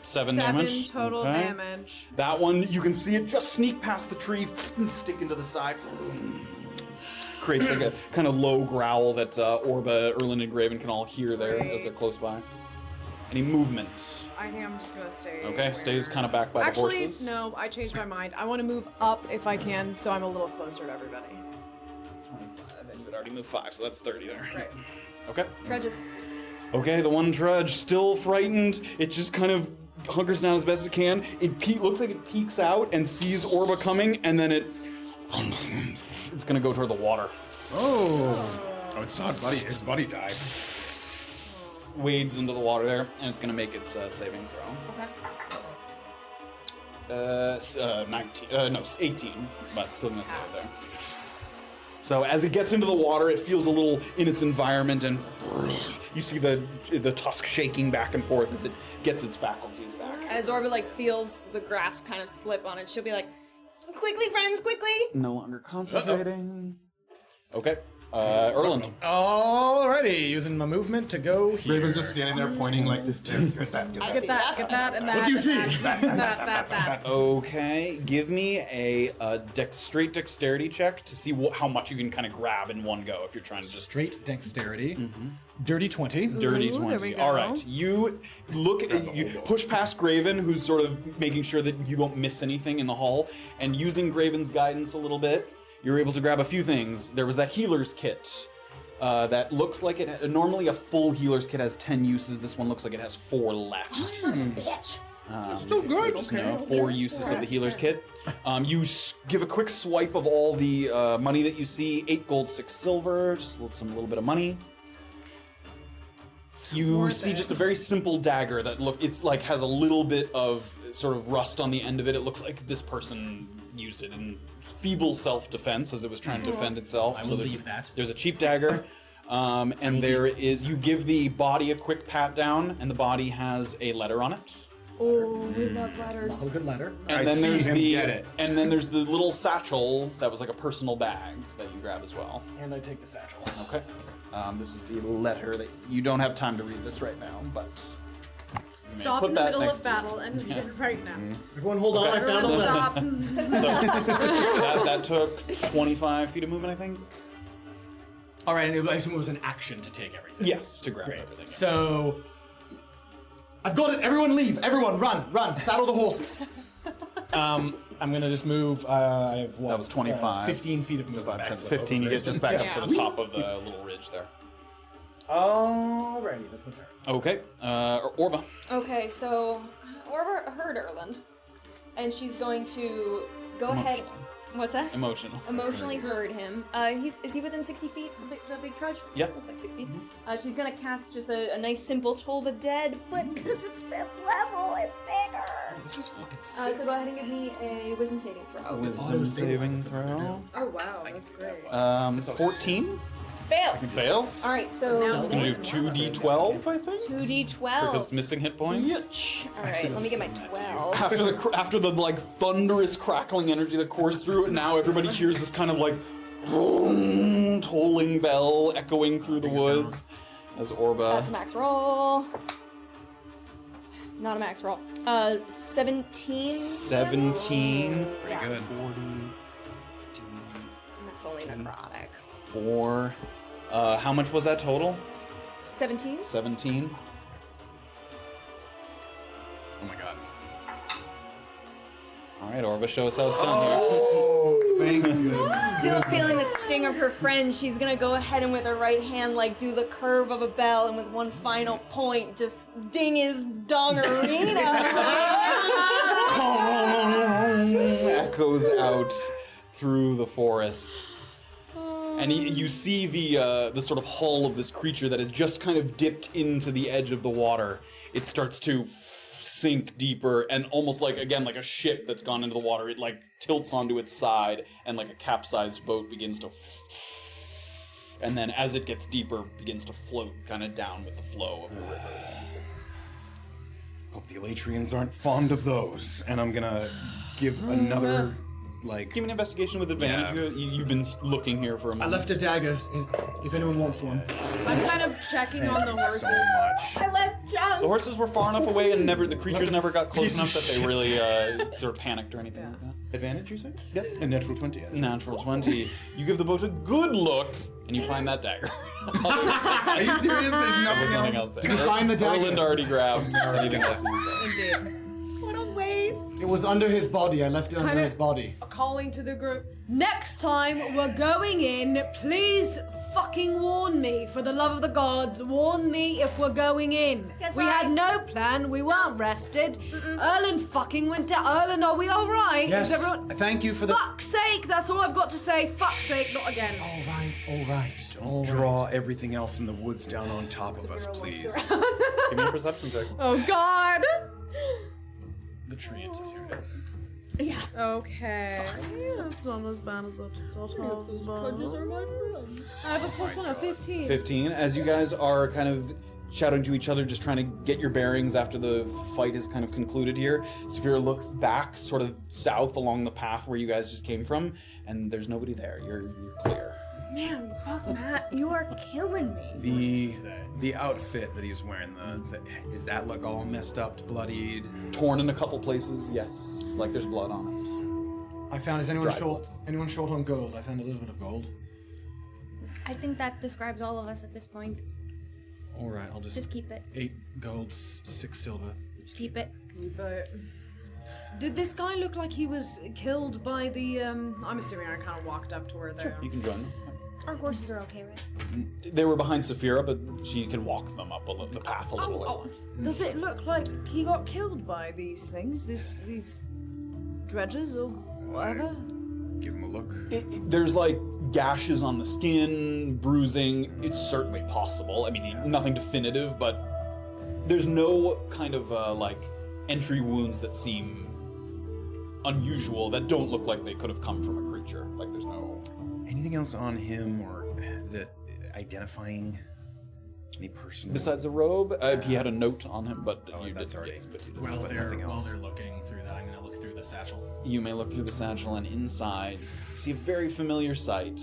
7 damage. 7 total Okay. damage. That one, you can see it just sneak past the tree and stick into the side. Creates like a kind of low growl that Orba, Erlen, and Graven can all hear there as they're Great. close by. Any movement? I think I'm just gonna stay. Okay, stays kind of back by Actually, the horses. no, I changed my mind. I want to move up if I can, so I'm a little closer to everybody. 25, and you had already moved 5, so that's 30 there. Right. Okay. Trudges. Okay, the one trudge, still frightened, it just kind of hunkers down as best it can. It looks like it peeks out and sees Orba coming, and then it's gonna go toward the water. Oh, it saw his buddy die. Wades into the water there, and it's gonna make its saving throw. Okay. 19, no, 18, but still gonna save it there. So as it gets into the water, it feels a little in its environment, and you see the tusk shaking back and forth as it gets its faculties back. As Orba like feels the grasp kind of slip on it, she'll be like, "Quickly, friends, quickly!" No longer concentrating. Okay, Erland. Alrighty, using my movement to go here. Raven's just standing there pointing like, get that. Get that, and that. What do you see? That. Okay, give me a straight dexterity check to see how much you can kind of grab in one go if you're trying to just Straight dexterity. Dirty 20. dirty Ooh, 20. there we go. All right, you you push past Graven, who's sort of making sure that you don't miss anything in the hall, and using Graven's guidance a little bit, you're able to grab a few things. There was that healer's kit. That looks like it. Normally, a full healer's kit has 10 uses. This one looks like it has 4 left. Bitch. Still good. Just know 4 uses of the healer's kit. You give a quick swipe of all the money that you see. 8 gold, 6 silver. Just a little bit of money. You see just a very simple dagger that has a little bit of sort of rust on the end of it. It looks like this person used it in feeble self-defense as it was trying to defend itself. I will leave that. There's a cheap dagger. And you give the body a quick pat down, and the body has a letter on it. Oh, we love letters. A good letter. And then there's get it. and then there's the little satchel that was like a personal bag that you grab as well. And I take the satchel. Okay. This is the letter that you don't have time to read this right now, but you may Stop put in the that middle next of to you. battle and read it right now. Everyone hold on, I found a Everyone letter. stop. So that took 25 feet of movement, I think. All right, and I assume it was an action to take everything. Yes, to grab Great. everything. So, I've got it. Everyone leave. Everyone run. Saddle the horses. I'm gonna just move. I have what? That was 25. 15 feet of movement. 5, 10, backflip 15, you over get it. just back up Yeah. to the top of the little ridge there. Alrighty, that's my turn. Okay, Orba. Okay, so Orba heard Erland, and she's going to go ahead. What's that? Emotional. Emotionally hurt him. Is he within 60 feet? The big trudge? Yeah. Looks like 60. She's gonna cast just a nice simple Toll the Dead, but because it's 5th level, it's bigger. This is fucking sick. So go ahead and give me a wisdom saving throw. Wisdom saving throw. Oh wow, that's great. 14. Fails. Fail. All right, so It's gonna do 2d12, I think. 2d12. Because it's missing hit points. All right, let me get my 12. After the like thunderous crackling energy that coursed through it, now everybody hears this kind of like tolling bell echoing through the woods. As Orba. That's a max roll. Not a max roll. 17. 17. Pretty good. 40. That's only necrotic. 4. How much was that total? 17. 17. Oh my god. All right, Orba, show us how it's done Oh, thank goodness. Still feeling the sting of her friend, she's gonna go ahead and with her right hand, like, do the curve of a bell, and with one final point, just ding his dongarina. here. Echoes out through the forest. And you see the sort of hull of this creature that has just kind of dipped into the edge of the water. It starts to sink deeper, and almost like, again, like a ship that's gone into the water, it like tilts onto its side, and like a capsized boat begins to... And then as it gets deeper, begins to float kind of down with the flow of the river. Hope the Elatrians aren't fond of those. And I'm gonna give another, like... Give me an investigation with advantage. Yeah. You've been looking here for a I moment. left a dagger, if anyone wants one. I'm kind of checking on the horses. so much. I left John. The horses were far enough away, and the creatures never got close enough that they really sort of panicked or anything like that. Advantage, you say? Yep. A natural 20, yes. Natural 20. You give the boat a good look, and you find that dagger. Are you serious? There's There's nothing nothing else? else there. Did you find the dagger? Orland already grabbed anything else that you said. Indeed. What a waste. It was under his body. I left it under Kinda- his body. Calling to the group. Next time we're going in, please fucking warn me. For the love of the gods, warn me if we're going in. Yes, we I- had no plan. We weren't rested. Erlen fucking went down. Erlen, are we all right? Yes. Is everyone... Thank you for the. Fuck's sake! That's all I've got to say. Fuck's sake! Not again. All right. Don't draw everything else in the woods down on top of us, please. Give me a perception check. Oh God. The tree is here. Okay. That's not as bad as I thought of. I have a plus 1 of 15. 15. As you guys are kind of shouting to each other, just trying to get your bearings after the fight is kind of concluded here, Saphira looks back, sort of south along the path where you guys just came from, and there's nobody there. You're clear. Man, fuck Matt, you are killing me. The outfit that he was wearing, is that look all messed up, bloodied? Torn in a couple places, yes. Like there's blood on I found. Is anyone Dry short? Anyone short on gold? I found a little bit of gold. I think that describes all of us at this point. All right, I'll just Just keep it. 8 gold, 6 silver. Keep it. But did this guy look like he was killed by the? I'm assuming I kind of walked up to where they are. it. You can join them. Our horses are okay, right? They were behind Saphira, but she can walk them up the path a little way. Does it look like he got killed by these things? These dredges or whatever? Give him a look. There's like gashes on the skin, bruising. It's certainly possible. I mean, nothing definitive, but there's no kind of like entry wounds that seem unusual, that don't look like they could have come from a creature. Like there's no... Anything else on him or that identifying any person? Besides a robe, he had a note on him, but you that's didn't already- get- but you didn't- While But they're nothing else. looking through that, I'm gonna look through the satchel. You may look through the satchel, and inside you see a very familiar sight.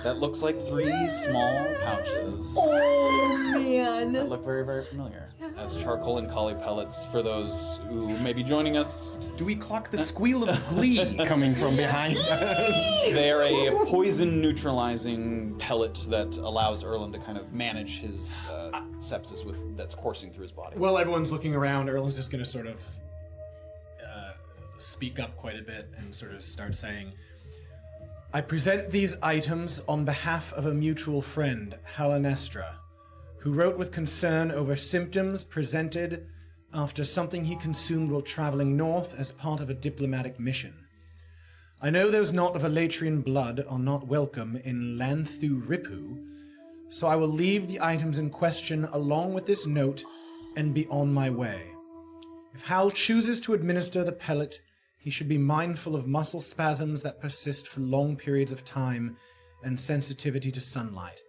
That looks like 3 small pouches. Oh man. That look very, very familiar. As charcoal and collie pellets for those who may be joining us. Do we clock the squeal of glee coming from behind us? They are a poison neutralizing pellet that allows Erlen to kind of manage his sepsis that's coursing through his body. While everyone's looking around, Erlen's just gonna sort of speak up quite a bit and sort of start saying, I present these items on behalf of a mutual friend, Halanestra, who wrote with concern over symptoms presented after something he consumed while traveling north as part of a diplomatic mission. I know those not of Elatrian blood are not welcome in Lanthuripu, so I will leave the items in question along with this note and be on my way. If Hal chooses to administer the pellet, he should be mindful of muscle spasms that persist for long periods of time and sensitivity to sunlight.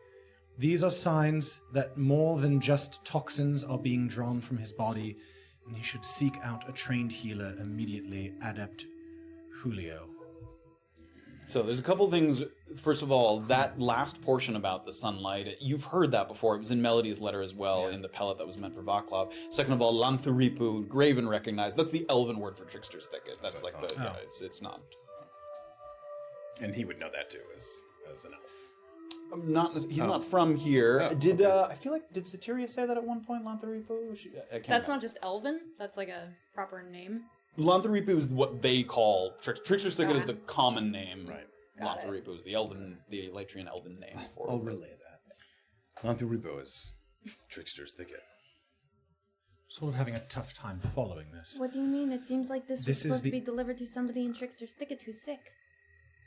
These are signs that more than just toxins are being drawn from his body, and he should seek out a trained healer immediately, Adept Julio. So there's a couple things. First of all, that last portion about the sunlight, you've heard that before. It was in Melody's letter as well, in the pellet that was meant for Vaclav. Second of all, Lanthuripu, Graven recognized. That's the elven word for Trickster's Thicket. That's like the, yeah, it's not. And he would know that too, as an elf. He's not from here. I feel like, did Satyria say that at one point, Lanthuripu? That's not just elven, that's like a proper name. Lanthuripu is what they call Trickster's Thicket is the common name. Right. Lanthuripu is the Elatrian elven name for I'll relay that. Lanthuripu is Trickster's Thicket. Sort of having a tough time following this. What do you mean? It seems like this was This is supposed to the- be delivered to somebody in Trickster's Thicket who's sick.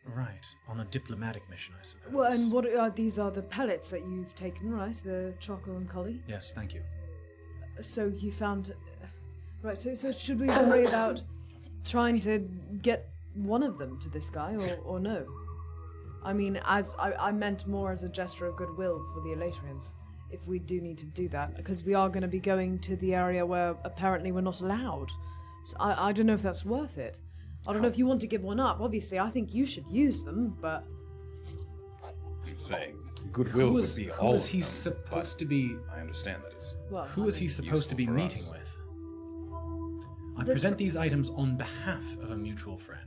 Right, on a diplomatic mission, I suppose. Well, and what are these? Are the pellets that you've taken, right? The charcoal and collie. Yes, thank you. So you found, right? So should we worry about trying to get one of them to this guy, or no? I mean, as I meant more as a gesture of goodwill for the Elatrians, if we do need to do that, because we are going to be going to the area where apparently we're not allowed. So I don't know if that's worth it. I don't know if you want to give one up. Obviously, I think you should use them, but... Saying goodwill would be all Who is of he them, supposed but to be... I understand that is. Well, Who is he supposed to be useful for meeting us. with? I present these items on behalf of a mutual friend.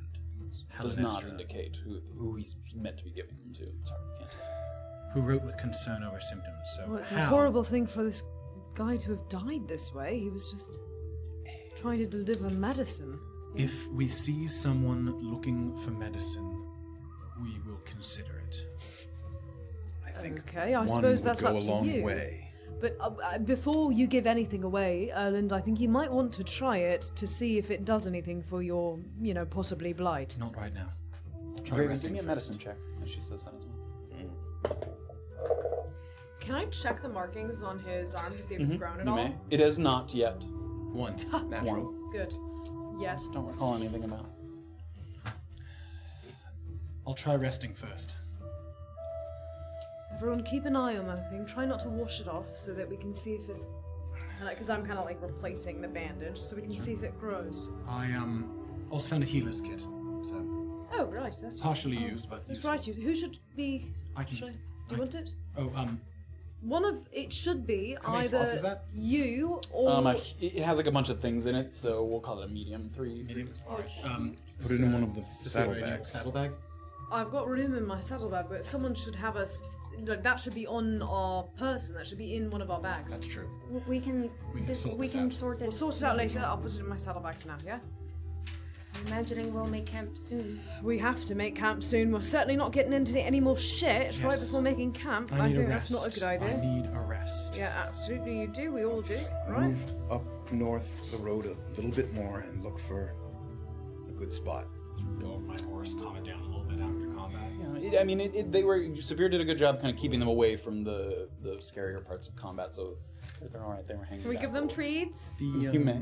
does not Helenestra, indicate who he's meant to be giving them to. Sorry, can't tell. who wrote with concern over symptoms. So Well, it's a how? horrible thing for this guy to have died this way. He was just trying to deliver medicine. If we see someone looking for medicine, we will consider it. I think Okay, I one suppose would that's go up a to long you. way. But before you give anything away, Erland, I think you might want to try it to see if it does anything for your, possibly blight. Not right now. Try Graven, give resting me a first. medicine check. And she says that as well. Can I check the markings on his arm to see if it's grown at You all? may. It has not yet. One. Natural. Good. Yes. Don't recall anything about. I'll try resting first. Everyone keep an eye on that thing. Try not to wash it off so that we can see if it's... Because I'm kind of like replacing the bandage. so we can see if it grows. I also found a healer's kit, so Oh, right, that's partially used, but That's useful. right. Who should be... I can. Do you want it? Oh, One of... It should be How many either slots is that? you or... It has like a bunch of things in it, so we'll call it a medium 3. medium. Put it in one of the Saddlebag. saddlebags. Saddlebag. I've got room in my saddlebag, but someone should have us... that should be on our person. That should be in one of our bags. That's true. We can sort this out. sort it. We'll sort it out later. I'll put it in my saddlebag for now, yeah? I'm imagining we'll make camp soon. We have to make camp soon. We're certainly not getting into any more shit right Yes. before making camp. I need think a rest. that's not a good idea. I need a rest. Yeah, absolutely you do. We all do, right? Move up north the road a little bit more and look for a good spot. Go over my horse, calm it down a little bit after combat. Severe did a good job kind of keeping them away from the scarier parts of combat, so they're all right. They were hanging. Can we down. give them treats? You may.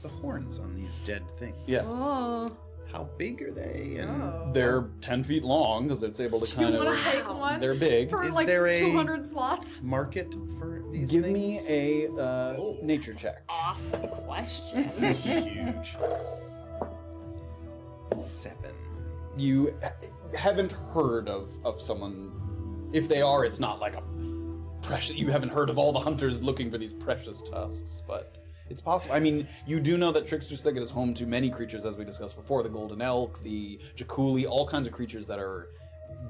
The horns on these dead things. Yeah. Oh. How big are they? And They're 10 feet long because it's able to Do you kind want of. to take one? They're big. For Is like there a- 200 slots? market for these Give things? me a nature check. Awesome question. Huge. 7. You haven't heard of someone. If they are, it's not like a precious. You haven't heard of all the hunters looking for these precious tusks, but it's possible. I mean, you do know that Trickster's Thicket is home to many creatures, as we discussed before: the golden elk, the jaculi, all kinds of creatures that are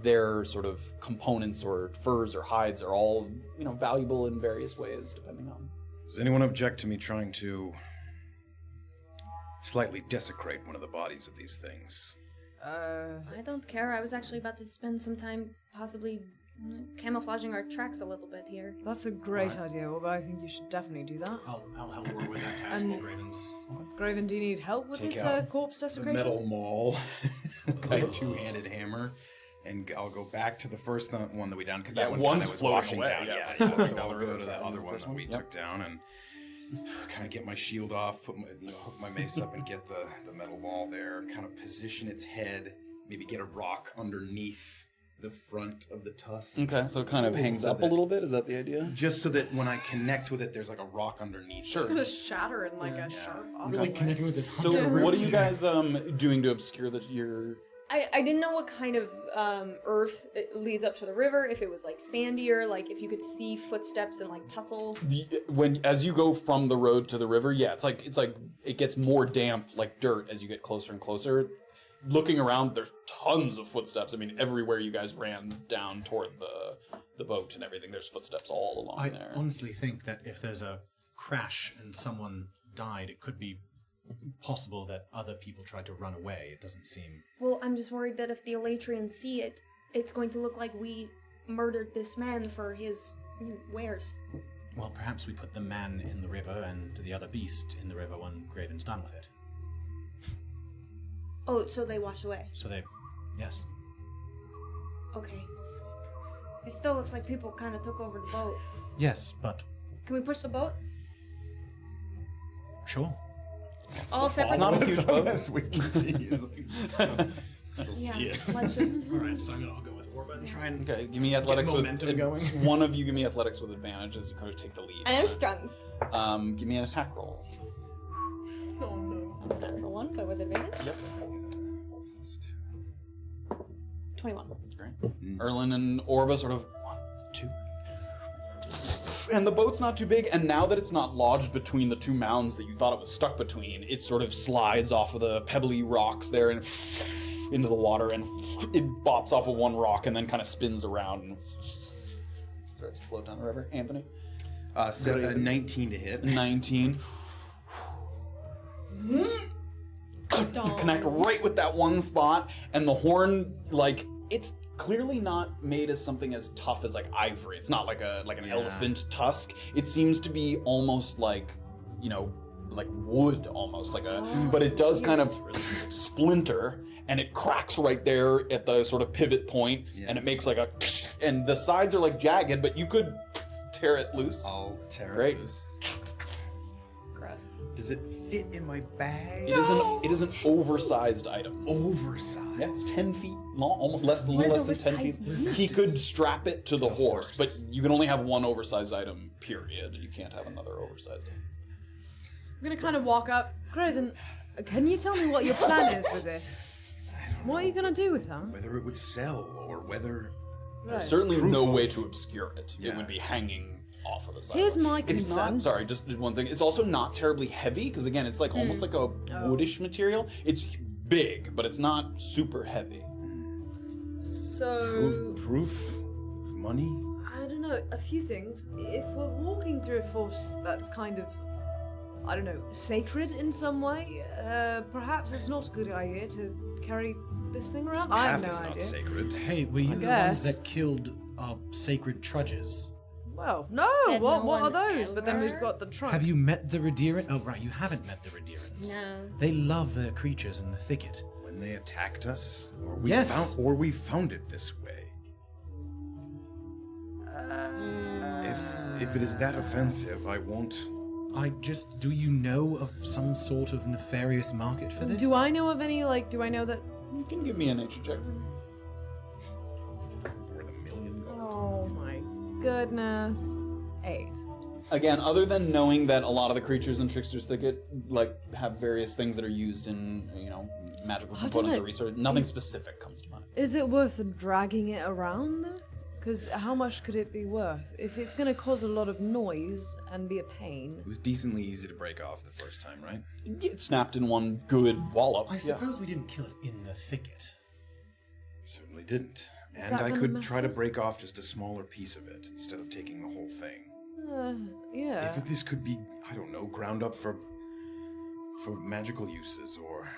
their sort of components or furs or hides are all valuable in various ways, depending on. Does anyone object to me trying to slightly desecrate one of the bodies of these things? I don't care. I was actually about to spend some time possibly camouflaging our tracks a little bit here. That's a great idea, Orba. I think you should definitely do that. I'll help her with that task while Graven's... Graven, do you need help with Take this out corpse The desecration? metal maul. my two-handed hammer, and I'll go back to the first one that we down because Yeah, that one one's kinda was floating washing away, down. yeah, it's Yeah, like so down I'll the go river. to that That's other the one first that one. we Yep. took down and kind of get my shield off, hook my mace up, and get the metal wall there. Kind of position its head, maybe get a rock underneath the front of the tusk. Okay, so it kind of hangs So up a that- little bit. Is that the idea? Just so that when I connect with it, there's like a rock underneath. Sure. It's gonna shatter in like a sharp Really connecting with this So hunter. what are roots you here. guys doing to obscure your? I didn't know what kind of earth leads up to the river. If it was like sandier, like if you could see footsteps and like tussle. As you go from the road to the river, yeah, it's like it gets more damp, like dirt, as you get closer and closer. Looking around, there's tons of footsteps. I mean, everywhere you guys ran down toward the boat and everything, there's footsteps all along I there. honestly think that if there's a crash and someone died, it could be possible that other people tried to run away. It doesn't seem... Well, I'm just worried that if the Elatrians see it, it's going to look like we murdered this man for his wares. Well, perhaps we put the man in the river and the other beast in the river when Graven's done with it. Oh, so they wash away. So they... Yes. Okay. It still looks like people kind of took over the boat. Yes, but... Can we push the boat? Sure. All separate? not a huge boat. As we continue. Yeah, let's just... Alright, so I'll go with Orba and try and... Okay, give me athletics with momentum going. one of you. Give me athletics with advantage as you kind of take the lead. I am strong. Give me an attack roll. Oh no. Natural one, but with advantage. Yep. 21. Great. Erlin and Orba sort of 1, 2. And the boat's not too big, and now that it's not lodged between the two mounds that you thought it was stuck between, it sort of slides off of the pebbly rocks there and into the water, and it bops off of one rock and then kind of spins around and starts to float down the river. Anthony? 19 to hit. 19. You connect right with that one spot, and the horn, like, it's clearly not made as something as tough as like ivory. It's not like an elephant tusk. It seems to be almost like, like wood almost, like but it does kind of splinter, and it cracks right there at the sort of pivot point, and it makes like and the sides are like jagged, but you could tear it loose. I'll tear Great. it loose. Gross. Does it fit in my bag? It is an oversized item. Oversized. Yeah, it's 10 feet long, almost less than 10 feet. He could strap it to the horse, but you can only have one oversized item, period. You can't have another oversized item. I'm gonna kind of walk up. Graven, can you tell me what your plan is with this? What are you gonna do with them? Whether it would sell or whether... Right. Certainly Proof no of- way to obscure it. It Yeah. would be hanging off of the side. Here's my It's concern. not, sorry, just one thing. It's also not terribly heavy, because again, it's like almost like a woodish material. It's big, but it's not super heavy. So... Proof of money? I don't know, a few things. If we're walking through a force that's kind of, I don't know, sacred in some way, perhaps it's not a good idea to carry this thing around. I have Path is no not idea. sacred. Hey, were you the ones guess. that killed our sacred trudges? Well, no, Said what no are one those? But then we've ever. got the trunk. Have you met the Redirant? Oh, right, you haven't met the Redirants. No. They love their creatures in the thicket. When they attacked us? Or Yes. we found it this way. If it is that offensive, I won't... Do you know of some sort of nefarious market for this? Do I know of any, do I know that... You can give me a nature check. Oh my goodness. 8. Again, other than knowing that a lot of the creatures in Trickster's Thicket, have various things that are used in, magical I components don't or know. research, nothing specific comes to mind. Is it worth dragging it around though? Because how much could it be worth? If it's going to cause a lot of noise and be a pain. It was decently easy to break off the first time, right? It snapped in one good wallop. I suppose we didn't kill it in the thicket. We certainly didn't. And that I gonna could try to matter? break off just a smaller piece of it instead of taking the whole thing. Yeah. If this could be, I don't know, ground up for magical uses or...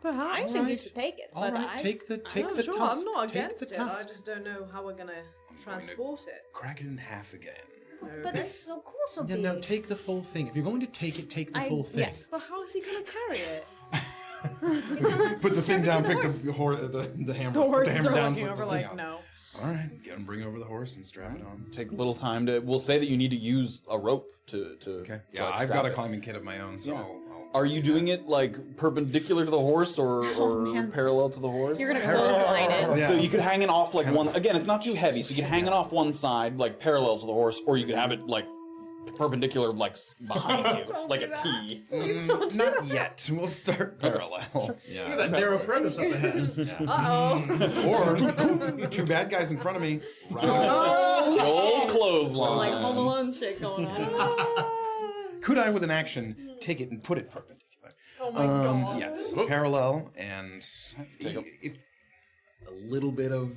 I Perhaps. think you should take it, All but right, take the I'm tusk. I'm not take against the it. tusk. I just don't know how we're going to transport it. Crack it in half again. But it's so cool, so No, big. no, take the full thing. If you're going to take it, take the full thing. yeah. But how is he going to carry it? Put the thing down, pick the hammer. The put horses hammer are down, looking put over the like, thing no. All right, bring over the horse and strap it on. Take a little time to. We'll say that you need to use a rope to. Okay. to, Yeah, like, I've strap got a it. climbing kit of my own, so Yeah. I'll Are you doing it like perpendicular to the horse or parallel to the horse? You're gonna clothesline it. Yeah. So you could hang it off like one. Again, it's not too heavy, so you can hang it off one side, like parallel to the horse, or you could have it like perpendicular, like behind you, like a T. Not yet. We'll start parallel. Yeah. That narrow crevice up ahead. Or two bad guys in front of me. Right. The old Like clothesline. Home Alone shit going on. Could I, with an action, take it and put it perpendicular? Oh my god. Yes, parallel, and if a little bit of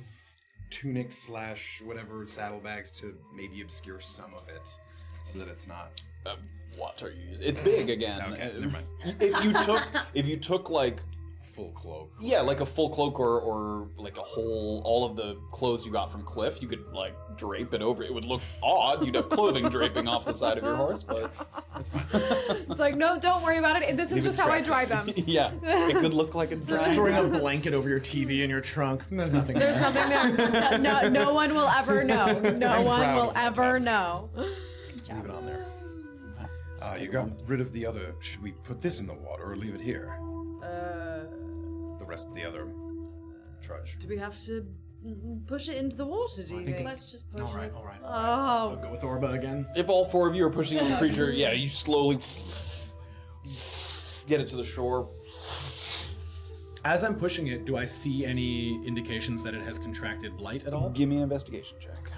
tunic / whatever saddlebags to maybe obscure some of it, so that it's not. What are you using? It's big again. Okay, never mind. If you took like. Full cloak. Yeah, like a full cloak or like a whole, all of the clothes you got from Cliff, you could like drape it over. It would look odd. You'd have clothing draping off the side of your horse, but that's fine. It's like, no, don't worry about it. This is just how I drive them. Yeah, it could look like it's Throwing a blanket over your TV in your trunk. There's nothing. There's nothing there. No one will ever know. No I'm one proud will of my ever tusk. know. Leave it on there. You got rid of the other. Should we put this in the water or leave it here? The rest of the other trudge. Do we have to push it into the water, do you think? Let's just push All right, it. all right. I'll Oh, go with Orba again. If all four of you are pushing on the creature, yeah, you slowly get it to the shore. As I'm pushing it, do I see any indications that it has contracted blight at all? Give me an investigation check.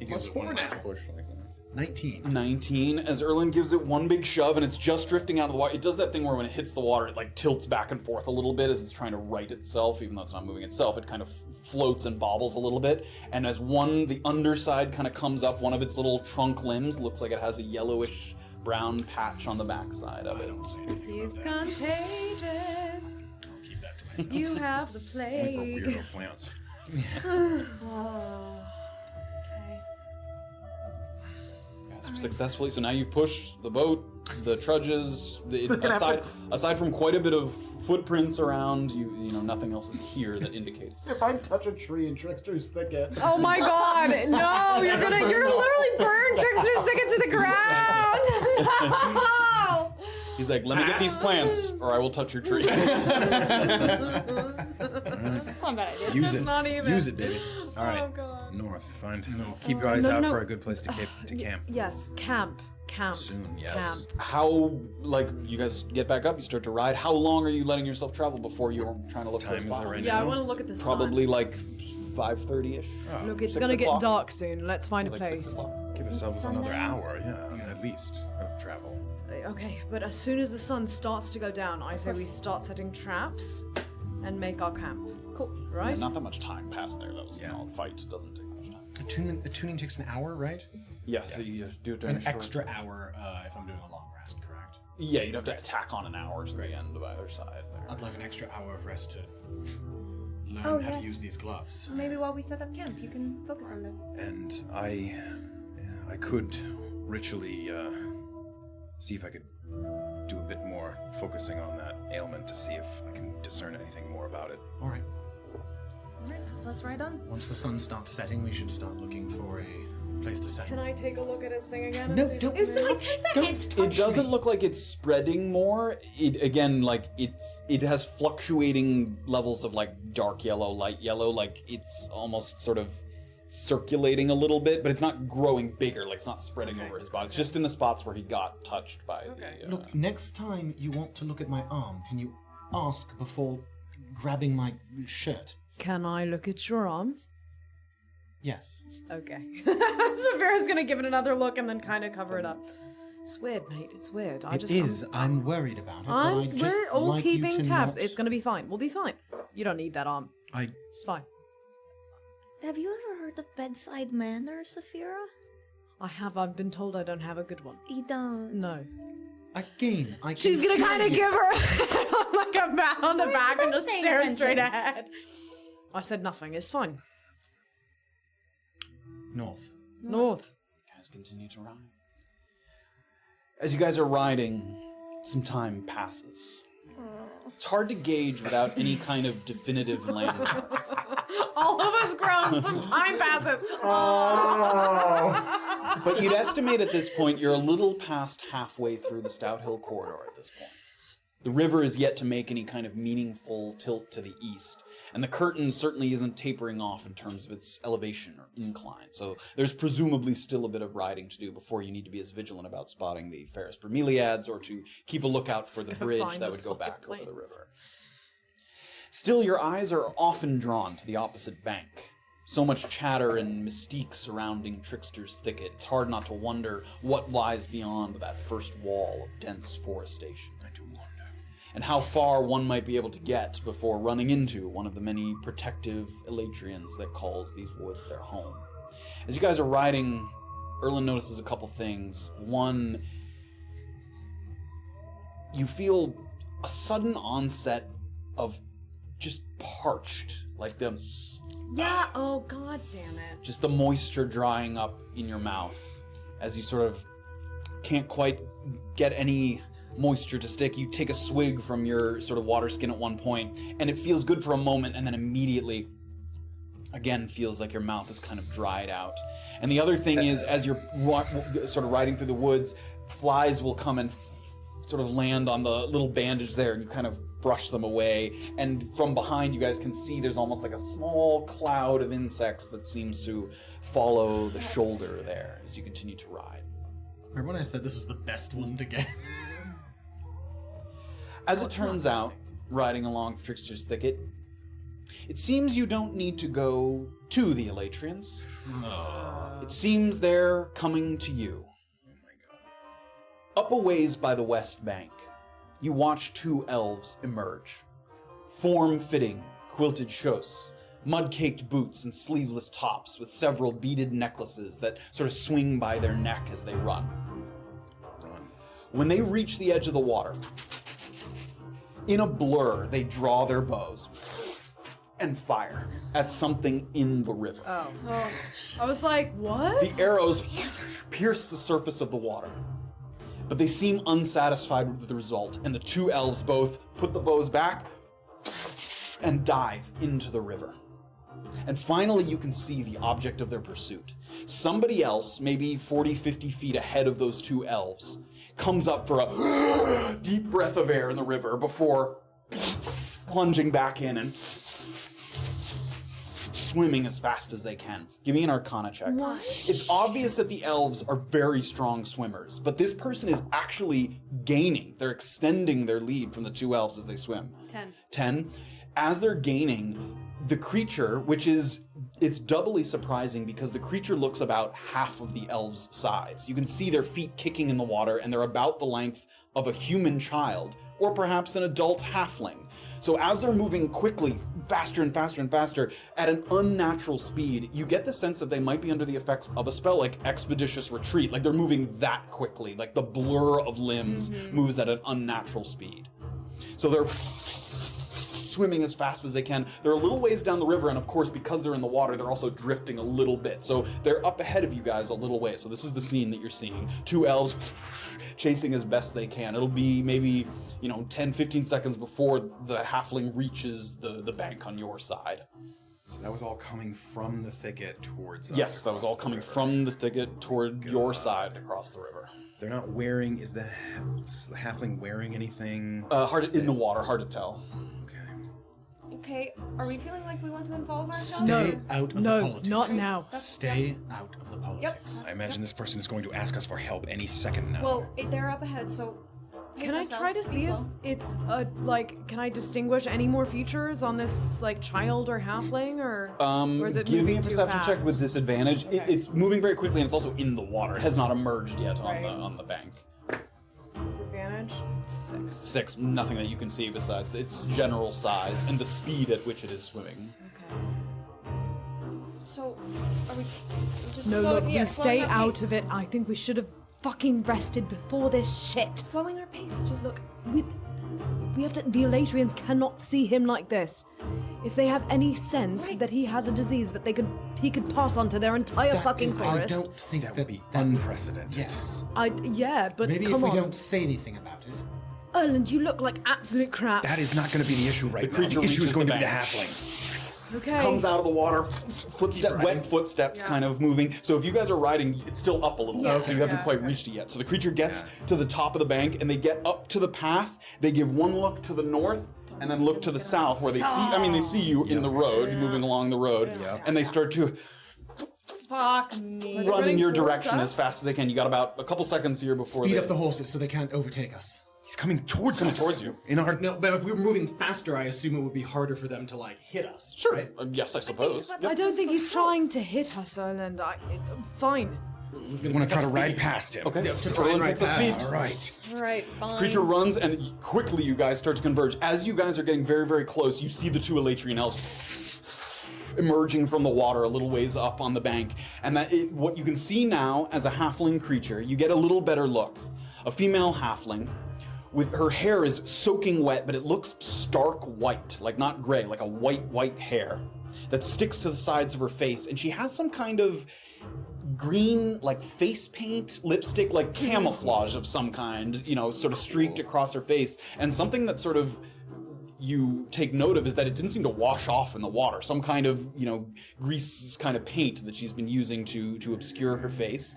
Plus 4 now. 19. 19, as Erlen gives it one big shove and it's just drifting out of the water. It does that thing where when it hits the water, it like tilts back and forth a little bit as it's trying to right itself, even though it's not moving itself. It kind of floats and bobbles a little bit. And as the underside kind of comes up, one of its little trunk limbs looks like it has a yellowish brown patch on the backside of it. I don't say anything He's about that. contagious. I'll keep that to myself. You have the Only for plague. weirdo plants. Successfully, so now you've pushed the boat, the trudges. Aside from quite a bit of footprints around, you know nothing else is here that indicates. If I touch a tree in Trickster's thicket. Oh my god, no! You're gonna literally burn Trickster's thicket to the ground! No! He's like, let me get these plants, or I will touch your tree. That's not a bad idea. Use it. not even- Use it, baby. All right. Oh god. North. Keep your eyes No, out no. for a good place to camp. yes, camp. Soon, yes. Camp. How, like, you guys get back up, you start to ride. How long are you letting yourself travel before you're trying to look for a Time is spot? right Yeah, I now. want to look at the Probably sun. like 5:30ish. Look, it's 6 gonna get o'clock. dark soon. Let's find a Like 6 place. o'clock. Give ourselves another hour, at least, of travel. Okay, but as soon as the sun starts to go down, I say we start setting traps and make our camp. Cool. Right? Not that much time passed there. That was, you know, a fight doesn't take much time. A tuning takes an hour, right? Yes, so you do it during An a short... extra hour if I'm doing a long rest, correct? Yeah, you'd have to tack on an hour to the end of either side there. I'd like an extra hour of rest to learn Oh, how yes. to use these gloves. Maybe while we set up camp, you can focus on that. And I could ritually see if I could do a bit more focusing on that ailment to see if I can discern anything more about it. All right. Alright, let's ride on. Once the sun starts setting, we should start looking for a place to settle. Can I take a look at his thing again? No, and see if don't- it's It's been real? like 10 seconds. It doesn't look like it's spreading more. It again, like it has fluctuating levels of like dark yellow, light yellow. Like it's almost sort of circulating a little bit, but it's not growing bigger. Like it's not spreading over his body. It's just in the spots where he got touched by the. Look, next time you want to look at my arm, can you ask before grabbing my shirt? Can I look at your arm? Yes. Okay. Severa's gonna give it another look and then kind of cover it up. It's weird, mate. It's weird. It is. I'm worried about it. but I'd just We're all like you keeping to tabs. not- It's gonna be fine. We'll be fine. You don't need that arm. It's fine. Have you ever heard of bedside manner, Saphira? I have. I've been told I don't have a good one. You don't. No. Again, I can She's gonna hear kind of you. give her like a pat on the back and just saying stare offensive. straight ahead. I said nothing. It's fine. North. North. Guys continue to ride. As you guys are riding, Some time passes. It's hard to gauge without any kind of definitive language. All of us grown, some time passes. But you'd estimate at this point you're a little past halfway through the Stout Hill corridor at this point. The river is yet to make any kind of meaningful tilt to the east, and the curtain certainly isn't tapering off in terms of its elevation or incline, so there's presumably still a bit of riding to do before you need to be as vigilant about spotting the Ferris bromeliads or to keep a lookout for the bridge that would go back over the river. Still, your eyes are often drawn to the opposite bank. So much chatter and mystique surrounding Trickster's Thicket, it's hard not to wonder what lies beyond that first wall of dense forestation. I do wonder. And how far one might be able to get before running into one of the many protective elatrians that calls these woods their home. As you guys are riding, Erlen notices a couple things. One, you feel a sudden onset of just parched, like the... Yeah, oh god damn it. Just the moisture drying up in your mouth as you sort of can't quite get any moisture to stick. You take a swig from your sort of water skin at one point, and it feels good for a moment, and then immediately, again, feels like your mouth is kind of dried out. And the other thing is, as you're sort of riding through the woods, flies will come and sort of land on the little bandage there, and you kind of brush them away, and from behind you guys can see there's almost like a small cloud of insects that seems to follow the shoulder there as you continue to ride. Remember when I said this was the best one to get? As it turns out, riding along Trickster's Thicket, it seems you don't need to go to the Elatrians. It seems they're coming to you. Up a ways by the west bank, you watch two elves emerge. Form-fitting, quilted chausse, mud-caked boots and sleeveless tops with several beaded necklaces that sort of swing by their neck as they run. When they reach the edge of the water, in a blur, they draw their bows and fire at something in the river. Oh. I was like, what? The arrows pierce the surface of the water, but they seem unsatisfied with the result, and the two elves both put the bows back and dive into the river. And finally you can see the object of their pursuit. Somebody else, maybe 40, 50 feet ahead of those two elves, comes up for a deep breath of air in the river before plunging back in and swimming as fast as they can. Give me an Arcana check. What? It's obvious that the elves are very strong swimmers, but this person is actually gaining. They're extending their lead from the two elves as they swim. 10. As they're gaining, the creature, it's doubly surprising because the creature looks about half of the elves' size. You can see their feet kicking in the water, and they're about the length of a human child, or perhaps an adult halfling. So as they're moving quickly, faster and faster and faster, at an unnatural speed, you get the sense that they might be under the effects of a spell like Expeditious Retreat. Like they're moving that quickly, like the blur of limbs moves at an unnatural speed. So they're swimming as fast as they can. They're a little ways down the river, and of course, because they're in the water, they're also drifting a little bit. So they're up ahead of you guys a little way. So this is the scene that you're seeing. Two elves chasing as best they can. It'll be maybe, 10, 15 seconds before the halfling reaches the bank on your side. So that was all coming from the thicket towards us. Yes, that was all coming from the thicket toward your side across the river. They're not wearing, is the halfling wearing anything? In the water, hard to tell. Okay, are we feeling like we want to involve ourselves? Stay out of the politics. Not now. Stay out of the politics. I imagine this person is going to ask us for help any second now. Well, they're up ahead, so... Can I try to see if it's, can I distinguish any more features on this, child or halfling, or is it give me moving a too perception fast? check with disadvantage. Okay. It's moving very quickly, and it's also in the water. It has not emerged yet Right. on the bank. Disadvantage? 6. 6, nothing that you can see besides its general size and the speed at which it is swimming. Okay. So, are we just No, slow- look, yeah, you slowing stay our out pace. of it. I think we should have fucking rested before this shit. Slowing our pace, just look. We have to. The Elatrians cannot see him like this. If they have any sense that he has a disease that he could pass on to their entire fucking forest. I don't think that would be unprecedented. Yes. Yeah, but Maybe come if we on. don't say anything about it. Erland, you look like absolute crap. That is not going to be the issue right now. creature The issue reaches is going the to be the bank. halfling. Okay. Comes out of the water, wet footsteps kind of moving. So if you guys are riding, it's still up a little bit, so you haven't quite reached it yet. So the creature gets to the top of the bank, and they get up to the path. They give one look to the north, and then look to the south, where they they see you in the road, moving along the road, and they start to Fuck me. run in your towards direction us? as fast as they can. You got about a couple seconds here before Speed they up the horses so they can't overtake us. He's coming towards us. towards you. In our No, but if we were moving faster, I assume it would be harder for them to like hit us. Sure. Right? Yes, I suppose. I don't think he's trying to hit us, Erland. Fine. I want to try to ride past him. Okay. To try and ride past. All right. Alright, fine. Creature runs, and quickly you guys start to converge. As you guys are getting very, very close, you see the two Elatrian elves emerging from the water a little ways up on the bank. And what you can see now as a halfling creature, you get a little better look. A female halfling. With her hair is soaking wet, but it looks stark white, like not gray, like a white hair that sticks to the sides of her face. And she has some kind of green, like face paint, lipstick, like camouflage of some kind, sort of streaked across her face. And something that sort of you take note of is that it didn't seem to wash off in the water. Some kind of, grease kind of paint that she's been using to obscure her face.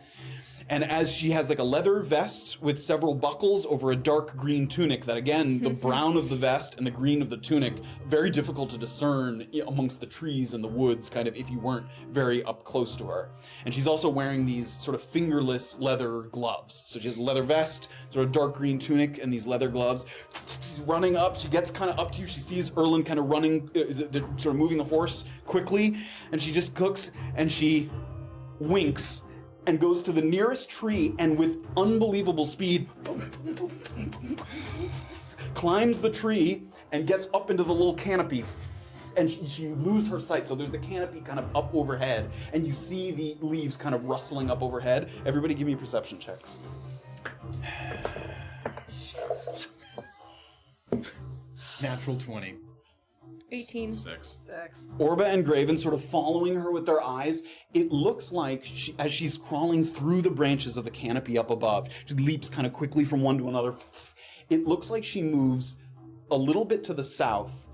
And as she has like a leather vest with several buckles over a dark green tunic that, again, the brown of the vest and the green of the tunic, very difficult to discern amongst the trees and the woods, kind of, if you weren't very up close to her. And she's also wearing these sort of fingerless leather gloves. So she has a leather vest, sort of dark green tunic, and these leather gloves. She's running up, she gets kind of up to you, she sees Erland kind of running, sort of moving the horse quickly, and she just cooks, and she winks, and goes to the nearest tree, and with unbelievable speed climbs the tree and gets up into the little canopy, and she loses her sight. So there's the canopy kind of up overhead, and you see the leaves kind of rustling up overhead. Everybody give me perception checks. Natural 20. 18. 6. Orba and Graven sort of following her with their eyes. It looks like as she's crawling through the branches of the canopy up above, she leaps kind of quickly from one to another. It looks like she moves a little bit to the south,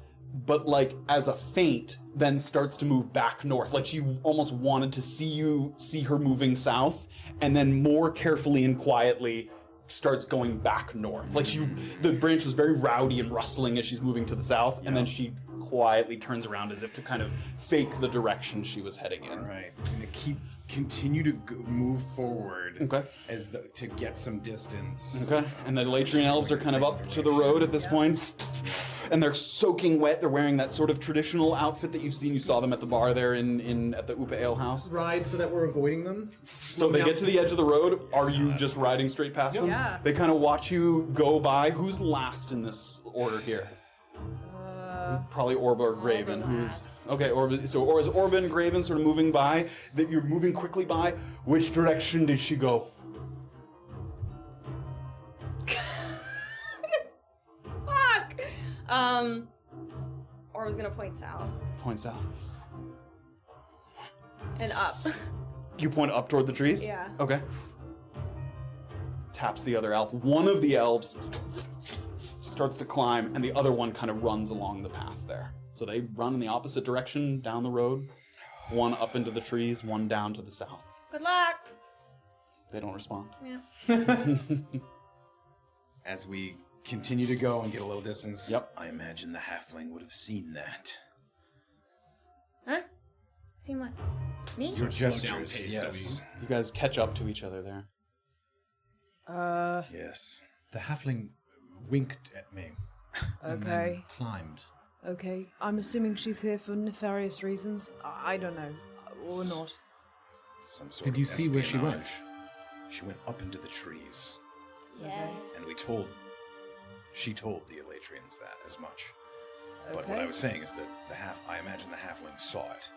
but like as a feint, then starts to move back north. Like she almost wanted to see her moving south, and then more carefully and quietly starts going back north. Like the branch was very rowdy and rustling as she's moving to the south, and then she quietly turns around as if to kind of fake the direction she was heading in. All right. I'm going to continue to move forward. Okay. To get some distance. Okay. And the Latrian elves are kind of up to the road at this point. And they're soaking wet. They're wearing that sort of traditional outfit that you've seen. You saw them at the bar there at the Upa Ale House. Ride so that we're avoiding them. So they get to the edge of the road. Are you just riding straight past them? Yeah. They kind of watch you go by. Who's last in this order here? Probably Orba or Graven. Okay, Orba. So is Orba and Graven sort of moving by? That you're moving quickly by. Which direction did she go? Fuck! Or was gonna point south Points out. and up. You point up toward the trees? Yeah. Okay. Taps the other elf. One of the elves starts to climb, and the other one kind of runs along the path there. So they run in the opposite direction down the road. One up into the trees, one down to the south. Good luck! They don't respond. Yeah. As we continue to go and get a little distance, Yep. I imagine the halfling would have seen that. Huh? See what? Me? Your gestures, pace, yes. You guys catch up to each other there. Yes. The halfling winked at me. And then Okay. climbed. Okay. I'm assuming she's here for nefarious reasons. I don't know. Or not. Some sort Did of you see where she went? espionage. She went up into the trees, Yeah. and she told the Elatrians that as much. But what Okay. I was saying is that I imagine the halfling saw it.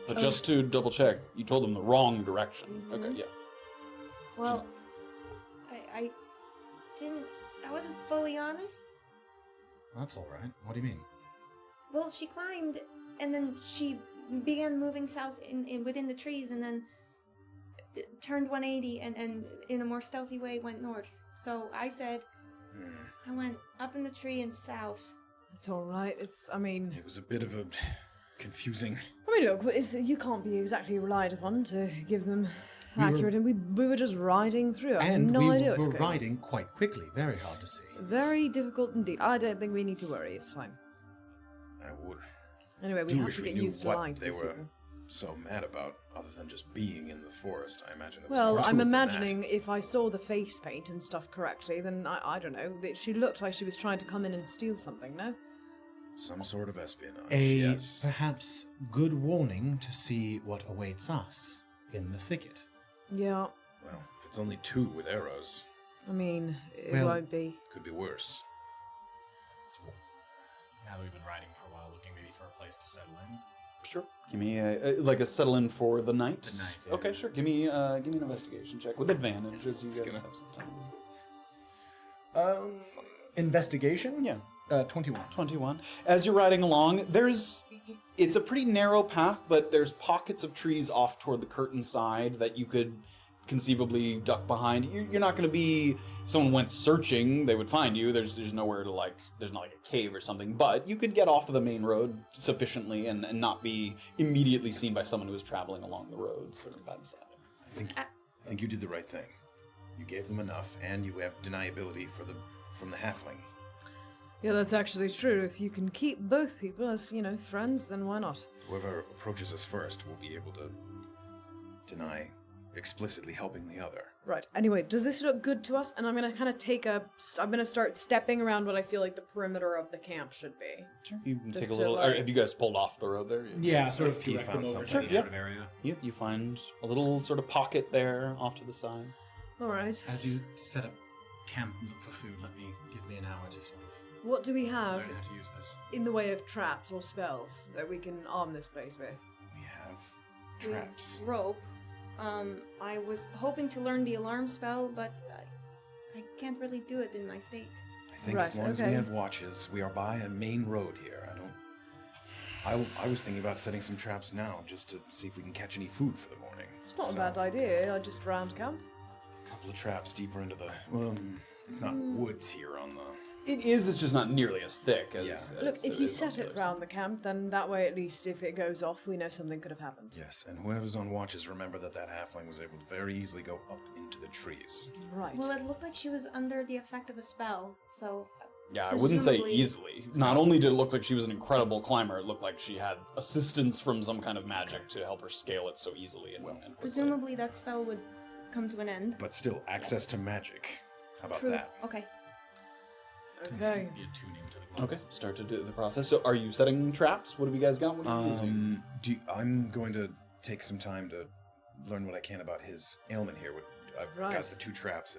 But just to double check, you told them the wrong direction. Okay, yeah. Well, I didn't. I wasn't fully honest. That's all right. What do you mean? Well, she climbed, and then she began moving south in within the trees, and then turned 180, and in a more stealthy way went north. So I said, I went up in the tree and south. It's all right. I mean, It was a bit of a confusing. look, you can't be exactly relied upon to give them accurate, and we were just riding through. I have And no we idea were what's going on. riding quite quickly. Very hard to see. Very difficult indeed. I don't think we need to worry. It's fine. I would Anyway, we do have wish to we get knew used to lying what to they these were people. so mad about, other than just being in the forest. I imagine. There was Well, more to I'm it than that. imagining if I saw the face paint and stuff correctly, then I don't know, that she looked like she was trying to come in and steal something, no? Some sort of espionage. A yes. perhaps good warning to see what awaits us in the thicket. Yeah, Well, if it's only 2 with arrows, I mean, it Well- won't be. could be worse. So, now that we've been riding for a while, looking maybe for a place to settle in. Sure. Give me a settle in for the night. The night, yeah. Okay, sure. Give me an investigation check with advantage as you guys gonna- have some time. Investigation? Yeah. 21. 21. As you're riding along, it's a pretty narrow path, but there's pockets of trees off toward the curtain side that you could conceivably duck behind. You're not going to be, if someone went searching, they would find you. There's nowhere to there's not like a cave or something, but you could get off of the main road sufficiently and not be immediately seen by someone who is traveling along the road, sort of by the side. I think you did the right thing. You gave them enough, and you have deniability from the halfling. Yeah, that's actually true. If you can keep both people as, friends, then why not? Whoever approaches us first will be able to deny explicitly helping the other. Right. Anyway, does this look good to us? And I'm gonna kind of I'm gonna start stepping around what I feel like the perimeter of the camp should be. Sure. You can Just take a to, little. like- Have you guys pulled off the road there? Yeah, sort of If you direct them found over something. to This yeah. sort of area. You find a little sort of pocket there off to the side. All right. As you set up camp and look for food, give me an hour to sort of What do we have learn how to use this. in the way of traps or spells that we can arm this place with? We have traps. Rope. I was hoping to learn the alarm spell, but I can't really do it in my state. I think Right, as long as okay. we have watches, we are by a main road here. I was thinking about setting some traps now, just to see if we can catch any food for the morning. It's not So, a bad idea. Just round camp. A couple of traps deeper into the. Well, it's not woods here on the. It is. It's just not nearly as thick as. Yeah. as Look, if you is on set the it other round side. the camp, then that way at least if it goes off, we know something could have happened. Yes, and whoever's on watches, remember that halfling was able to very easily go up into the trees. Right. Well, it looked like she was under the effect of a spell, so. Yeah, I wouldn't say presumably- easily. Not only did it look like she was an incredible climber, it looked like she had assistance from some kind of magic to help her scale it so easily and quickly. Presumably that spell would come to an end. But still, access to magic. How about True. that? Okay. Okay. Be attuning to the Okay, gloves. start to do the process. So, are you setting traps? What have you guys got? What are you using? I'm going to take some time to learn what I can about his ailment here. I've got Right. the 2 traps.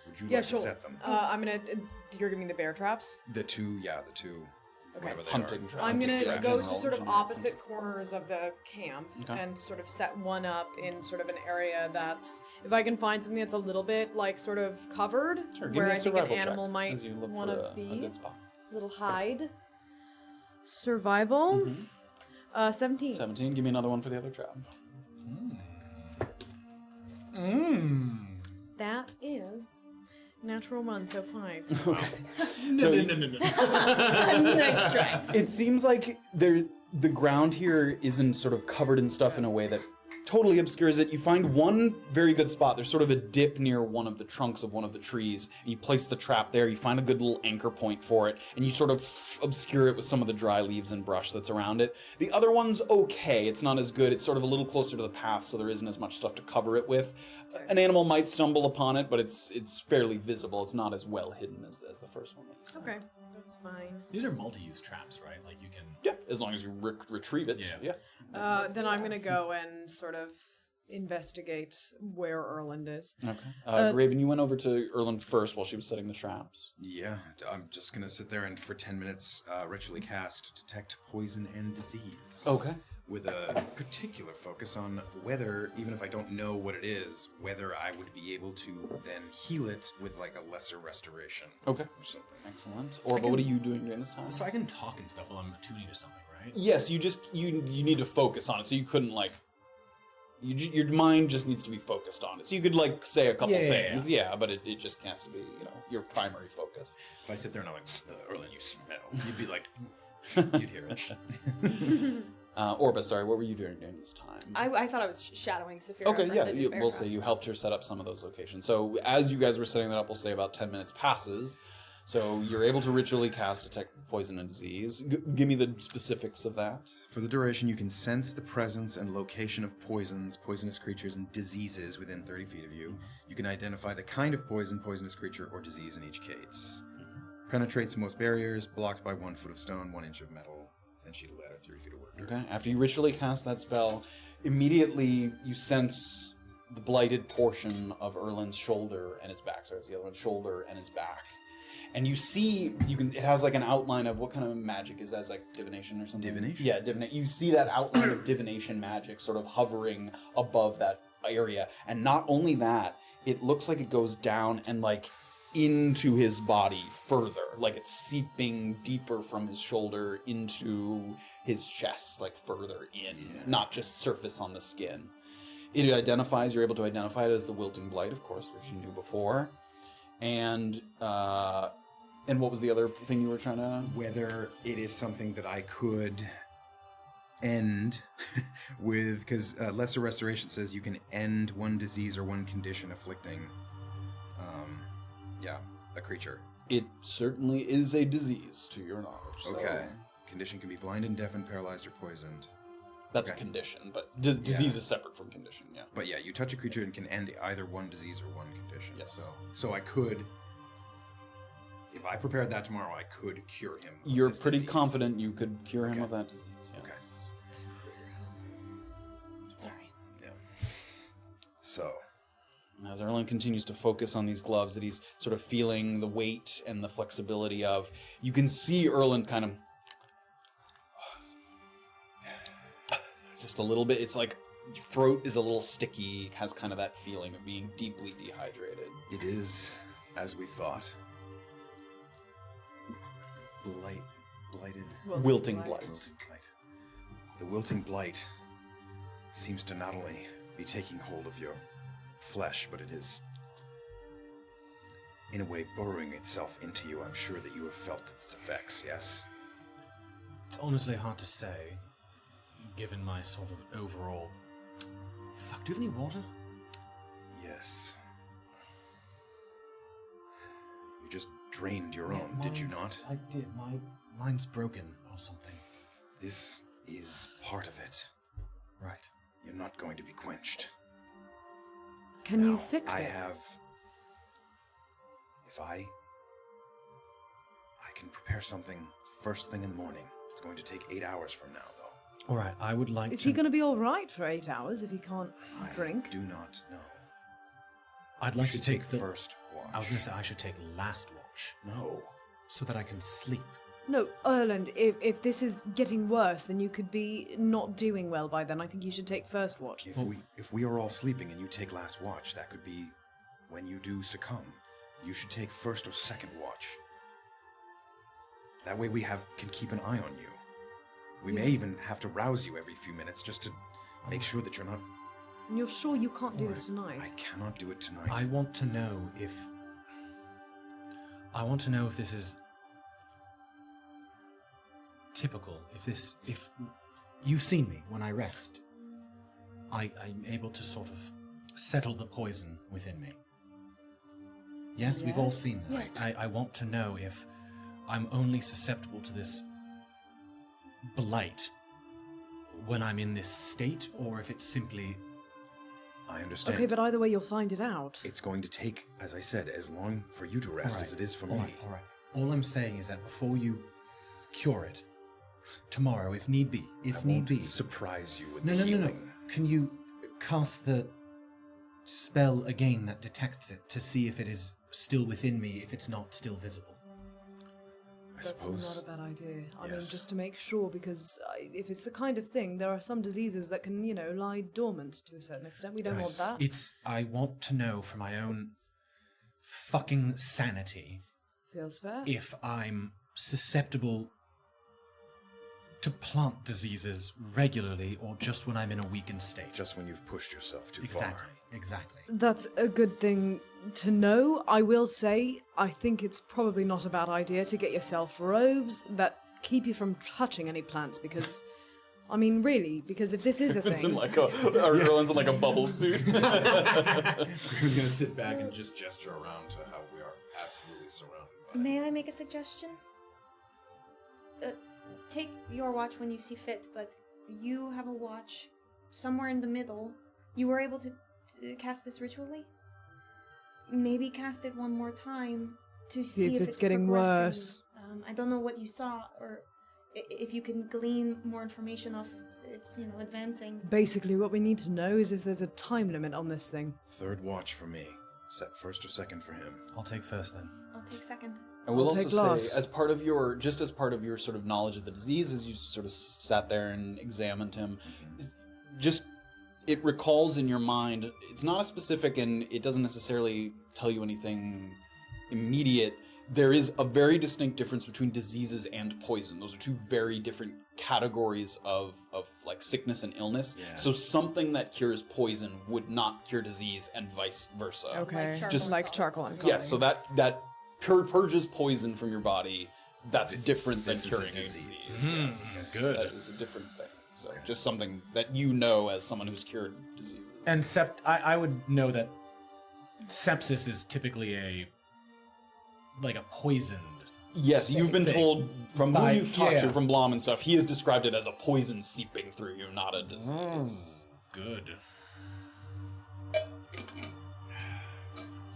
Would you Yeah, like sure. to set them? I'm gonna. You're giving me the bear traps. The 2. Okay. Whatever they Hunting are. traps. I'm gonna Hunting go traps. to sort of opposite corners of the camp Okay. and sort of set one up in sort of an area that's, if I can find something that's a little bit like sort of covered, Sure, give where me a I think an survival check animal as might you look want for to a be. good spot. Little hide. Survival. 17. 17. Give me another one for the other trap. That is natural 1, so 5. So Nice try. it seems like the ground here isn't sort of covered in stuff in a way that totally obscures it. You find one very good spot. There's sort of a dip near one of the trunks of one of the trees. And you place the trap there. You find a good little anchor point for it, and you sort of obscure it with some of the dry leaves and brush that's around it. The other one's okay. It's not as good. It's sort of a little closer to the path, so there isn't as much stuff to cover it with. An animal might stumble upon it, but it's fairly visible. It's not as well hidden as the first one that you saw. Okay, that's fine. These are multi-use traps, right? Like you can. Yeah, as long as you retrieve it. Yeah. Then I'm gonna go and sort of investigate where Erland is. Okay. Graven, you went over to Erland first while she was setting the traps. Yeah, I'm just gonna sit there and for 10 minutes ritually cast Detect Poison and Disease. Okay. With a particular focus on whether, even if I don't know what it is, whether I would be able to then heal it with like a lesser restoration. Okay. Or something. Excellent. Orba, what are you doing during this time? So I can talk and stuff while I'm attuning to something, right? Yes, you need to focus on it, so you couldn't like Your mind just needs to be focused on it. So you could like say a couple Yeah, things, but it just has to be your primary focus. If I sit there and I'm like, Erlen, you smell, you'd be like, you'd hear it. Orba, sorry, what were you doing during this time? I thought I was shadowing Saphira. Okay, for yeah, the new we'll say bear you traps. helped her set up some of those locations. So as you guys were setting that up, we'll say about 10 minutes passes. So you're able to ritually cast detect poison and disease. Give me the specifics of that. For the duration, you can sense the presence and location of poisons, poisonous creatures, and diseases within 30 feet of you. You can identify the kind of poison, poisonous creature, or disease in each case. Penetrates most barriers, blocked by 1 foot of stone, 1 inch of metal, thin sheet of ladder, 3 feet of wood. Okay, after you ritually cast that spell, immediately you sense the blighted portion of Erlin's shoulder and his back. Sorry, it's the other one, shoulder and his back. And you see, it has like an outline of what kind of magic is that? Is like divination or something? Divination? Yeah, divination. You see that outline of divination magic sort of hovering above that area. And not only that, it looks like it goes down and like into his body further. Like it's seeping deeper from his shoulder into his chest, like further in, not just surface on the skin. You're able to identify it as the wilting blight, of course, which you knew before. And what was the other thing you were trying to... Whether it is something that I could end with, because Lesser Restoration says you can end 1 disease or 1 condition afflicting, a creature. It certainly is a disease, to your knowledge. So Okay. Condition can be blinded, deafened, paralyzed, or poisoned. that's a condition, but disease is separate from condition, yeah. But yeah, you touch a creature and can end either 1 disease or 1 condition. Yes. So I could, if I prepared that tomorrow, I could cure him of You're this pretty disease. confident you could cure him Okay. of that disease, yes. Okay. Sorry. Yeah. So, As Erlen continues to focus on these gloves that he's sort of feeling the weight and the flexibility of, you can see Erlen kind of just a little bit. It's like your throat is a little sticky, has kind of that feeling of being deeply dehydrated. it is as we thought. Blighted. Wilting blight. Wilting blight. The wilting blight seems to not only be taking hold of your flesh, but it is, in a way, burrowing itself into you. I'm sure that you have felt its effects, yes? It's honestly hard to say, given my sort of overall... Fuck, do you have any water? Yes. You just drained your own, did you not? I did. Mine's broken or something. This is part of it. Right. You're not going to be quenched. Can you Now, fix I it? have... If I can prepare something first thing in the morning. It's going to take 8 hours from now, though. All right, I would like Is to... he going to be all right for 8 hours if he can't drink? I do not know. I'd You like to should take the... first watch. I was going to say I should take last watch, No. so that I can sleep. No, Erland, if this is getting worse, then you could be not doing well by then. I think you should take first watch. If we are all sleeping and you take last watch, that could be when you do succumb. You should take first or second watch. That way we can keep an eye on you. We may even have to rouse you every few minutes just to make sure that you're not... And you're sure you can't do this tonight? I cannot do it tonight. I want to know if this is typical. If you've seen me when I rest, I'm able to sort of settle the poison within me. Yes, we've all seen this. Yes. I want to know if I'm only susceptible to this blight when I'm in this state, or if it's simply... I understand. Okay, but either way, you'll find it out. It's going to take, as I said, as long for you to rest as it is for me. All right. All I'm saying is that before you cure it, tomorrow, if need be, I won't surprise you with No. healing. Can you cast the spell again that detects it to see if it is still within me, if it's not still visible? I That's suppose. not a bad idea. I mean, Yes. just to make sure, because if it's the kind of thing, there are some diseases that can, lie dormant to a certain extent. We don't want that. I want to know for my own fucking sanity Feels fair. if I'm susceptible to plant diseases regularly or just when I'm in a weakened state? Just when you've pushed yourself too Exactly, far. exactly. That's a good thing to know. I will say, I think it's probably not a bad idea to get yourself robes that keep you from touching any plants because, I mean, really, because if this is a It's in thing... like Erlen's in like a bubble suit. Graham's gonna sit back and just gesture around to how we are absolutely surrounded by May I make a suggestion? Take your watch when you see fit, but you have a watch somewhere in the middle. You were able to cast this ritually? Maybe cast it one more time to see if it's getting progressing. worse. I don't know what you saw, or if you can glean more information off it's, advancing. Basically, what we need to know is if there's a time limit on this thing. Third watch for me. Set first or second for him. I'll take first then. I'll take second. I will I'll also take last. say, as part of your sort of knowledge of the disease, as you sort of sat there and examined him, just it recalls in your mind. It's not a specific, and it doesn't necessarily tell you anything immediate. There is a very distinct difference between diseases and poison. Those are two very different categories of like sickness and illness. Yeah. So something that cures poison would not cure disease, and vice versa. Okay, charcoal Just and like color. charcoal and Yes, so that purges poison from your body. That's different than This is a curing a disease. disease. Yes. Good. That is a different thing. So just something that you know as someone who's cured diseases. And I would know that sepsis is typically a poisoned. Yes, you've been thing. told from who By- you've talked to, yeah. from Blom and stuff, he has described it as a poison seeping through you, not a disease. Good.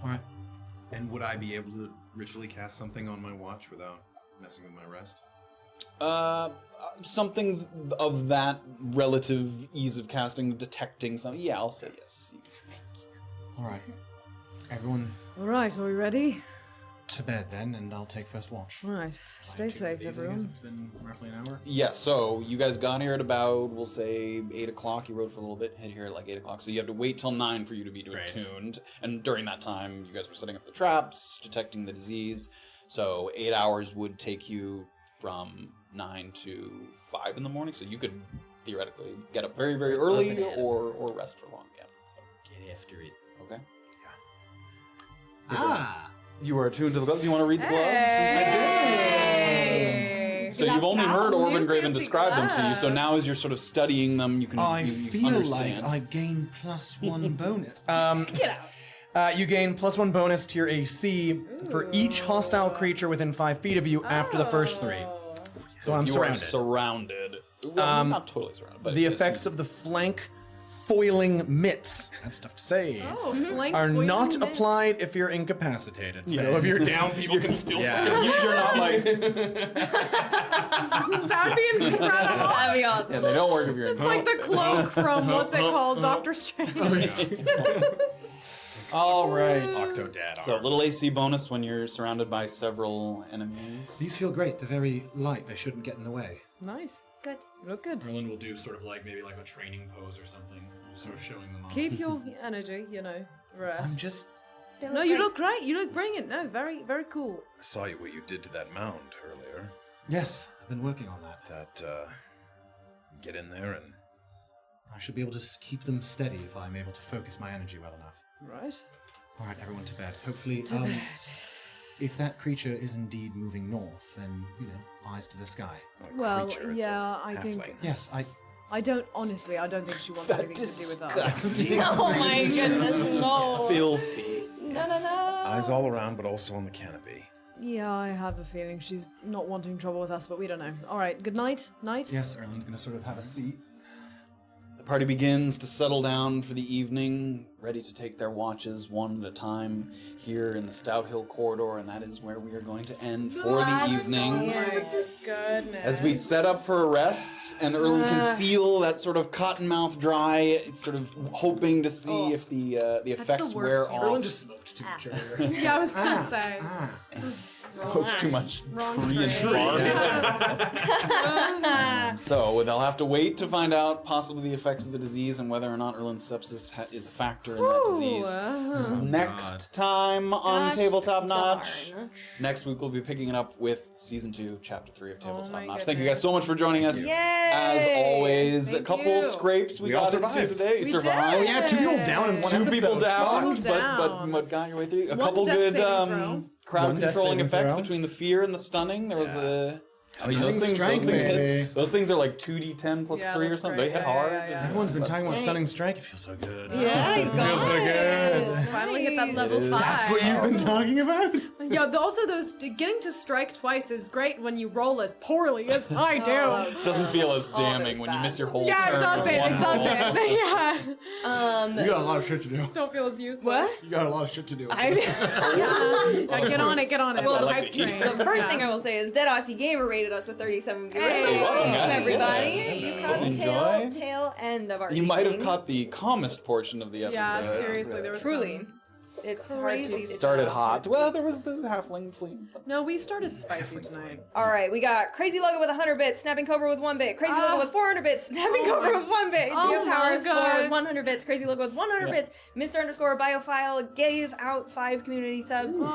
All right. And would I be able to ritually cast something on my watch without messing with my rest? Something of that relative ease of casting, detecting something. Yeah, I'll say yes. All right. Everyone All right, are we ready? to bed then, and I'll take first watch. All right, stay safe, everyone. It's been roughly an hour. Yeah, so you guys got here at about, we'll say, 8 o'clock. You rode for a little bit, hit here at like 8 o'clock. So you have to wait till 9 for you to be attuned. And during that time, you guys were setting up the traps, detecting the disease. So 8 hours would take you from 9 to 5 in the morning. So you could theoretically get up very, very early or rest for long. Yeah. So, Get after it. okay. Ah! You are attuned to the gloves. You want to read the gloves? Hey! So you've only heard Orban Graven describe them to you. So now as you're sort of studying them, you can you feel understand. like I gain +1 bonus. Get out. You gain +1 bonus to your AC for each hostile creature within 5 feet of you after the first 3. So I'm you surrounded. are surrounded. Well, not totally surrounded, but The yes, effects of the flank foiling mitts That's tough to say. Oh, flank are foiling not mitts. applied if you're incapacitated. So if you're down, people can still. you're not like That'd be incredible. That'd be awesome. yeah, they don't work if you're It's like the cloak from what's it called, Doctor Strange. All right. Octodad. So a little AC bonus when you're surrounded by several enemies. These feel great. They're very light. They shouldn't get in the way. Nice. Good. Look good. Merlin will do sort of like maybe like a training pose or something, sort of showing them off. Keep your energy, rest. I'm just. They No, you great. look great. You look brilliant. No, very, very cool. I saw what you did to that mound earlier. Yes, I've been working on that. That, get in there and I should be able to keep them steady if I'm able to focus my energy well enough. Right. All right, everyone to bed. Hopefully, To bed. if that creature is indeed moving north, then eyes to the sky. not a Well, creature, it's yeah, a I think- halfling. Yes, I don't think she wants anything to do with us. Oh my goodness, no. Filthy. No. Eyes all around, but also on the canopy. Yeah, I have a feeling she's not wanting trouble with us, but we don't know. All right, good night. Night. Yes, Erlen's gonna sort of have a seat. The party begins to settle down for the evening, ready to take their watches one at a time here in the Stout Hill corridor, and that is where we are going to end for the evening. Goodness. As we set up for a rest, and Erlen can feel that sort of cottonmouth dry, it's sort of hoping to see if the effects worst wear feeling. off. Erlen just smoked too much earlier. Yeah, I was gonna say. So it's too much Wrong tree and strain. bark. So they'll have to wait to find out possibly the effects of the disease and whether or not Erlin's sepsis is a factor in that disease. Next time on Gosh Tabletop Notch. darn. Next week we'll be picking it up with Season 2, Chapter 3 of Tabletop my Notch. Thank you guys so much for joining us. Yay! As always, a Thank couple you. scrapes we We all got into survived. today. We Survived. did. Yeah, 2 people down in one Two episode. people down, Fuck. but got your way through. A One couple death good saving throw. crowd One death controlling saving effects throw. between the fear and the stunning. There was a. I mean, Stunning strike, baby. those things are like 2d10 plus Yeah, 3 or that's something. great. They hit Yeah, hard. yeah, yeah. Everyone's been talking about Stunning Strike. It feels so good. Yeah, you got Feels so good. Finally hit that level is. 5. That's what you've been talking about? Yeah, also those getting to strike twice is great when you roll as poorly as I do. Doesn't feel as Oh, damning there's when you that. miss your whole Yeah, turn. it doesn't. with one It roll. doesn't. Yeah. You got a lot of shit to do. Don't feel as useless. What? You got a lot of shit to do. Yeah, get on it. Get on it. That's what the I like hype to hear. train. The first thing I will say is Dead Aussie Gamer rated us with 37 viewers. Hey, So welcome, welcome, guys. everybody. Yeah. You caught the Enjoy. tail end of our You might have evening. caught the calmest portion of the episode. Yeah, seriously, there was Truly. some- It's Crazy hard to stuff. Started hot. Well, there was the halfling flea. No, we started spicy tonight. All right, we got Crazy Logo with 100 bits, Snapping Cobra with 1 bit, Crazy Logo with 400 bits, Snapping Cobra with 1 bit, Oh Geo my Powers 4 God. with 100 bits, Crazy Logo with 100 bits, Mr_Biophile gave out 5 community subs. We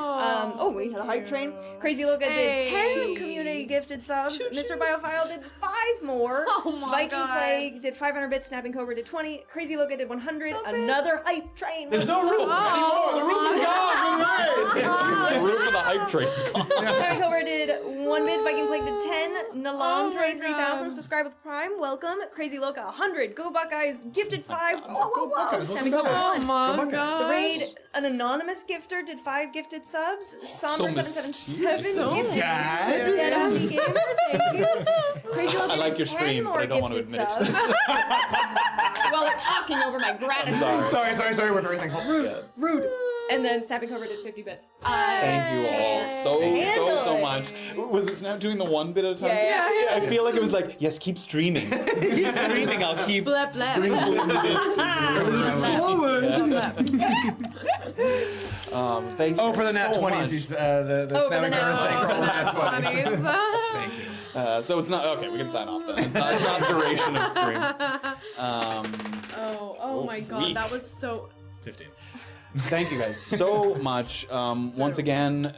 had a hype train. Crazy Logo did 10 community gifted subs. Mr. Biophile did 5 more. Oh my Viking God. Plague did 500 bits, Snapping Cobra did 20, Crazy Logo did 100. Another hype train. There's no room anymore. The room is gone. The room for the hype train's gone. Snapping Cobra did 1 bit, Viking Plague did 10, Nalam Oh my 23,000, God. subscribe with Prime, welcome, Crazy Loca 100, Go Buckeyes gifted 5, whoa, Buckeyes, Snapping welcome Cobra back. 1. my Go Buckeyes. god. The raid, an anonymous gifter did 5 gifted subs, Somber 777 So gifted Dad? Dead Aussie Gamer, thank you. Crazy Loca I like did your 10 stream, more but I don't want to gifted admit it. subs. While they're talking over my gratitude. Sorry, we're very thankful. Yes. Rude. And then Snapping Cobra did 50 bits. Thank you all so Handle much. Was it Snap doing the 1 bit at a time? Yeah. I feel like it was like, yes, keep streaming. Keep streaming. I'll keep Blep, blep. sprinkling the bits. Thank you. Oh, for the nat so 20s, much. he's the Oh, for the snapping nat cobra saying roll the nat 20s. Bunnies. Thank you. So it's not okay. We can sign off then. It's not duration of stream. Oh my god, weak. that was so. 15. Thank you guys so much. Once again,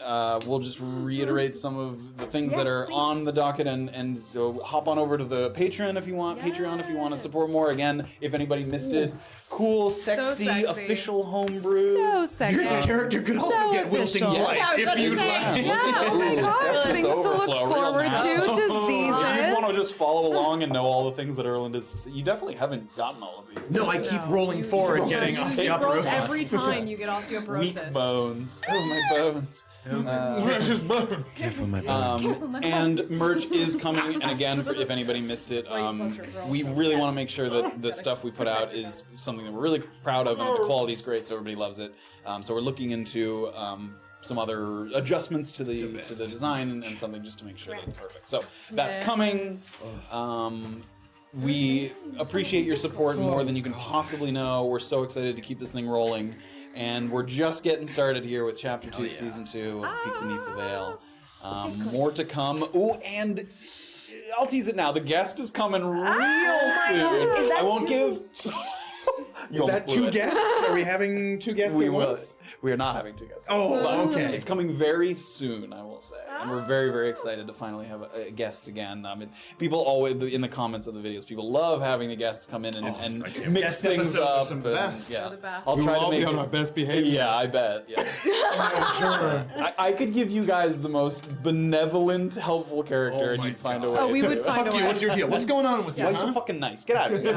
we'll just reiterate some of the things that are on the docket, and so hop on over to the Patreon if you want. Patreon if you want to support more. Again, if anybody missed it, cool, sexy, sexy. official homebrew. So sexy. Your character could also get wilting official. blight Yeah, I was if about to you'd say. like. Yeah, oh my gosh, Sepsis things to look overflow, real forward nasty. to, If you diseases. want to just follow along and know all the things that Erland is, you definitely haven't gotten all of these. No, I keep rolling forward, getting You Roll osteoporosis. every time you get Weak osteoporosis. bones. Oh, my bones. Precious bone. Careful, my bones. And merch is coming, and again, if anybody missed it, we really want to make sure that the stuff we put out is something that we're really proud of, and the quality is great, so everybody loves it. So we're looking into some other adjustments to the design and something just to make sure that it's perfect. So that's coming. We appreciate your support more than you can possibly know. We're so excited to keep this thing rolling. And we're just getting started here with Chapter 2, Season 2 of Peek Beneath the Veil. More to come. Ooh, and I'll tease it now. The guest is coming real soon. Is that I won't two? give... Is that 2 guests? Are we having 2 guests We at will. once? We are not having 2 guests. Oh, But okay. It's coming very soon, I will say. And we're very, very excited to finally have guests again. People always, in the comments of the videos, people love having the guests come in and I can't mix Guest things episodes are up. some of the and- best. Yeah. They're the best. I'll We try will to all make be on it- our best behavior. Yeah, I bet. Yeah. Sure. I could give you guys the most benevolent, helpful character, Oh and my you'd find a God. way. Oh, we would to- find a Fuck you, way. what's your deal? What's going on with you? Why you so huh? fucking nice? Get out of here.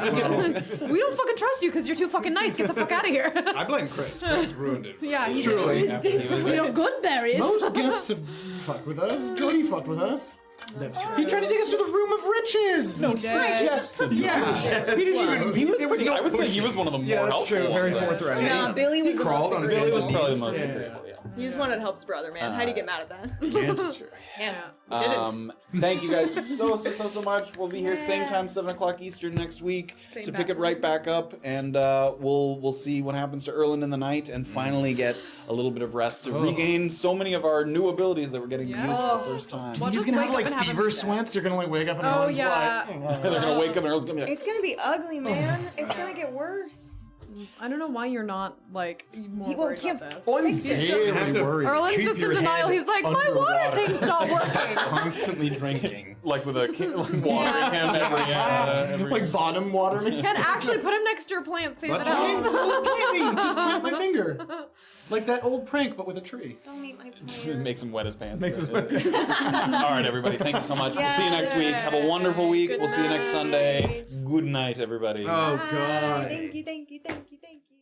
We don't fucking trust you because you're too fucking nice. Get the fuck out of here. I blame Chris. Chris ruined it. Yeah, he Truly. did. We don't good berries. Most guests have fucked with us. Jody fucked with us. That's true. He tried to take us to the room of riches. He did. Suggested. Yeah. He didn't even. He was there was pretty, no I would say he pushing. was one of the more Yeah, that's helpful true. Very ones. forthright. Nah, Billy was the crawled most on his Billy agreeable. was probably the most Yeah. agreeable. Yeah. He just wanted to help his brother, man. How do you get mad at that? Yes, it's true. Can't. He did it. Thank you guys so much. We'll be here same time, 7 o'clock Eastern next week Same to pick it battle. right back up, and we'll see what happens to Erland in the night, and finally get a little bit of rest to regain so many of our new abilities that we're getting to use for the first time. Well, He's just gonna wake have up like and have a fever meetup. sweats. You're gonna like wake up and Oh Erlen's yeah. They're gonna wake up and Erland's gonna be like, It's gonna be ugly, man. It's gonna get worse. I don't know why you're not like more He worried can't about this. fix it. You have to Erlen's keep just in your denial. head He's like, my water underwater. thing's not working. Constantly drinking. like with a like watering him every like bottom water me. Ken, actually put him next to your plant. See if it helps. Just plant my finger. Like that old prank, but with a tree. Don't eat my player. makes him wet his pants. Makes us wet. All right, everybody. Thank you so much. We'll see you next week. Have a wonderful week. Good We'll see you next night. Sunday. Good night, everybody. Oh Bye. god. Thank you, thank you, thank you, thank you.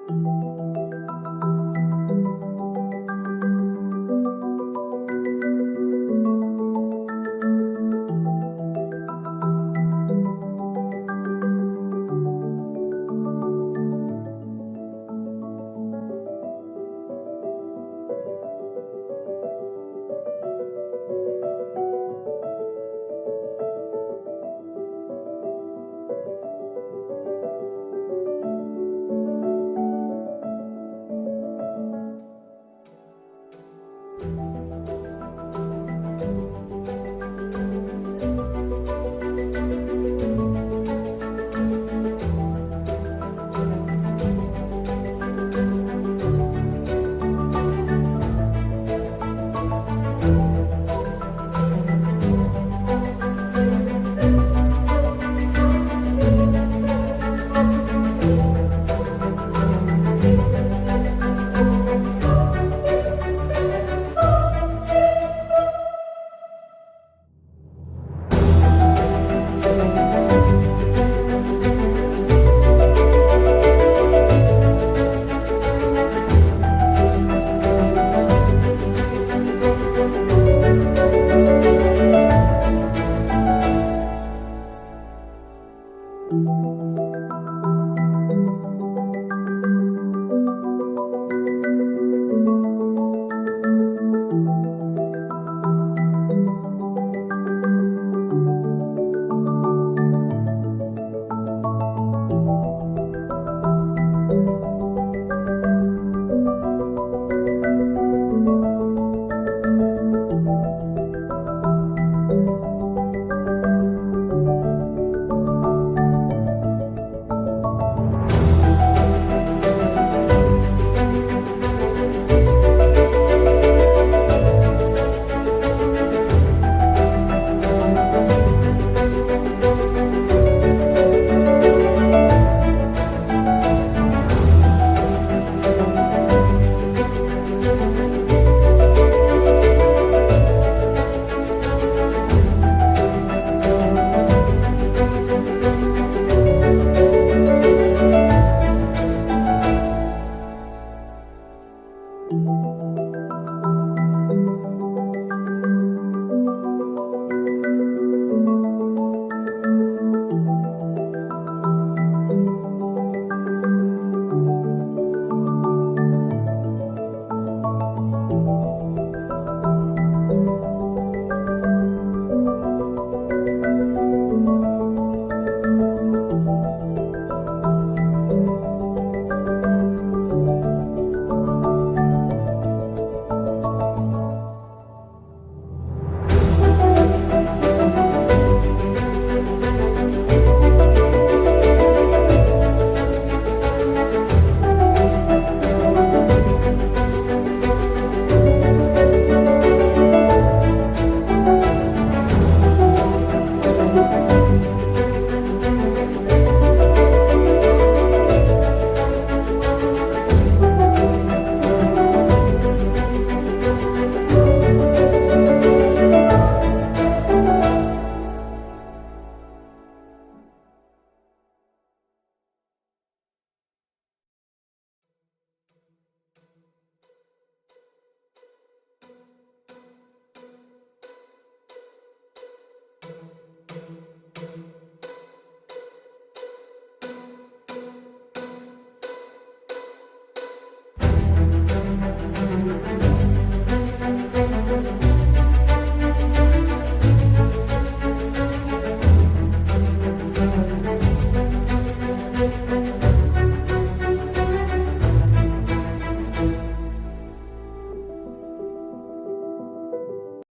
Bye.